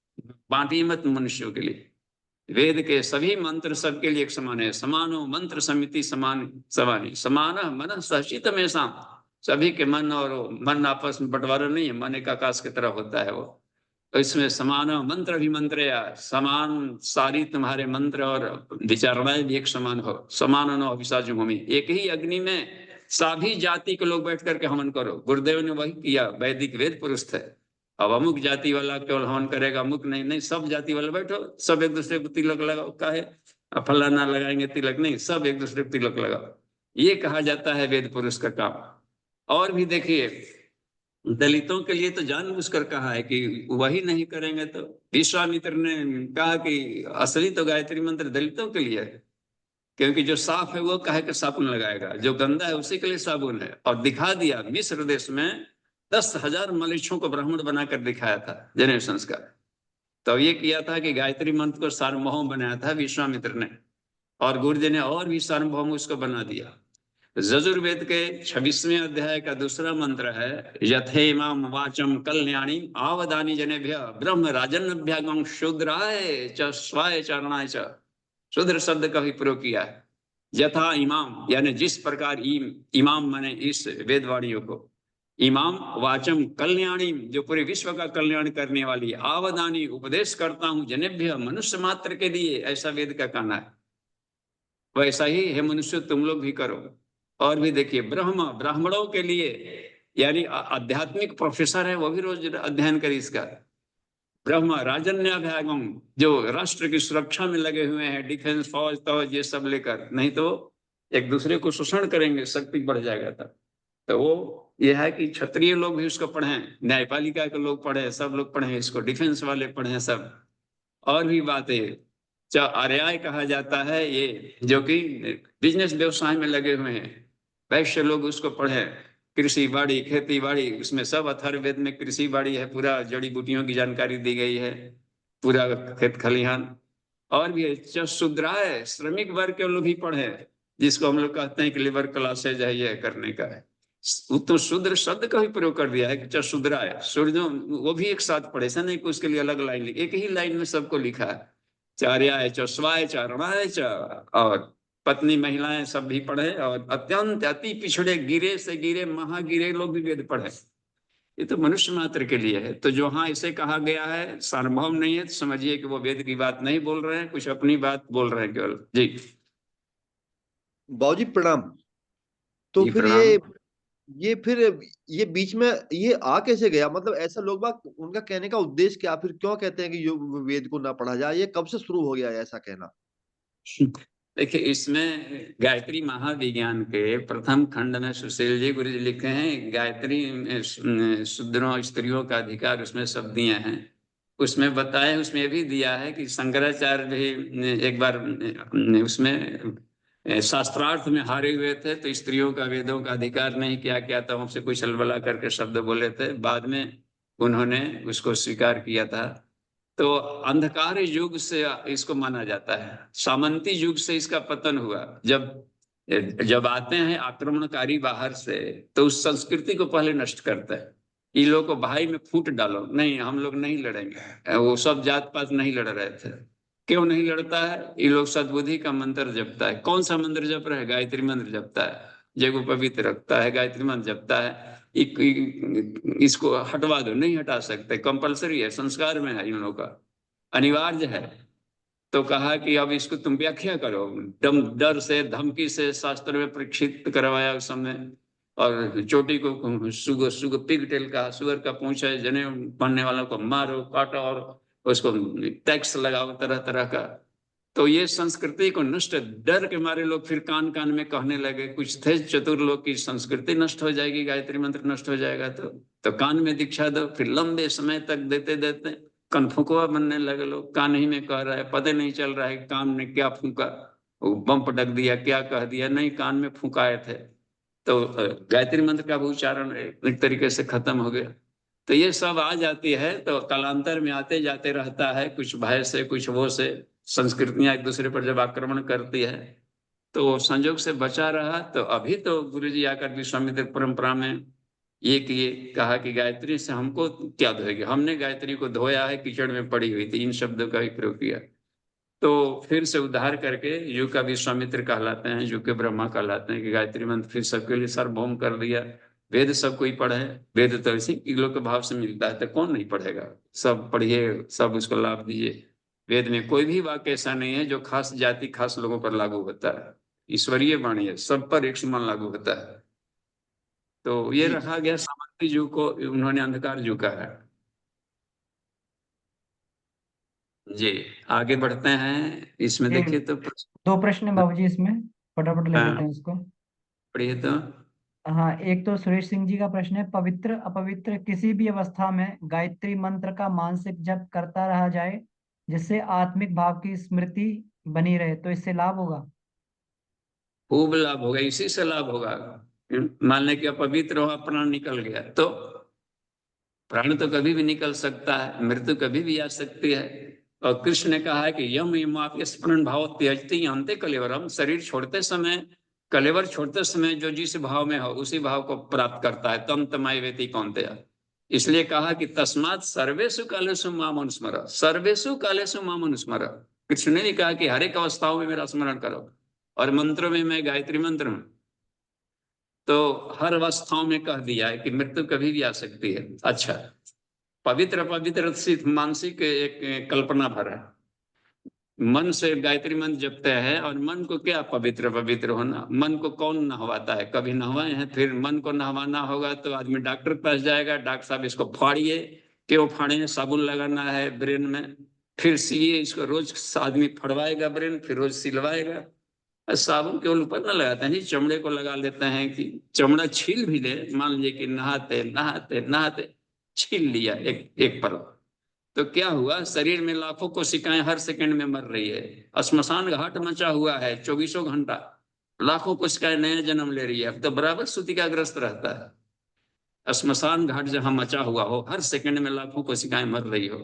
बांटिए मत मनुष्यों के लिए। वेद के सभी मंत्र सबके लिए एक समान है। समानो मंत्र समिति समान समानी, समान मन सहचित में शाम। सभी के मन और मन आपस में बंटवारा नहीं है, मन एक आकाश की तरह होता है वो। तो इसमें समान मंत्र भी मंत्र, या समान सारी तुम्हारे मंत्र और विचारणाएं भी एक समान हो। समान नो अभिषाजु भूमि, एक ही अग्नि में सभी जाति के लोग बैठ करके हवन करो। गुरुदेव ने वही किया, वैदिक वेद पुरुष थे। अब अमुक जाति वाला केवल हवन करेगा, अमुक नहीं, नहीं, सब जाति वाले बैठो, सब एक दूसरे को तिलक लगाओ। काहे फलाना लगाएंगे तिलक? नहीं, सब एक दूसरे को तिलक लगाओ। ये कहा जाता है वेद पुरुष का काम। और भी देखिए, दलितों के लिए तो जानबूझकर कहा है कि वही नहीं करेंगे तो। विश्वामित्र ने कहा कि असली तो गायत्री मंत्र दलितों के लिए है, क्योंकि जो साफ है वो कहे कि साबुन लगाएगा, जो गंदा है उसी के लिए साबुन है। और दिखा दिया, मिस्र देश में 10,000 मलेच्छों को ब्राह्मण बनाकर दिखाया था जनेऊ संस्कार। तो ये किया था कि गायत्री मंत्र को सार्वभौम बनाया था विश्वामित्र ने, और गुरु जी ने और भी सार्वभौम उसको बना दिया। यजुर्वेद के 26वें अध्याय का दूसरा मंत्र है, यथे इमाम वाचम कल्याणी आवदानी जनेभ्य ब्रह्म राजन्नभ्यागम शूद्राय च स्वाय चरणाय च। शूद्र शब्द का भी प्रयोग किया है। यथा इमाम यानी जिस प्रकार, इमाम माने इस वेदवाणियों को, इमाम वाचम कल्याणी, जो पूरे विश्व का कल्याण करने वाली, आवदानी, उपदेश करता हूं जनेभ्य, मनुष्य मात्र के लिए, ऐसा वेद का कहना है। वैसा ही हे मनुष्य तुम लोग भी करो। और भी देखिए, ब्राह्मणों के लिए, यानी आध्यात्मिक प्रोफेसर है वो भी रोज अध्ययन करे इसका। ब्रह्म राजन्याभ्यागम, जो राष्ट्र की सुरक्षा में लगे हुए हैं, डिफेंस, फौज, तौज ये सब लेकर, नहीं तो एक दूसरे को शोषण करेंगे, शक्ति बढ़ जाएगा तब। तो वो ये है कि क्षत्रिय लोग भी उसको पढ़ें, न्यायपालिका के लोग पढ़े, सब लोग पढ़े इसको, डिफेंस वाले पढ़े सब। और भी बातें, आर्याय कहा जाता है ये, जो कि बिजनेस व्यवसाय में लगे हुए हैं, वैश्य लोग उसको पढ़े। कृषि बाड़ी, खेती बाड़ी, उसमें सब अथर्ववेद में कृषि बाड़ी है, पूरा जड़ी बूटियों की जानकारी दी गई है, पूरा खेत खलिहान। और भी शूद्राय, श्रमिक वर्ग के लोग ही पढ़े, जिसको हम लोग कहते हैं कि लेबर क्लासेज है, ये करने का है। तो शूद्र शब्द का भी प्रयोग कर दिया है कि शूद्राय, सूर्य, वो भी एक साथ पढ़े, ऐसा नहीं कि उसके लिए अलग लाइन, एक ही लाइन में सबको लिखा है। चार्याय च, स्वाय च, रणाय च, और पत्नी महिलाएं सब भी पढ़े। और अत्यंत अति पिछड़े, गिरे से गिरे, महागिरे लोग भी वेद पढ़े। ये तो मनुष्य मात्र के लिए है। तो जो हाँ इसे कहा गया है सार्वभौम नहीं है, तो समझिए कि वो वेद की बात नहीं बोल रहे हैं, कुछ अपनी बात बोल रहे हैं केवल। जी बाबूजी प्रणाम। तो जी फिर प्रणाम। ये फिर ये बीच में ये आ कैसे गया? मतलब ऐसा लोग बाग, उनका कहने का उद्देश्य क्या? फिर क्यों कहते हैं कि वेद को ना पढ़ा जाए? ये कब से शुरू हो गया है ऐसा कहना? देखिए, इसमें गायत्री महाविज्ञान के प्रथम खंड में सुशील जी गुरु जी लिखे हैं, गायत्री शूद्रों स्त्रियों का अधिकार, उसमें सब दिए हैं। उसमें बताया, उसमें भी दिया है कि शंकराचार्य भी एक बार उसमें शास्त्रार्थ में हारे हुए थे, तो स्त्रियों का वेदों का अधिकार नहीं किया, क्या था हमसे कुछ अलबला करके शब्द बोले थे, बाद में उन्होंने उसको स्वीकार किया था। तो अंधकार युग से इसको माना जाता है, सामंती युग से इसका पतन हुआ। जब जब आते हैं आक्रमणकारी बाहर से, तो उस संस्कृति को पहले नष्ट करता है। इन लोगों को भाई में फूट डालो, नहीं हम लोग नहीं लड़ेंगे, वो सब जात पात नहीं लड़ रहे थे। क्यों नहीं लड़ता है? ये लोग सद्बुद्धि का मंत्र जपता है। कौन सा मंत्र जप रहा है? गायत्री मंत्र जपता है, जग पवित्र रखता है, गायत्री मंत्र जपता है। इसको हटवा दो, नहीं हटा सकते, कंपलसरी है, संस्कार में है इन लोगों का, अनिवार्य है। तो कहा कि अब इसको तुम व्याख्या करो। डर से, धमकी से शास्त्र में परीक्षित करवाया उस समय। और चोटी को सुगर पिग टेल का, सुअर का पूंछ है, जने पढ़ने वालों को मारो, काटो, और उसको टैक्स लगाओ तरह तरह का। तो ये संस्कृति को नष्ट, डर के मारे लोग फिर कान कान में कहने लगे, कुछ थे चतुर लोग की संस्कृति नष्ट हो जाएगी, गायत्री मंत्र नष्ट हो जाएगा, तो कान में दीक्षा दो। फिर लंबे समय तक देते देते कनफुकवा बनने लगे लोग, कान ही में कह रहा है, पता नहीं चल रहा है कान में क्या फूका, वो बम पटक दिया, क्या कह दिया, नहीं कान में फूकाए थे। तो गायत्री मंत्र का भी उच्चारण एक तरीके से खत्म हो गया। तो ये सब आ जाती है, तो कालांतर में आते जाते रहता है, कुछ भय से, कुछ वो से, संस्कृतियां एक दूसरे पर जब आक्रमण करती है, तो संजोग से बचा रहा। तो अभी तो गुरु जी आकर विश्वामित्र परंपरा में ये किए, कहा कि गायत्री से हमको क्या धोएगी, हमने गायत्री को धोया है, कीचड़ में पड़ी हुई थी, इन शब्दों का भी प्रयोग किया। तो फिर से उद्धार करके युग का विश्वामित्र कहलाते हैं, युग के ब्रह्मा कहलाते हैं, कि गायत्री मंत्र फिर सबके लिए सार्वभौम कर दिया। वेद सब कोई पढ़े, वेद तो इसी किलो के भाव से मिलता है, तो कौन नहीं पढ़ेगा? सब पढ़िए, सब उसको लाभ दीजिए। वेद में कोई भी वाक्य ऐसा नहीं है जो खास जाति, खास लोगों पर लागू होता है। ईश्वरीय वाणी है, सब पर एक समान लागू होता है। तो ये जी रखा गया, सामंती युग को उन्होंने अंधकार युग कहा है। जी आगे बढ़ते हैं, इसमें ये देखिए तो दो प्रश्न है बाबूजी इसमें, फटाफट ले लेते हाँ हैं इसको। पढ़िए तो। हाँ, एक तो सुरेश सिंह जी का प्रश्न है, पवित्र अपवित्र किसी भी अवस्था में गायत्री मंत्र का मानसिक जप करता रहा जाए, जिससे आत्मिक भाव की स्मृति बनी रहे, तो इससे लाभ होगा? खूब लाभ होगा, इसी से लाभ होगा। मान लें कि अपवित्र हुआ, प्राण निकल गया, तो प्राण तो कभी भी निकल सकता है, मृत्यु कभी भी आ सकती है। और कृष्ण ने कहा है कि यम यम स्मरण भाव त्यजती अंते कलेवरम, शरीर छोड़ते समय, कलेवर छोड़ते समय जो जिस भाव में हो उसी भाव को प्राप्त करता है, तम तमाय वेति कौन्तेय। इसलिए कहा कि तस्मात् सर्वेषु कालेषु माम अनुस्मर, सर्वेषु कालेषु माम अनुस्मर। कृष्ण ने भी कहा कि हर एक अवस्थाओं में मेरा स्मरण करो। और मंत्रों में मैं गायत्री मंत्र हूं, तो हर अवस्थाओं में कह दिया है कि मृत्यु कभी भी आ सकती है। अच्छा, पवित्र पवित्र सिर्फ मानसिक एक कल्पना भर है। मन से गायत्री मंत्र जपते हैं, और मन को क्या पवित्र पवित्र होना, मन को कौन नहवाता है? कभी नहवाए हैं? फिर मन को नहवाना होगा तो आदमी डॉक्टर के पास जाएगा, डॉक्टर साहब इसको फाड़िए। क्यों फाड़े? साबुन लगाना है ब्रेन में, फिर सिए इसको, रोज आदमी फड़वाएगा ब्रेन, फिर रोज सिलवाएगा। साबुन केवल ऊपर न लगाते हैं जी, चमड़े को लगा लेते हैं कि चमड़ा छील भी ले, मान लीजिए कि नहाते नहाते नहाते छील लिया एक एक पल, तो क्या हुआ? शरीर में लाखों कोशिकाएं हर सेकंड में मर रही है। श्मशान घाट मचा हुआ है 24 घंटा, लाखों कोशिकाएं नया जन्म ले रही है। अब तो बराबर सूतिकाग्रस्त रहता है। श्मशान घाट जहां मचा हुआ हो, हर सेकंड में लाखों कोशिकाएं मर रही हो,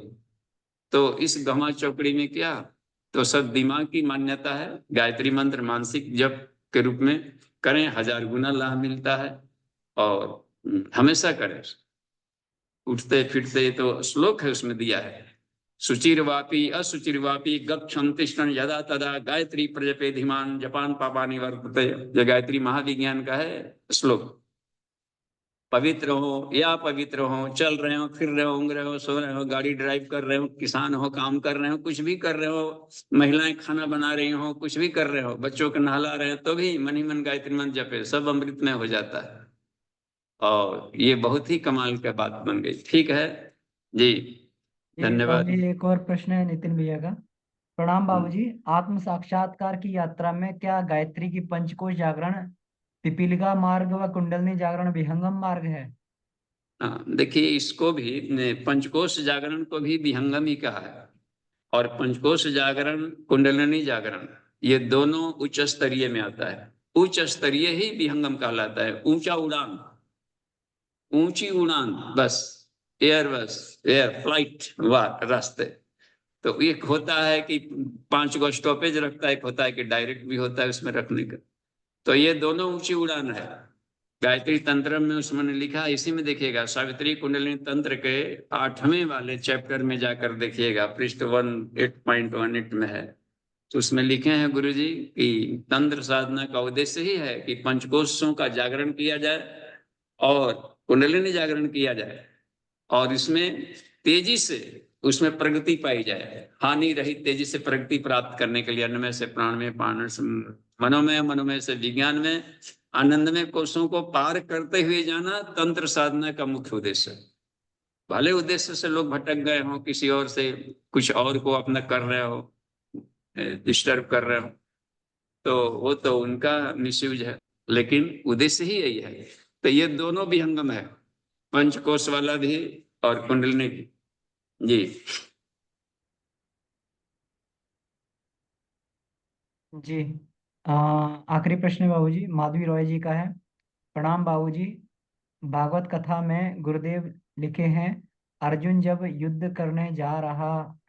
तो इस गहमा चौकड़ी में क्या? तो सब दिमाग की मान्यता है। गायत्री मंत्र मानसिक जप के रूप में करें, 1000 गुना लाभ मिलता है। और हमेशा करें। उठते फिरते, तो श्लोक है उसमें दिया है, शुचिर्वापी असुचिर्वापी गच्छन् तिष्ठन् यदा तदा गायत्री प्रजपे धीमान जपान पापानि वर्तते। जो गायत्री महाविज्ञान का है श्लोक। पवित्र हो या पवित्र हो, चल रहे हो, फिर रहे हो, ऊँग रहे हो, सो रहे हो, गाड़ी ड्राइव कर रहे हो, किसान हो, काम कर रहे हो, कुछ भी कर रहे हो, महिलाएं खाना बना रही हो, कुछ भी कर रहे हो, बच्चों को नहला रहे हो, तो भी मन ही मन गायत्री मंत्र जपे, सब अमृत में हो जाता है। और ये बहुत ही कमाल की बात बन गई। ठीक है जी, ये धन्यवाद। बाबूजी एक और प्रश्न है नितिन भैया का। प्रणाम बाबूजी, आत्म साक्षात्कार की यात्रा में क्या गायत्री की पंचकोश जागरण, पिपीलिका मार्ग व कुंडलनी जागरण विहंगम मार्ग है? हाँ, देखिए इसको भी पंचकोश जागरण को भी विहंगम ही कहा है। और पंचकोश जागरण, कुंडलिनी जागरण, ये दोनों उच्च स्तरीय में आता है। उच्च स्तरीय ही विहंगम कहलाता है। ऊंचा उड़ान, ऊंची उड़ान, बस एयर, बस एयर फ्लाइट रास्ते। तो एक होता है कि 5 गो स्टॉपेज रखता है, एक होता है कि डायरेक्ट भी होता है उसमें रखने का। तो ये दोनों ऊंची उड़ान है। गायत्री तंत्र में उसमें लिखा, इसी में देखिएगा, सावित्री कुंडलिनी तंत्र के 8वें वाले चैप्टर में जाकर देखिएगा, पृष्ठ 8.18 में है। तो उसमें लिखे हैं गुरुजी कि तंत्र साधना का उद्देश्य ही है कि पंचकोशों का जागरण किया जाए और कुंडलिनी जागरण किया जाए, और इसमें तेजी से उसमें प्रगति पाई जाए, हानि रहित तेजी से प्रगति प्राप्त करने के लिए अन्नमय से प्राणमय, प्राण से मनोमय, मनोमय से विज्ञान में, आनंदमय कोशों को पार करते हुए जाना तंत्र साधना का मुख्य उद्देश्य है। भले उद्देश्य से लोग भटक गए हों, किसी और से कुछ और को अपना कर रहे हो, डिस्टर्ब कर रहे हो, तो वो तो उनका मिसयूज है, लेकिन उद्देश्य ही यही है। तो ये दोनों भी हंगम है, पंचकोश वाला भी और कुंडलिनी भी। जी जी, आखिरी प्रश्न बाबूजी माधवी रॉय जी का है। प्रणाम बाबूजी, भागवत कथा में गुरुदेव लिखे हैं, अर्जुन जब युद्ध करने जा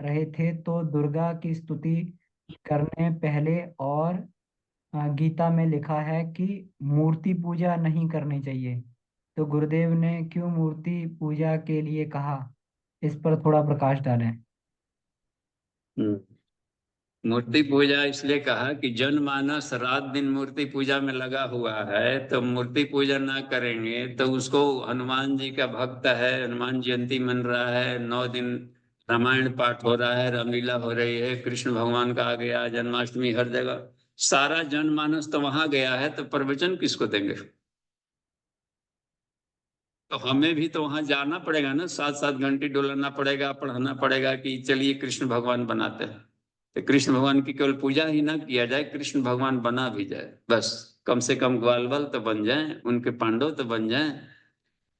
रहे थे तो दुर्गा की स्तुति करने पहले, और गीता में लिखा है कि मूर्ति पूजा नहीं करनी चाहिए। तो गुरुदेव ने क्यों मूर्ति पूजा के लिए कहा? इस पर थोड़ा प्रकाश डालें। मूर्ति पूजा इसलिए कहा कि जनमानस रात दिन मूर्ति पूजा में लगा हुआ है, तो मूर्ति पूजा ना करेंगे तो उसको, हनुमान जी का भक्त है, हनुमान जयंती मन रहा है, 9 दिन रामायण पाठ हो रहा है, रामलीला हो रही है, कृष्ण भगवान का आ गया, जन्माष्टमी हर जगह, सारा जनमानस तो वहां गया है, तो प्रवचन किसको देंगे? तो हमें भी तो वहां जाना पड़ेगा ना, 7-7 घंटे डोलाना पड़ेगा, पढ़ाना पड़ेगा कि चलिए कृष्ण भगवान बनाते हैं। तो कृष्ण भगवान की केवल पूजा ही ना किया जाए, कृष्ण भगवान बना भी जाए, बस कम से कम ग्वाल बल तो बन जाए, उनके पांडव तो बन जाए।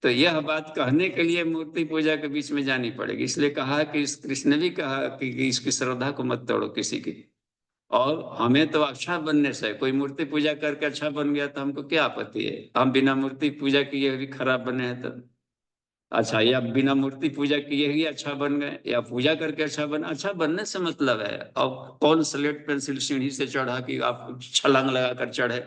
तो यह बात कहने के लिए मूर्ति पूजा के बीच में जानी पड़ेगी। इसलिए कहा कि इस कृष्ण ने भी कहा कि इसकी श्रद्धा को मत तोड़ो किसी की। और हमें तो अच्छा बनने से, कोई मूर्ति पूजा करके अच्छा बन गया तो हमको क्या आपत्ति है? हम बिना मूर्ति पूजा किए भी खराब बने हैं तो अच्छा, या बिना मूर्ति पूजा किए ही अच्छा बन गए, या पूजा करके अच्छा बना। अच्छा बनने से मतलब है, अब कौन स्लेट पेंसिल सीढ़ी से चढ़ा कि आप छलांग लगाकर चढ़े?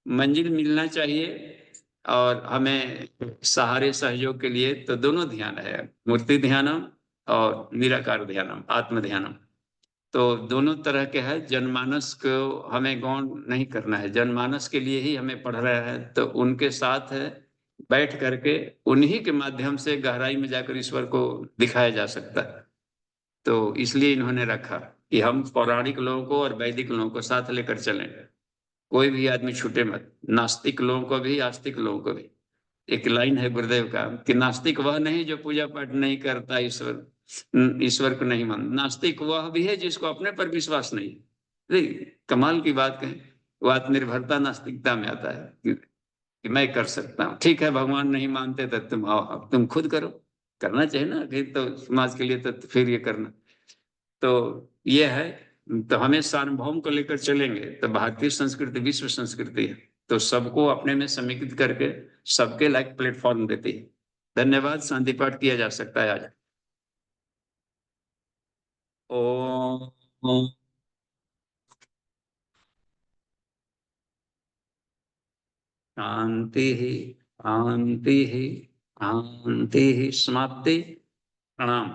मंजिल मिलना चाहिए। और हमें सहारे सहयोग के लिए तो दोनों ध्यान है, मूर्ति ध्यानम और निराकार ध्यानम, आत्म ध्यानम। तो दोनों तरह के है। जनमानस को हमें गौण नहीं करना है, जनमानस के लिए ही हमें पढ़ रहे हैं, तो उनके साथ है बैठ करके उन्हीं के माध्यम से गहराई में जाकर ईश्वर को दिखाया जा सकता है। तो इसलिए इन्होंने रखा कि हम पौराणिक लोगों को और वैदिक लोगों को साथ लेकर चलें, कोई भी आदमी छूटे मत, नास्तिक लोगों को भी, आस्तिक लोगों को भी। एक लाइन है गुरुदेव का कि नास्तिक वह नहीं जो पूजा पाठ नहीं करता, ईश्वर को नहीं मानता। नास्तिक वह भी है जिसको अपने पर विश्वास नहीं है। कमाल की बात कहें, वो आत्मनिर्भरता नास्तिकता में आता है कि मैं कर सकता हूँ। ठीक है, भगवान नहीं मानते तो तुम आओ, अब तुम खुद करो, करना चाहिए ना, फिर तो समाज के लिए तो फिर ये करना। तो ये है, तो हमें सार्वभौम को लेकर चलेंगे तो भारतीय संस्कृति विश्व संस्कृति है, तो सबको अपने में समेकित करके सबके लायक प्लेटफॉर्म देती है। धन्यवाद। शांति पाठ किया जा सकता है आज। ओम शांति ही शांति ही शांति ही। समाप्ति। प्रणाम।